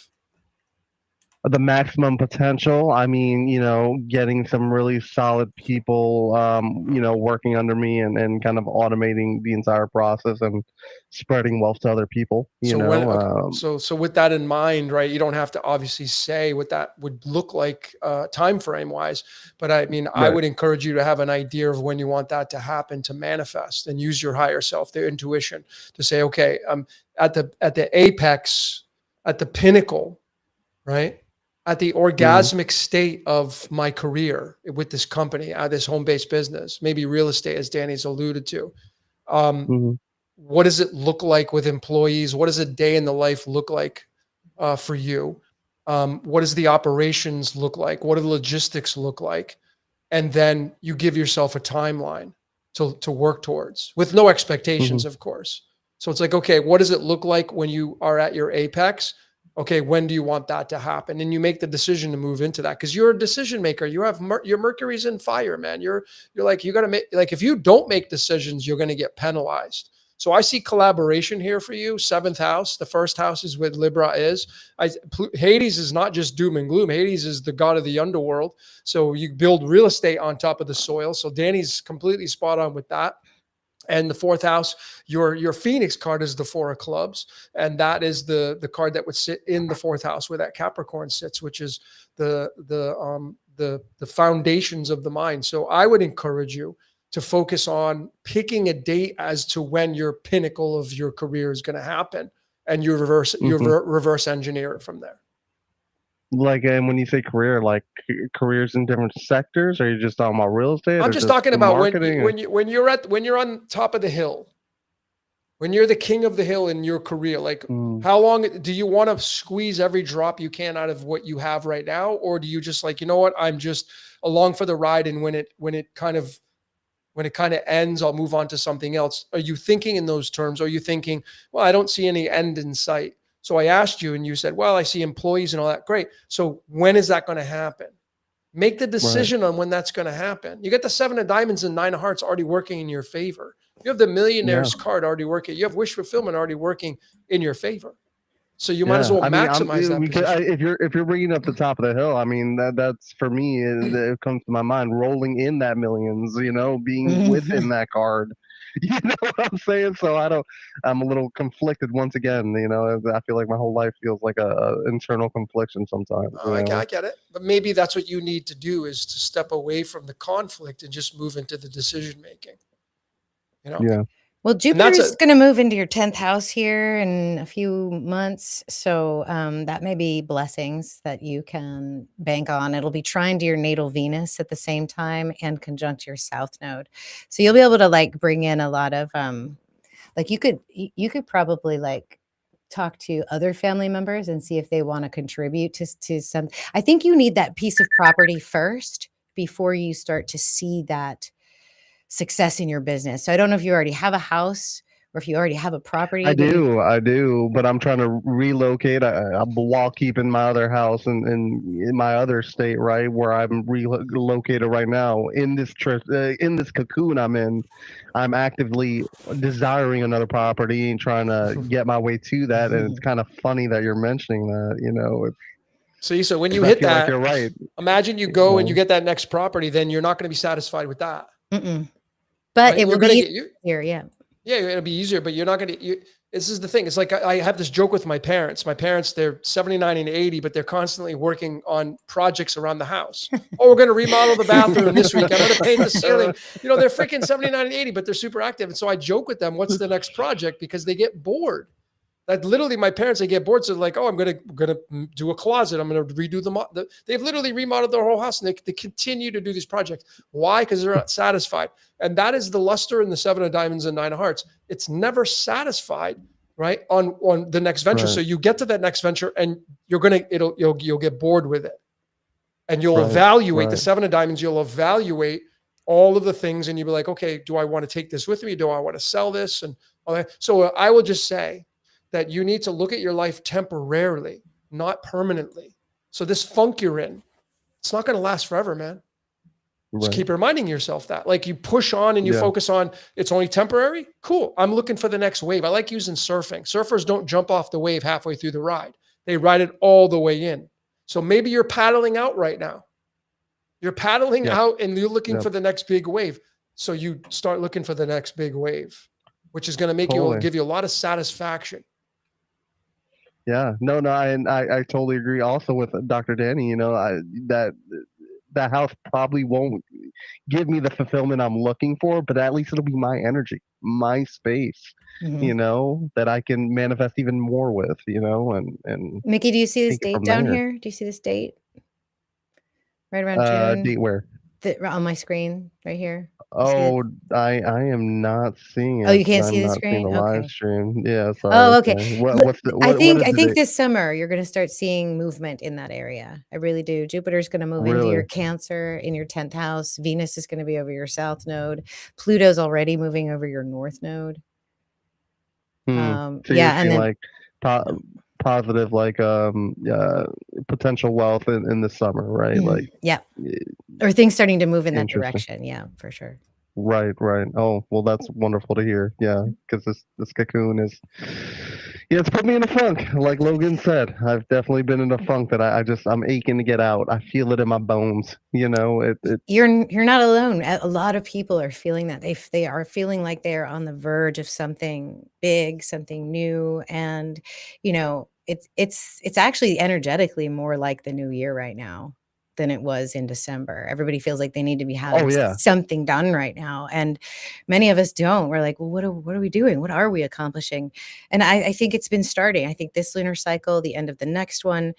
The maximum potential. I mean, you know, getting some really solid people, you know, working under me and kind of automating the entire process and spreading wealth to other people. You know, so with that in mind, right? You don't have to obviously say what that would look like time frame wise, but I mean, I would encourage you to have an idea of when you want that to happen, to manifest, and use your higher self, their intuition, to say, okay, at the apex, at the pinnacle, right? At the orgasmic state of my career with this company, this home-based business, maybe real estate, as Dani's alluded to. What does it look like with employees? What does a day in the life look like for you? What does the operations look like? What do the logistics look like? And then you give yourself a timeline to work towards, with no expectations, of course. So it's like, okay, what does it look like when you are at your apex? Okay, when do you want that to happen? And you make the decision to move into that, because you're a decision maker. You have your Mercury's in fire, man. You're like, you got to make, like, if you don't make decisions, you're going to get penalized. So I see collaboration here for you. 7th house, the 1st house is what Libra is. Hades is not just doom and gloom. Hades is the god of the underworld. So you build real estate on top of the soil. So Dani's completely spot on with that. And the 4th house, your Phoenix card is the 4 of clubs. And that is the card that would sit in the 4th house where that Capricorn sits, which is the foundations of the mind. So I would encourage you to focus on picking a date as to when your pinnacle of your career is going to happen. And you reverse engineer it from there. Like, and when you say career, like careers in different sectors, or are you just talking about real estate? I'm just talking about when you're on top of the hill, when you're the king of the hill in your career. Like, how long do you want to squeeze every drop you can out of what you have right now? Or do you just like, you know what, I'm just along for the ride, and when it kind of ends, I'll move on to something else? Are you thinking in those terms? Or are you thinking, well, I don't see any end in sight? So I asked you and you said, well, I see employees and all that. Great. So when is that going to happen? Make the decision on when that's going to happen. You get the 7 of diamonds and 9 of hearts already working in your favor. You have the millionaire's card already working. You have wish fulfillment already working in your favor. So you might as well maximize that because position. if you're bringing up the top of the hill, I mean that's for me. It comes to my mind rolling in that millions. You know, being within that card. You know what I'm saying? So I'm a little conflicted once again. You know, I feel like my whole life feels like a internal confliction sometimes. I get it, but maybe that's what you need to do, is to step away from the conflict and just move into the decision making. You know? Yeah. Well, Jupiter's going to move into your 10th house here in a few months. So that may be blessings that you can bank on. It'll be trine to your natal Venus at the same time and conjunct your south node. So you'll be able to like bring in a lot of like you could probably like talk to other family members and see if they want to contribute to some. I think you need that piece of property first before you start to see that success in your business. So I don't know if you already have a house or if you already have a property. I do, but I'm trying to relocate. While keeping my other house in my other state, right, where I'm relocated right now. In this cocoon I'm in, I'm actively desiring another property and trying to get my way to that. And it's kind of funny that you're mentioning that. You know, so when you hit that, like you're right. Imagine you go and you get that next property, then you're not going to be satisfied with that. But right? it will be easier, yeah. Yeah, it'll be easier, but you're not going to. This is the thing. It's like I have this joke with my parents. My parents, they're 79 and 80, but they're constantly working on projects around the house. Oh, we're going to remodel the bathroom this week. I'm going to paint the ceiling. You know, they're freaking 79 and 80, but they're super active. And so I joke with them, what's the next project? Because they get bored. That literally, my parents, they get bored. So like, oh, I'm gonna do a closet. I'm gonna redo they've literally remodeled their whole house, and they continue to do these projects. Why? Because they're not satisfied. And that is the luster in the 7 of diamonds and 9 of hearts. It's never satisfied, right? On the next venture. Right. So you get to that next venture, and you'll get bored with it, and you'll evaluate the 7 of diamonds. You'll evaluate all of the things, and you'll be like, okay, do I want to take this with me? Do I want to sell this? And all that. So I will just say that you need to look at your life temporarily, not permanently. So this funk you're in, it's not going to last forever, man. Just keep reminding yourself that. Like you push on and you focus on, it's only temporary. Cool. I'm looking for the next wave. I like using surfing. Surfers don't jump off the wave halfway through the ride. They ride it all the way in. So maybe you're paddling out right now. You're paddling out and you're looking for the next big wave. So you start looking for the next big wave, which is going to give you a lot of satisfaction. Yeah, no, I totally agree. Also with Dr. Dani, you know, that house probably won't give me the fulfillment I'm looking for, but at least it'll be my energy, my space, you know, that I can manifest even more with, you know, and Mickey, do you see this date down here? Do you see this date? Right around June. Date where? On my screen, right here. Oh, I am not seeing it. Oh, you can't see the screen? The live stream. Yeah, sorry. Oh, okay. I think this this summer you're going to start seeing movement in that area. I really do. Jupiter's going to move into your Cancer in your 10th house. Venus is going to be over your south node. Pluto's already moving over your north node. So and then like positive, like potential wealth in the summer, right? Like or things starting to move in that direction. Yeah, for sure. Right. Oh, well, that's wonderful to hear. Yeah, because this cocoon is, it's put me in a funk. Like Logan said, I've definitely been in a funk that I'm aching to get out. I feel it in my bones. You know, You're not alone. A lot of people are feeling that. They are feeling like they are on the verge of something big, something new, and you know, it's actually energetically more like the new year right now than it was in December. Everybody feels like they need to be having something done right now. And many of us don't. We're like, well, what are we doing? What are we accomplishing? And I think it's been starting. I think this lunar cycle, the end of the next one,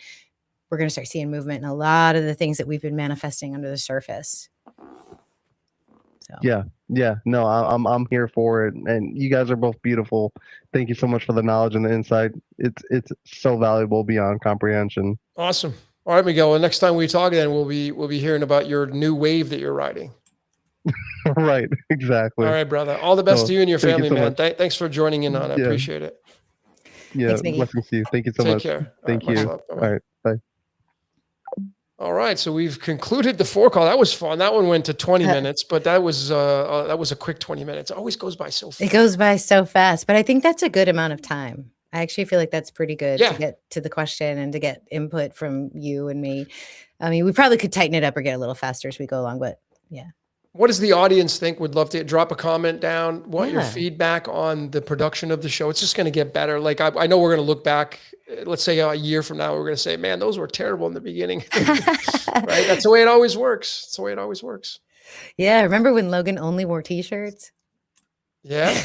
we're going to start seeing movement in a lot of the things that we've been manifesting under the surface. So. Yeah. No, I'm here for it. And you guys are both beautiful. Thank you so much for the knowledge and the insight. It's so valuable beyond comprehension. Awesome. All right, Miguel. Well, next time we talk, then we'll be hearing about your new wave that you're riding. Right. Exactly. All right, brother. All the best to you and your family, man. Thanks for joining in on it. I appreciate it. Yeah. Blessings to you. Thank you so much. Take care. Thank you. All right. Bye. All right. So we've concluded the 4 call. That was fun. That one went to 20 minutes, but that was a quick 20 minutes. It always goes by so fast. It goes by so fast, but I think that's a good amount of time. I actually feel like that's pretty good to Yeah. get to the question and to get input from you and me. I mean, we probably could tighten it up or get a little faster as we go along, but yeah. What does the audience think? Would love to drop a comment down. What your Yeah. feedback on the production of the show? It's just going to get better. Like I know we're going to look back, let's say a year from now, we're going to say, man, those were terrible in the beginning. Right? That's the way it always works. It's the way it always works. Yeah. Remember when Logan only wore t-shirts? Yeah.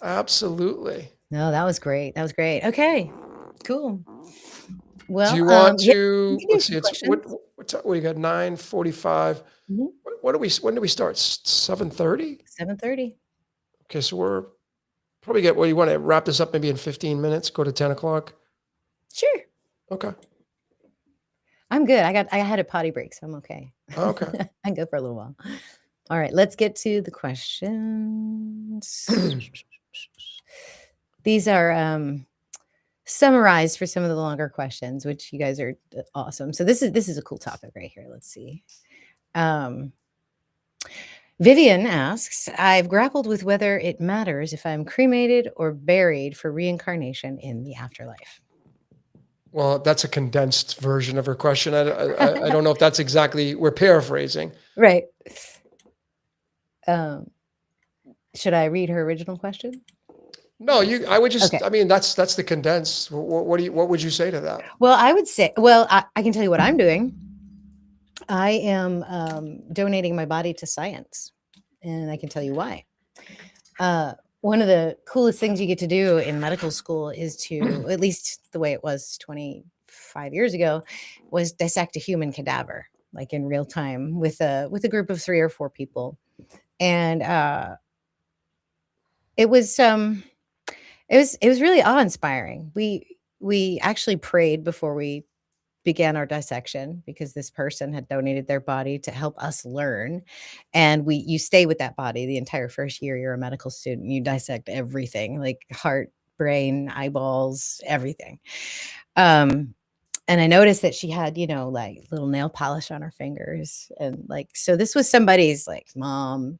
Absolutely. No, that was great. That was great. Okay, cool. Well, Do you want yeah, to, we can do let's some see, it's questions. what you got? 9:45. Mhm. When do we start? 7:30? 7:30. Okay. So we're probably get, well, you want to wrap this up maybe in 15 minutes, go to 10 o'clock. Sure. Okay. I'm good. I had a potty break, so I'm okay. Okay. I can go for a little while. All right, let's get to the questions. These are summarized for some of the longer questions, which you guys are awesome. So this is a cool topic right here. Let's see. Vivian asks, I've grappled with whether it matters if I'm cremated or buried for reincarnation in the afterlife. Well, that's a condensed version of her question. I don't know if that's exactly, we're paraphrasing. Right. Should I read her original question? No, I would just, Okay. I mean, that's the condensed. What would you say to that? Well, I would say, well, I can tell you what I'm doing. I am donating my body to science, and I can tell you why. One of the coolest things you get to do in medical school is to, at least the way it was 25 years ago, was dissect a human cadaver, like in real time with a group of 3 or 4 people. And it was really awe-inspiring. We actually prayed before we began our dissection because this person had donated their body to help us learn. And you stay with that body the entire first year you're a medical student. You dissect everything, like heart, brain, eyeballs, everything. And I noticed that she had, like little nail polish on her fingers. And like, so this was somebody's like mom,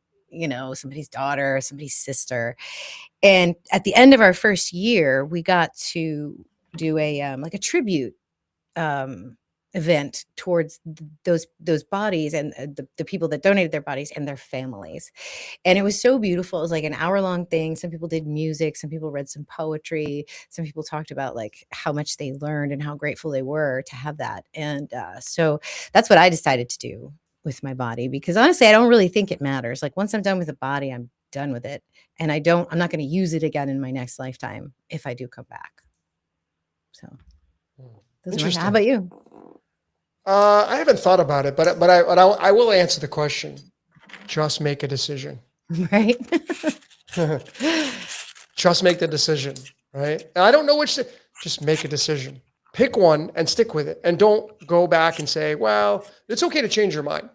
somebody's daughter, somebody's sister. And at the end of our first year, we got to do a like a tribute event towards those bodies and the people that donated their bodies and their families. And it was so beautiful. It was like an hour-long thing. Some people did music, some people read some poetry, some people talked about like how much they learned and how grateful they were to have that. And so that's what I decided to do with my body, because honestly, I don't really think it matters. Like once I'm done with the body, I'm done with it. And I'm not going to use it again in my next lifetime if I do come back. So how about you? I haven't thought about it, but I will answer the question. Just make a decision. Right. Just make the decision. Right. And I don't know just make a decision. Pick one and stick with it. And don't go back and say, well, it's okay to change your mind. I'm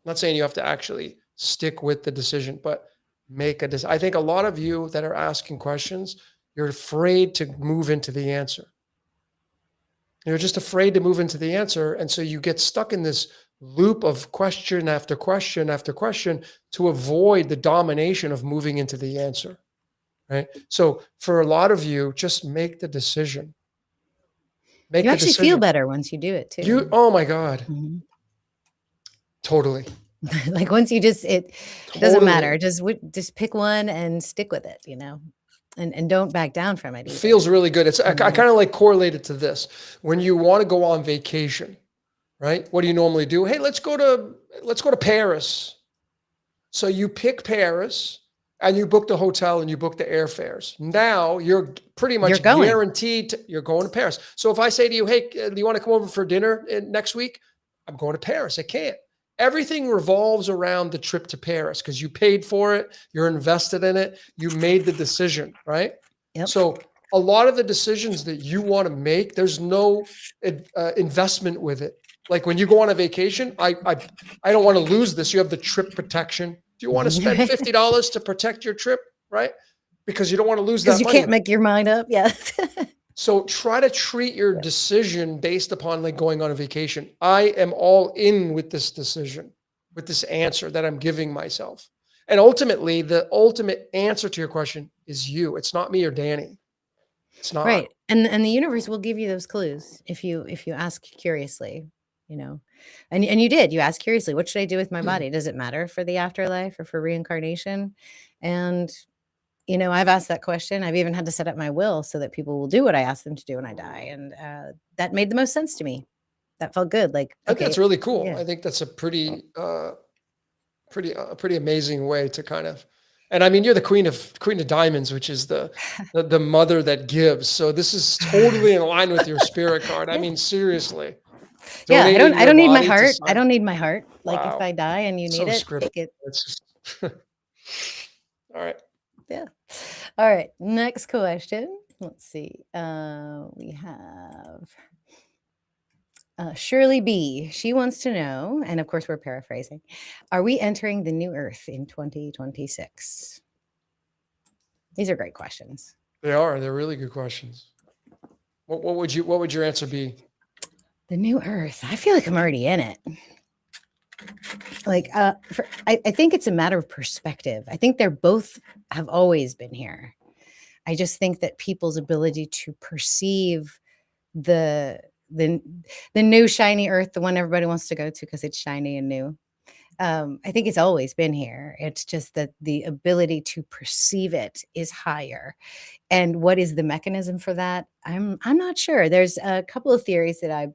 not saying you have to actually stick with the decision, but make a decision. I think a lot of you that are asking questions, you're afraid to move into the answer. You're just afraid to move into the answer. And so you get stuck in this loop of question after question after question to avoid the domination of moving into the answer. Right. So for a lot of you, just make the decision. You actually feel better once you do it too. Oh my God. Mm-hmm. Totally. Like once you it doesn't matter. Just pick one and stick with it, and don't back down from it. Either. It feels really good. I kind of like correlate it to this. When you want to go on vacation, right? What do you normally do? Hey, let's go to Paris. So you pick Paris and you book the hotel and you book the airfares. Now you're pretty much guaranteed you're going to Paris. So if I say to you, hey, do you want to come over for dinner next week? I'm going to Paris. I can't. Everything revolves around the trip to Paris because you paid for it. You're invested in it. You made the decision, right? Yep. So a lot of the decisions that you want to make, there's no investment with it. Like when you go on a vacation, I don't want to lose this. You have the trip protection. Do you want to spend $50 to protect your trip, right? Because you don't want to lose that money. Because you can't make your mind up. Yes. So try to treat your decision based upon like going on a vacation. I am all in with this decision, with this answer that I'm giving myself. And ultimately, the ultimate answer to your question is you. It's not me or Dani. It's not. Right. And the universe will give you those clues if you ask curiously, you know. And you did. You asked curiously, what should I do with my body? Does it matter for the afterlife or for reincarnation? And you know, I've asked that question. I've even had to set up my will so that people will do what I ask them to do when I die. And that made the most sense to me. That felt good. Like, I think okay, that's really cool. yeah. I think that's a pretty amazing way to kind of, and I mean, you're the queen of diamonds, which is the mother that gives. So this is totally in line with your spirit card. I mean, seriously. Yeah, I Donating don't your need my body to heart. I some- don't need my heart. Like if Wow. I die and you So need it, scripted. take it. It's just all right. Yeah. All right. Next question. Let's see. We have Shirley B. She wants to know, and of course we're paraphrasing, are we entering the new earth in 2026? These are great questions. They are. They're really good questions. What would your answer be? The new earth. I feel like I'm already in it. Like, I think it's a matter of perspective. I think they're both have always been here. I just think that people's ability to perceive the new shiny earth, the one everybody wants to go to because it's shiny and new. I think it's always been here. It's just that the ability to perceive it is higher. And what is the mechanism for that? I'm not sure. There's a couple of theories that I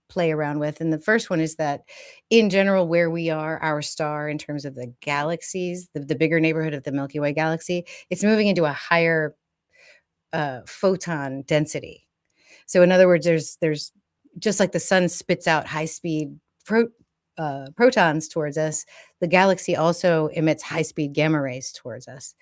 play around with. And the first one is that in general, where we are, our star in terms of the galaxies, the bigger neighborhood of the Milky Way galaxy, it's moving into a higher photon density. So in other words, there's just like the sun spits out high speed protons towards us, the galaxy also emits high speed gamma rays towards us.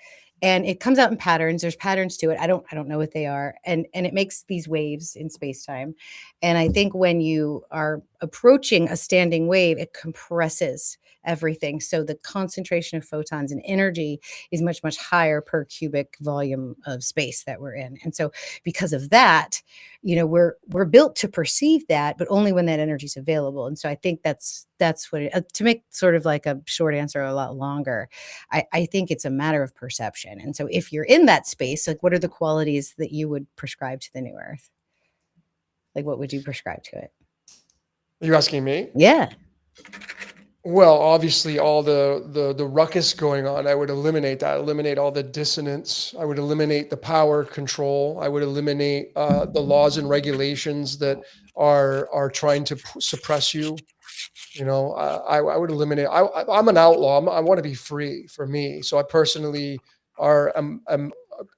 And it comes out in patterns. There's patterns to it. I don't know what they are. And it makes these waves in space-time. And I think when you are approaching a standing wave, it compresses everything. So the concentration of photons and energy is much, much higher per cubic volume of space that we're in. And so because of that, you know, we're built to perceive that, but only when that energy is available. And so I think that's what it, to make sort of like a short answer a lot longer, I think it's a matter of perception. And so if you're in that space, like what are the qualities that you would prescribe to the new earth? Like what would you prescribe to it? Are you asking me? Yeah. Well, obviously all the ruckus going on, I would eliminate that, eliminate all the dissonance. I would eliminate the power control. I would eliminate the laws and regulations that are trying to suppress you. You know, I would eliminate, I'm an outlaw. I want to be free for me. So I personally am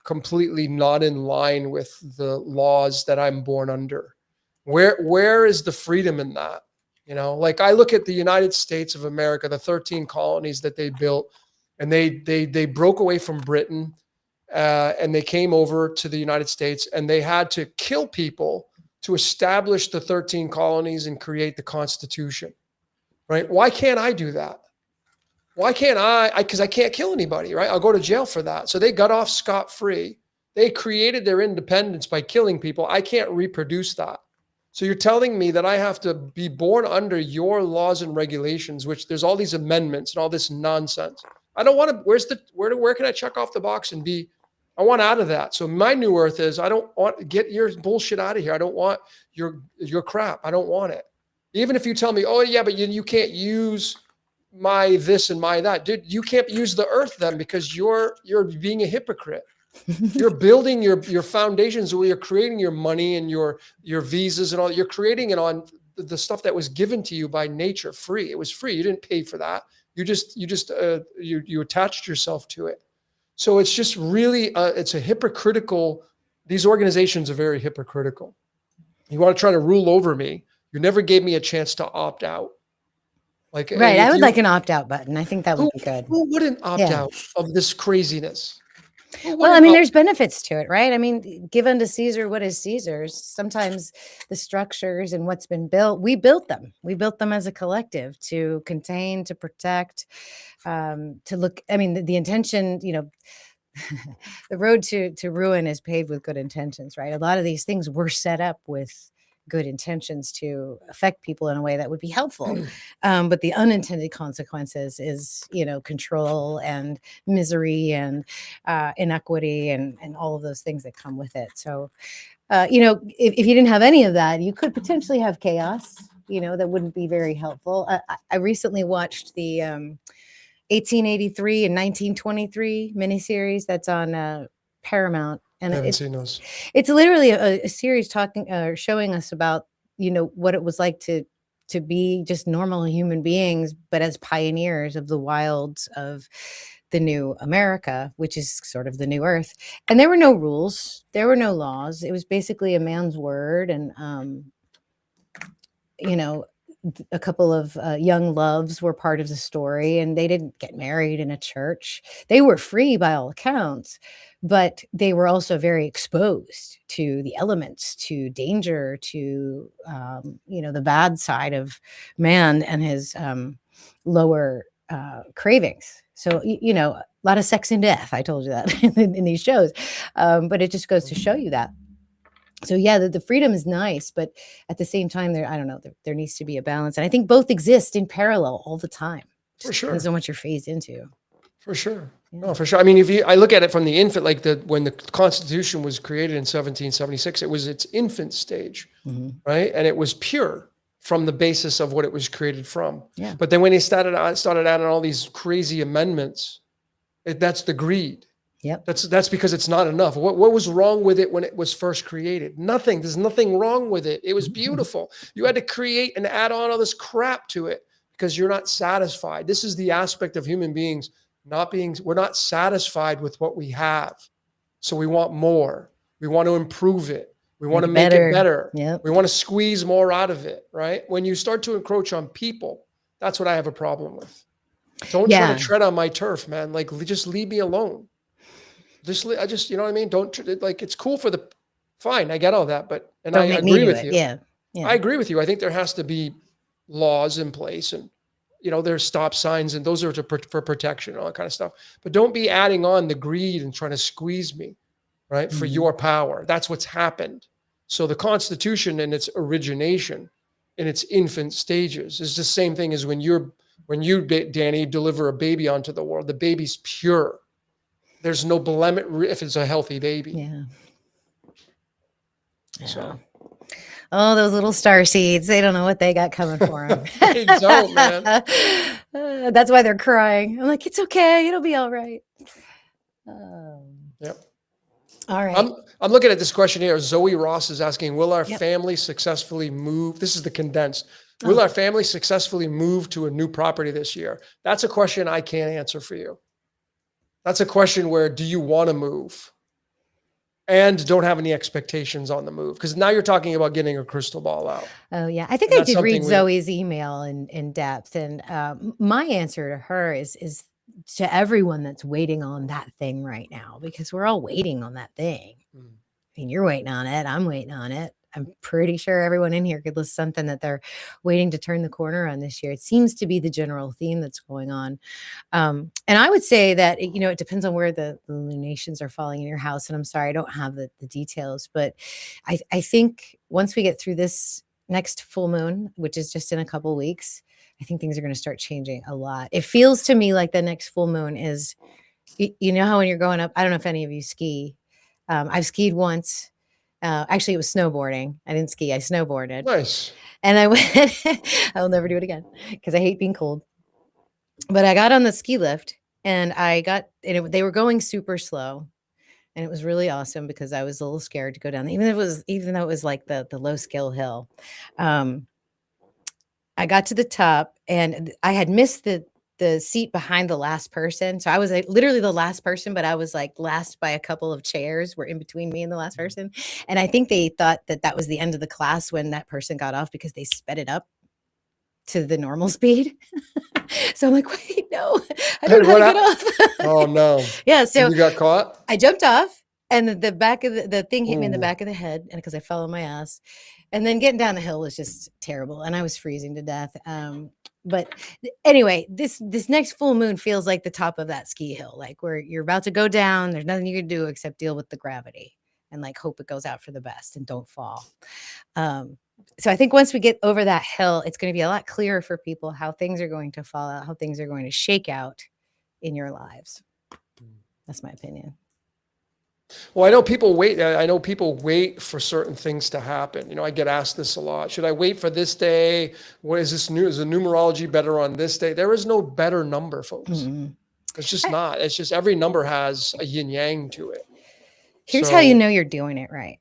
completely not in line with the laws that I'm born under. Where is the freedom in that? You know, like I look at the United States of America, the 13 colonies that they built, and they broke away from Britain, and they came over to the United States, and they had to kill people to establish the 13 colonies and create the Constitution. Right? Why can't I do that? Why can't I? Because I can't kill anybody, right? I'll go to jail for that. So they got off scot-free. They created their independence by killing people. I can't reproduce that. So you're telling me that I have to be born under your laws and regulations, which there's all these amendments and all this nonsense. I don't want to, where can I check off the box and be, I want out of that. So my new earth is, I don't want, get your bullshit out of here. I don't want your crap. I don't want it. Even if you tell me, oh yeah, but you can't use my this and my that. Dude, you can't use the earth then because you're being a hypocrite. You're building your foundations where you're creating your money and your visas and all. You're creating it on the stuff that was given to you by nature, free. It was free. You didn't pay for that. You attached yourself to it. So it's just really it's a hypocritical. These organizations are very hypocritical. You want to try to rule over me. You never gave me a chance to opt out. Like right, I would like an opt-out button. I think that would be good. Who wouldn't opt out of this craziness? Well, I mean, there's benefits to it, right? I mean, give unto Caesar what is Caesar's. Sometimes the structures and what's been built, we built them. We built them as a collective to contain, to protect, to look. I mean, the intention, you know, the road to ruin is paved with good intentions, right? A lot of these things were set up with good intentions to affect people in a way that would be helpful. But the unintended consequences is, control and misery and inequity and all of those things that come with it. So, if you didn't have any of that, you could potentially have chaos, that wouldn't be very helpful. I recently watched the 1883 and 1923 miniseries that's on Paramount. And I haven't seen those. It's literally a series showing us about, what it was like to be just normal human beings, but as pioneers of the wilds of the new America, which is sort of the new Earth. And there were no rules. There were no laws. It was basically a man's word. And, a couple of young loves were part of the story, and they didn't get married in a church. They were free by all accounts, but they were also very exposed to the elements, to danger, to, the bad side of man and his lower cravings. So, a lot of sex and death. I told you that in these shows, but it just goes to show you that. So yeah, the freedom is nice, but at the same time, I don't know, there needs to be a balance. And I think both exist in parallel all the time. For sure. Depends on what you're phased into. For sure. Yeah. No, for sure. I mean, I look at it from the infant, like when the Constitution was created in 1776, it was its infant stage, right? And it was pure from the basis of what it was created from. Yeah. But then when they started adding all these crazy amendments, that's the greed. Yep. That's because it's not enough. What was wrong with it when it was first created? Nothing. There's nothing wrong with it. It was beautiful. You had to create and add on all this crap to it because you're not satisfied. This is the aspect of human beings we're not satisfied with what we have. So we want more. We want to improve it. We want to make it better. Yep. We want to squeeze more out of it, right? When you start to encroach on people, that's what I have a problem with. Don't try to tread on my turf, man. Like, just leave me alone. I just, you know what I mean? It's cool fine. I get all that, but, and I agree with you. Yeah. I agree with you. I think there has to be laws in place and, there's stop signs and those are for protection and all that kind of stuff, but don't be adding on the greed and trying to squeeze me, right? For your power. That's what's happened. So the Constitution and its origination in its infant stages is the same thing as when you, Dani, deliver a baby onto the world. The baby's pure. There's no blemish if it's a healthy baby. Yeah. So. Oh, those little star seeds. They don't know what they got coming for them. They don't, man. That's why they're crying. I'm like, it's okay. It'll be all right. Yep. All right. I'm looking at this question here. Zoe Ross is asking, will our family successfully move? This is the condensed. Will our family successfully move to a new property this year? That's a question I can't answer for you. That's a question where, do you want to move? And don't have any expectations on the move. Because now you're talking about getting a crystal ball out. Oh, yeah. I think I did read Zoe's email in depth. And my answer to her is to everyone that's waiting on that thing right now, because we're all waiting on that thing. I mean, you're waiting on it. I'm waiting on it. I'm pretty sure everyone in here could list something that they're waiting to turn the corner on this year. It seems to be the general theme that's going on. And I would say that, it depends on where the lunations are falling in your house. And I'm sorry, I don't have the details, but I think once we get through this next full moon, which is just in a couple of weeks, I think things are going to start changing a lot. It feels to me like the next full moon is, how when you're growing up, I don't know if any of you ski. I've skied once. Actually, it was snowboarding. I didn't ski. I snowboarded. Nice. And I went, I'll never do it again because I hate being cold. But I got on the ski lift and they were going super slow. And it was really awesome because I was a little scared to go down, even though it was like the low skill hill. I got to the top and I had missed the seat behind the last person. So I was literally the last person, but I was like last by a couple of chairs were in between me and the last person. And I think they thought that was the end of the class when that person got off because they sped it up to the normal speed. So I'm like, wait, no, I don't know how to get off. Oh no. Yeah. So you got caught? I jumped off and the back of the thing hit me in the back of the head. And because I fell on my ass, and then getting down the hill was just terrible. And I was freezing to death. But anyway, this next full moon feels like the top of that ski hill, like where you're about to go down. There's nothing you can do except deal with the gravity. and like hope it goes out for the best and don't fall. So I think once we get over that hill, it's going to be a lot clearer for people how things are going to fall out, how things are going to shake out in your lives. That's my opinion. Well, I know people wait. I know people wait for certain things to happen. You know, I get asked this a lot. Should I wait for this day? What is this new? Is the numerology better on this day? There is no better number, folks. Mm-hmm. It's just not. It's just every number has a yin yang to it. Here's how you know you're doing it right.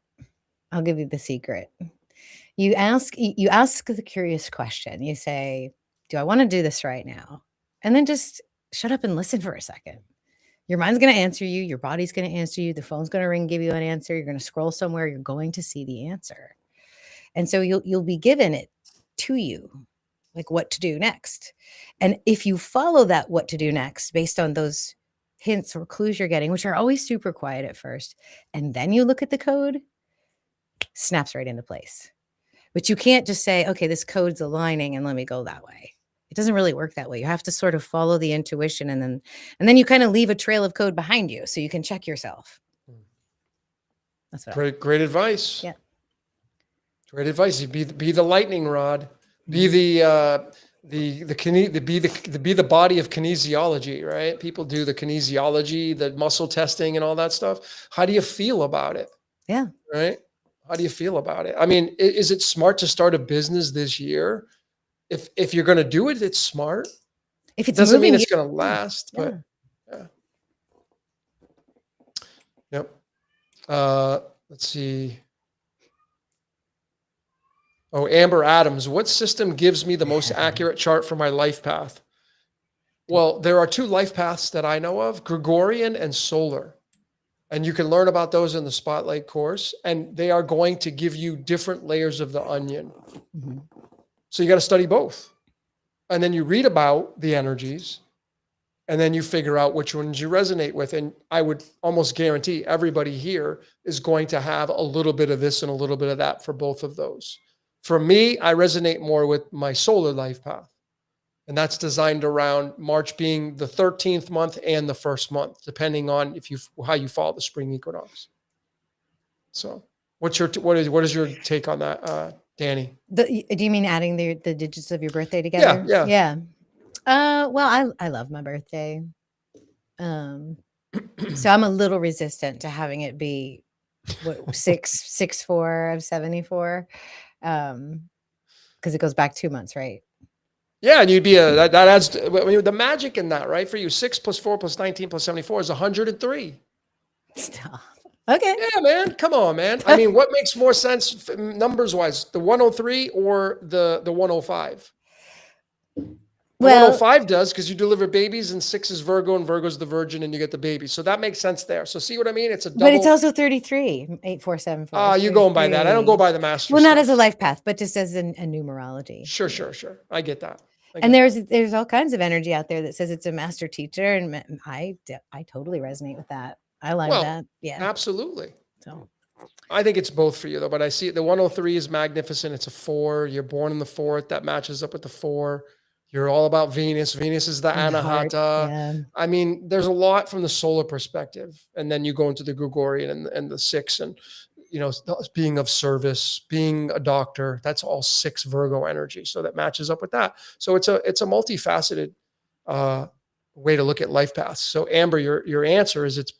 I'll give you the secret. You ask the curious question. You say, do I want to do this right now? And then just shut up and listen for a second. Your mind's going to answer you. Your body's going to answer you. The phone's going to ring, give you an answer. You're going to scroll somewhere. You're going to see the answer. And so you'll be given it to you, like what to do next. And if you follow that what to do next based on those hints or clues you're getting, which are always super quiet at first, and then you look at the code, snaps right into place. But you can't just say, okay, this code's aligning and let me go that way. It doesn't really work that way. You have to sort of follow the intuition, and then you kind of leave a trail of code behind you so you can check yourself. That's what great advice. Yeah. Great advice. You be the lightning rod. Be the body of kinesiology, right? People do the kinesiology, the muscle testing and all that stuff. How do you feel about it? Yeah. Right? How do you feel about it? I mean, is it smart to start a business this year? If you're going to do it, it's smart. If it doesn't mean it's going to last, yeah. but yeah. Yep. Let's see. Oh, Amber Adams, what system gives me the most accurate chart for my life path? Well, there are 2 life paths that I know of, Gregorian and solar. And you can learn about those in the Spotlight course, and they are going to give you different layers of the onion. Mm-hmm. So you got to study both. And then you read about the energies, and then you figure out which ones you resonate with. And I would almost guarantee everybody here is going to have a little bit of this and a little bit of that for both of those. For me, I resonate more with my solar life path. And that's designed around March being the 13th month and the first month, depending on how you follow the spring equinox. So what is your take on that, Dani? Do you mean adding the digits of your birthday together? Yeah. Well, I love my birthday. So I'm a little resistant to having it be 6/4 of 74. Because it goes back 2 months, right? Yeah, and you'd be that adds the magic in that, right? For you, 6 + 4 + 19 + 74 is 103. Stop. Okay. Yeah, man. Come on, man. I mean, what makes more sense numbers wise, the 103 or the 105? The 105 does, because you deliver babies, and 6 is Virgo, and Virgo's the virgin, and you get the baby. So that makes sense there. So see what I mean? It's a double. But it's also 33, 8, 4, 7, 4. You're going by that. I don't go by the master. Well, not as a life path, but just as a numerology. Sure. I get that. There's all kinds of energy out there that says it's a master teacher, and I totally resonate with that. I like that. Yeah, absolutely. So I think it's both for you though. But I see the 103 is magnificent. It's a 4. You're born in the 4th. That matches up with the 4. You're all about Venus. Venus is the Anahata. Yeah. I mean, there's a lot from the solar perspective. And then you go into the Gregorian and the 6, and, being of service, being a doctor, that's all 6 Virgo energy. So that matches up with that. So it's a multifaceted way to look at life paths. So Amber, your answer is it's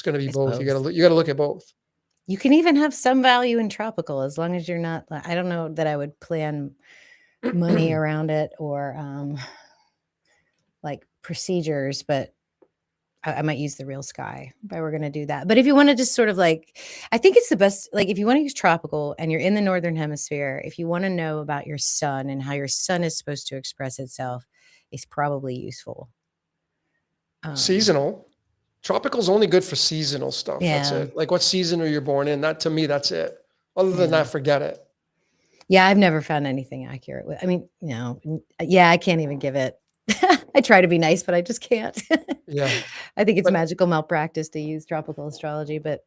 going to be both. You got to look at both. You can even have some value in tropical, as long as you're not, I don't know that I would plan money around it or like procedures, but I might use the real sky if I were going to do that. But if you want to just sort of I think it's the best, if you want to use tropical and you're in the Northern Hemisphere, if you want to know about your sun and how your sun is supposed to express itself, it's probably useful. Seasonal. Tropical is only good for seasonal stuff. Yeah. That's it. Like what season are you born in? That, to me, that's it. Other than that, forget it. Yeah, I've never found anything accurate. I can't even give it. I try to be nice, but I just can't. Yeah. I think it's magical malpractice to use tropical astrology, but.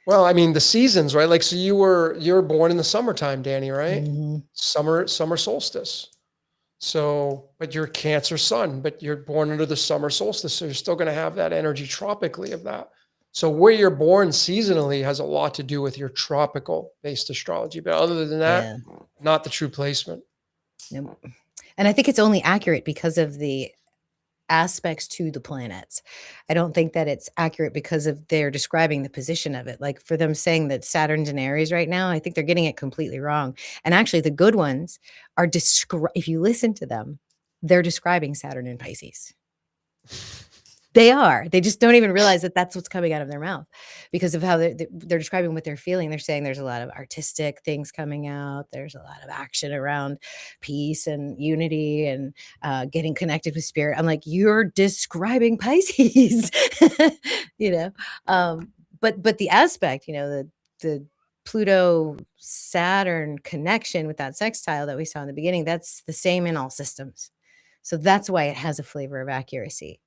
Well, I mean, the seasons, right? So you were born in the summertime, Dani, right? Mm-hmm. Summer solstice. So, but you're Cancer sun, but you're born under the summer solstice. So you're still going to have that energy tropically of that. So where you're born seasonally has a lot to do with your tropical based astrology. But other than that, not the true placement. Nope. And I think it's only accurate because of the aspects to the planets. I don't think that it's accurate because of they're describing the position of it. Like for them saying that Saturn's in Aries right now, I think they're getting it completely wrong. And actually the good ones are if you listen to them, they're describing Saturn in Pisces. They are. They just don't even realize that that's what's coming out of their mouth because of how they're describing what they're feeling. They're saying there's a lot of artistic things coming out. There's a lot of action around peace and unity and getting connected with spirit. I'm like, you're describing Pisces, you know. But the aspect, you know, the Pluto Saturn connection with that sextile that we saw in the beginning, that's the same in all systems. So that's why it has a flavor of accuracy.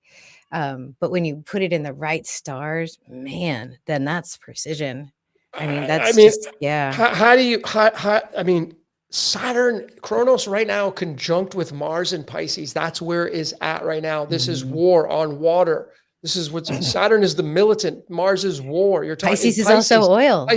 But when you put it in the right stars, man, then that's precision. I mean, that's just, yeah. How do you, I mean, Saturn, Kronos right now conjunct with Mars and Pisces. That's where it is at right now. This is war on water. This is what Saturn is, the militant. Mars is war. You're talking Pisces is also oil.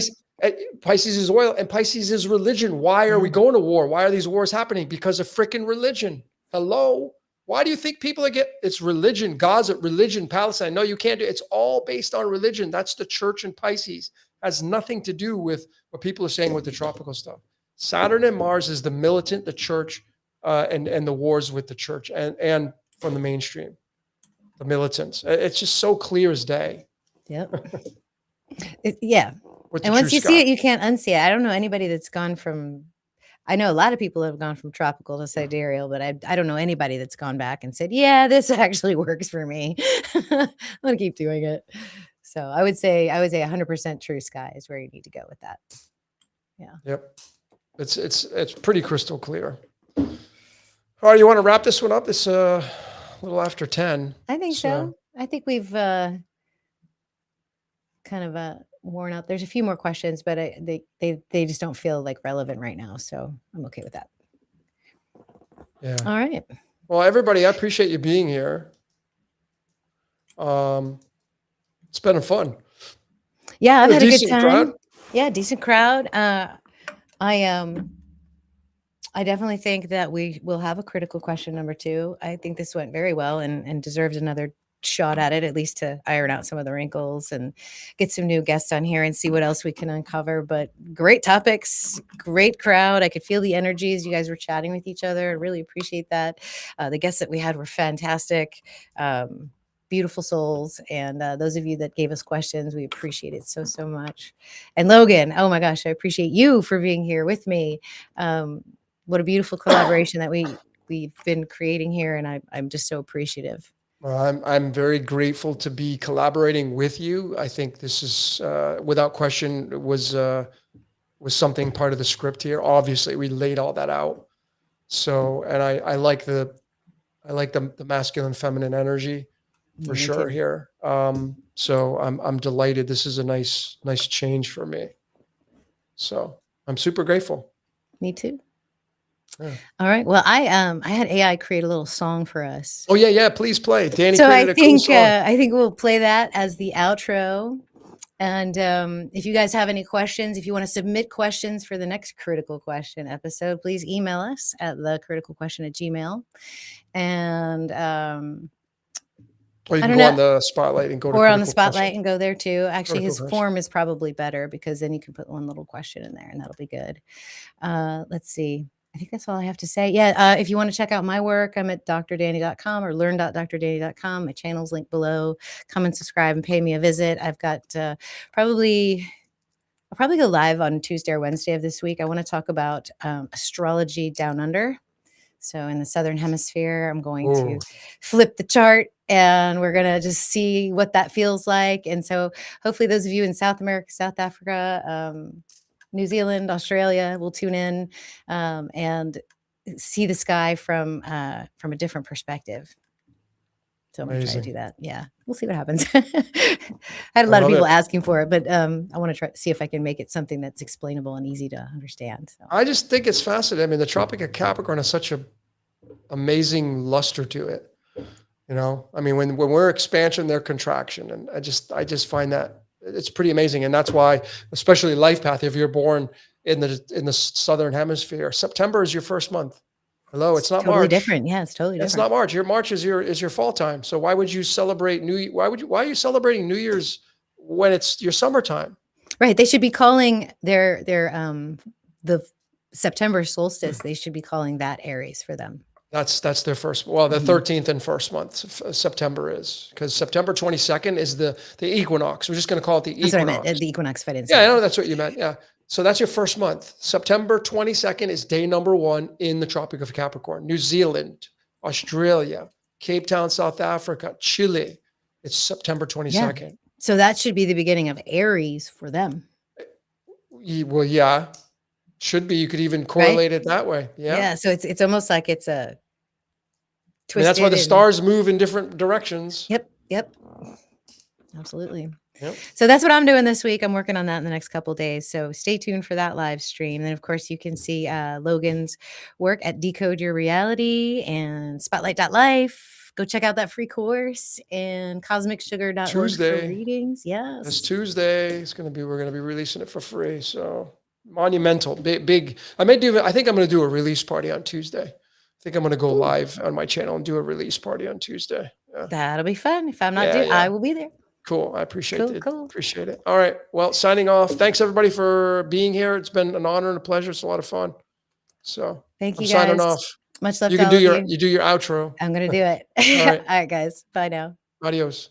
Pisces is oil and Pisces is religion. Why are we going to war? Why are these wars happening? Because of freaking religion. Hello. Why do you think people it's religion, Gaza, religion, Palestine? No, you can't do it. It's all based on religion. That's the church in Pisces. Has nothing to do with what people are saying with the tropical stuff. Saturn and Mars is the militant, the church, and the wars with the church and from the mainstream, the militants. It's just so clear as day. Yep. Yeah. And once you see it, you can't unsee it. I don't know anybody that's gone from, I know a lot of people have gone from tropical to sidereal, but I don't know anybody that's gone back and said, yeah, this actually works for me. I'm going to keep doing it. So I would say 100% true sky is where you need to go with that. Yeah. Yep. It's pretty crystal clear. All right. You want to wrap this one up? It's a little after 10. I think so. I think we've kind of worn out. There's a few more questions, but they just don't feel like relevant right now. So I'm okay with that. Yeah. All right. Well, everybody, I appreciate you being here. It's been fun. Yeah, I've had a good time. Crowd. Yeah, decent crowd. I definitely think that we will have a critical question number 2. I think this went very well and deserves another shot at it, at least to iron out some of the wrinkles and get some new guests on here and see what else we can uncover. But great topics, great crowd. I could feel the energies. You guys were chatting with each other. I really appreciate that. The guests that we had were fantastic. Beautiful souls. And those of you that gave us questions, we appreciate it so much. And Logan, oh my gosh, I appreciate you for being here with me. What a beautiful collaboration that we've been creating here. And I'm just so appreciative. Well, I'm very grateful to be collaborating with you. I think this is, without question, was something part of the script here. Obviously, we laid all that out. So, and I like the masculine, feminine energy for sure here. So I'm delighted. This is a nice change for me. So I'm super grateful. Me too. Yeah. All right. Well, I had AI create a little song for us. Oh yeah. Please play. Dani so created a cool song. I think we'll play that as the outro. And if you guys have any questions, if you want to submit questions for the next Critical Question episode, please email us at thecriticalquestion@gmail.com. And or you can go on the spotlight and go to or on the spotlight and go there too. Actually, his form is probably better because then you can put one little question in there and that'll be good. Let's see. I think that's all I have to say. Yeah. If you want to check out my work, I'm at drdani.com or learn.drdani.com. My channel's linked below. Come and subscribe and pay me a visit. I've got I'll probably go live on Tuesday or Wednesday of this week. I want to talk about astrology down under. So in the Southern Hemisphere, I'm going to flip the chart and we're going to just see what that feels like. And so hopefully those of you in South America, South Africa, New Zealand, Australia will tune in and see the sky from a different perspective. So I'm going to try to do that. Yeah, we'll see what happens. I had a lot of people asking for it, but I want to try to see if I can make it something that's explainable and easy to understand. So. I just think it's fascinating. I mean, the Tropic of Capricorn has such an amazing luster to it. You know, I mean, when we're expansion, they're contraction. And I just find that it's pretty amazing. And that's why, especially life path, if you're born in the Southern hemisphere, September is your first month. Hello, it's not totally March. different. Yeah, it's totally It's different. not March. Your March is your fall time. So why would you celebrate why are you celebrating New Year's when it's your summertime? Right. They should be calling their the September solstice, they should be calling that Aries for them. That's their first. Well, the 13th and first month of September is, because September 22nd is the equinox. We're just going to call it the That's what I equinox. meant. The equinox if I didn't Yeah, say I that. know that's what you meant. Yeah. So that's your first month. September 22nd is day number 1 in the Tropic of Capricorn. New Zealand, Australia, Cape Town, South Africa, Chile. It's September 22nd. So that should be the beginning of Aries for them. Well, yeah, should be. You could even correlate it that way. Yeah. Yeah. So it's almost like it's a I mean, twisted. that's why the stars move in different directions. Yep. Absolutely. Yep. So that's what I'm doing this week. I'm working on that in the next couple of days. So stay tuned for that live stream. And of course, you can see Logan's work at Decode Your Reality and Spotlight.life. Go check out that free course and cosmicsugar.org Tuesday. for readings. Yes. This Tuesday, we're going to be releasing it for free. So monumental, big. I think I'm going to do a release party on Tuesday. I think I'm going to go live on my channel and do a release party on Tuesday. Yeah. That'll be fun. If I'm not doing, I will be there. Cool. I appreciate it. Cool. Appreciate it. All right. Well, signing off. Thanks everybody for being here. It's been an honor and a pleasure. It's a lot of fun. So thank you, I'm signing guys. off. Much love. You can do your outro. I'm going to do it. All right. All right, guys. Bye now. Adios.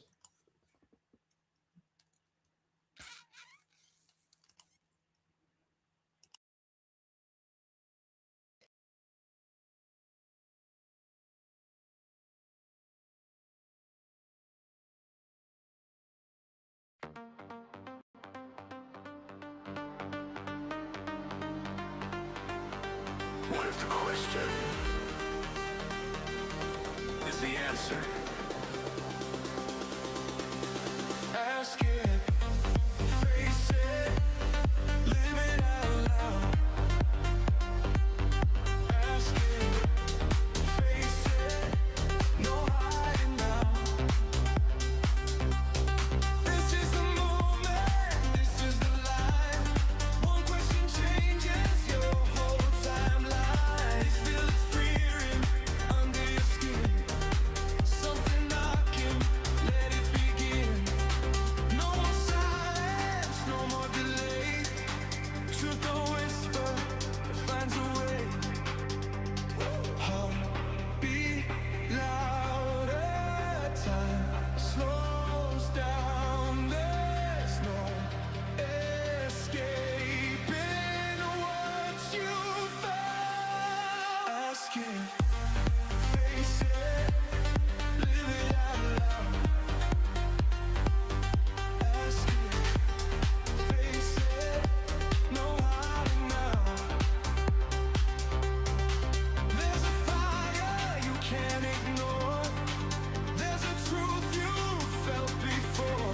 What if the question is the answer? Ask it, face it, live it out loud. Ask it, face it, no hiding now. This is the moment, this is the life. One question changes your whole timeline. Feel it freezing under your skin. Something knocking, let it begin. No more silence, no more delay. Truth don't whisper, it finds a way. Heartbeat louder, time slows down. There's no escaping what you found. Ask it, face it, live it out loud. Ask it, face it, no hiding now. There's a fire you can't ignore. There's a truth you felt before.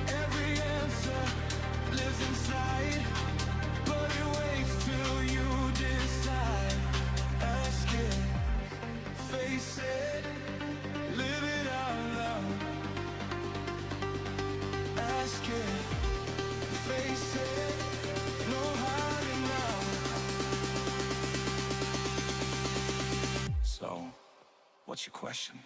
Every answer lives inside, but it waits till you decide. Ask it, face it, live it out loud. Ask it, face it, no hiding now. So, what's your question?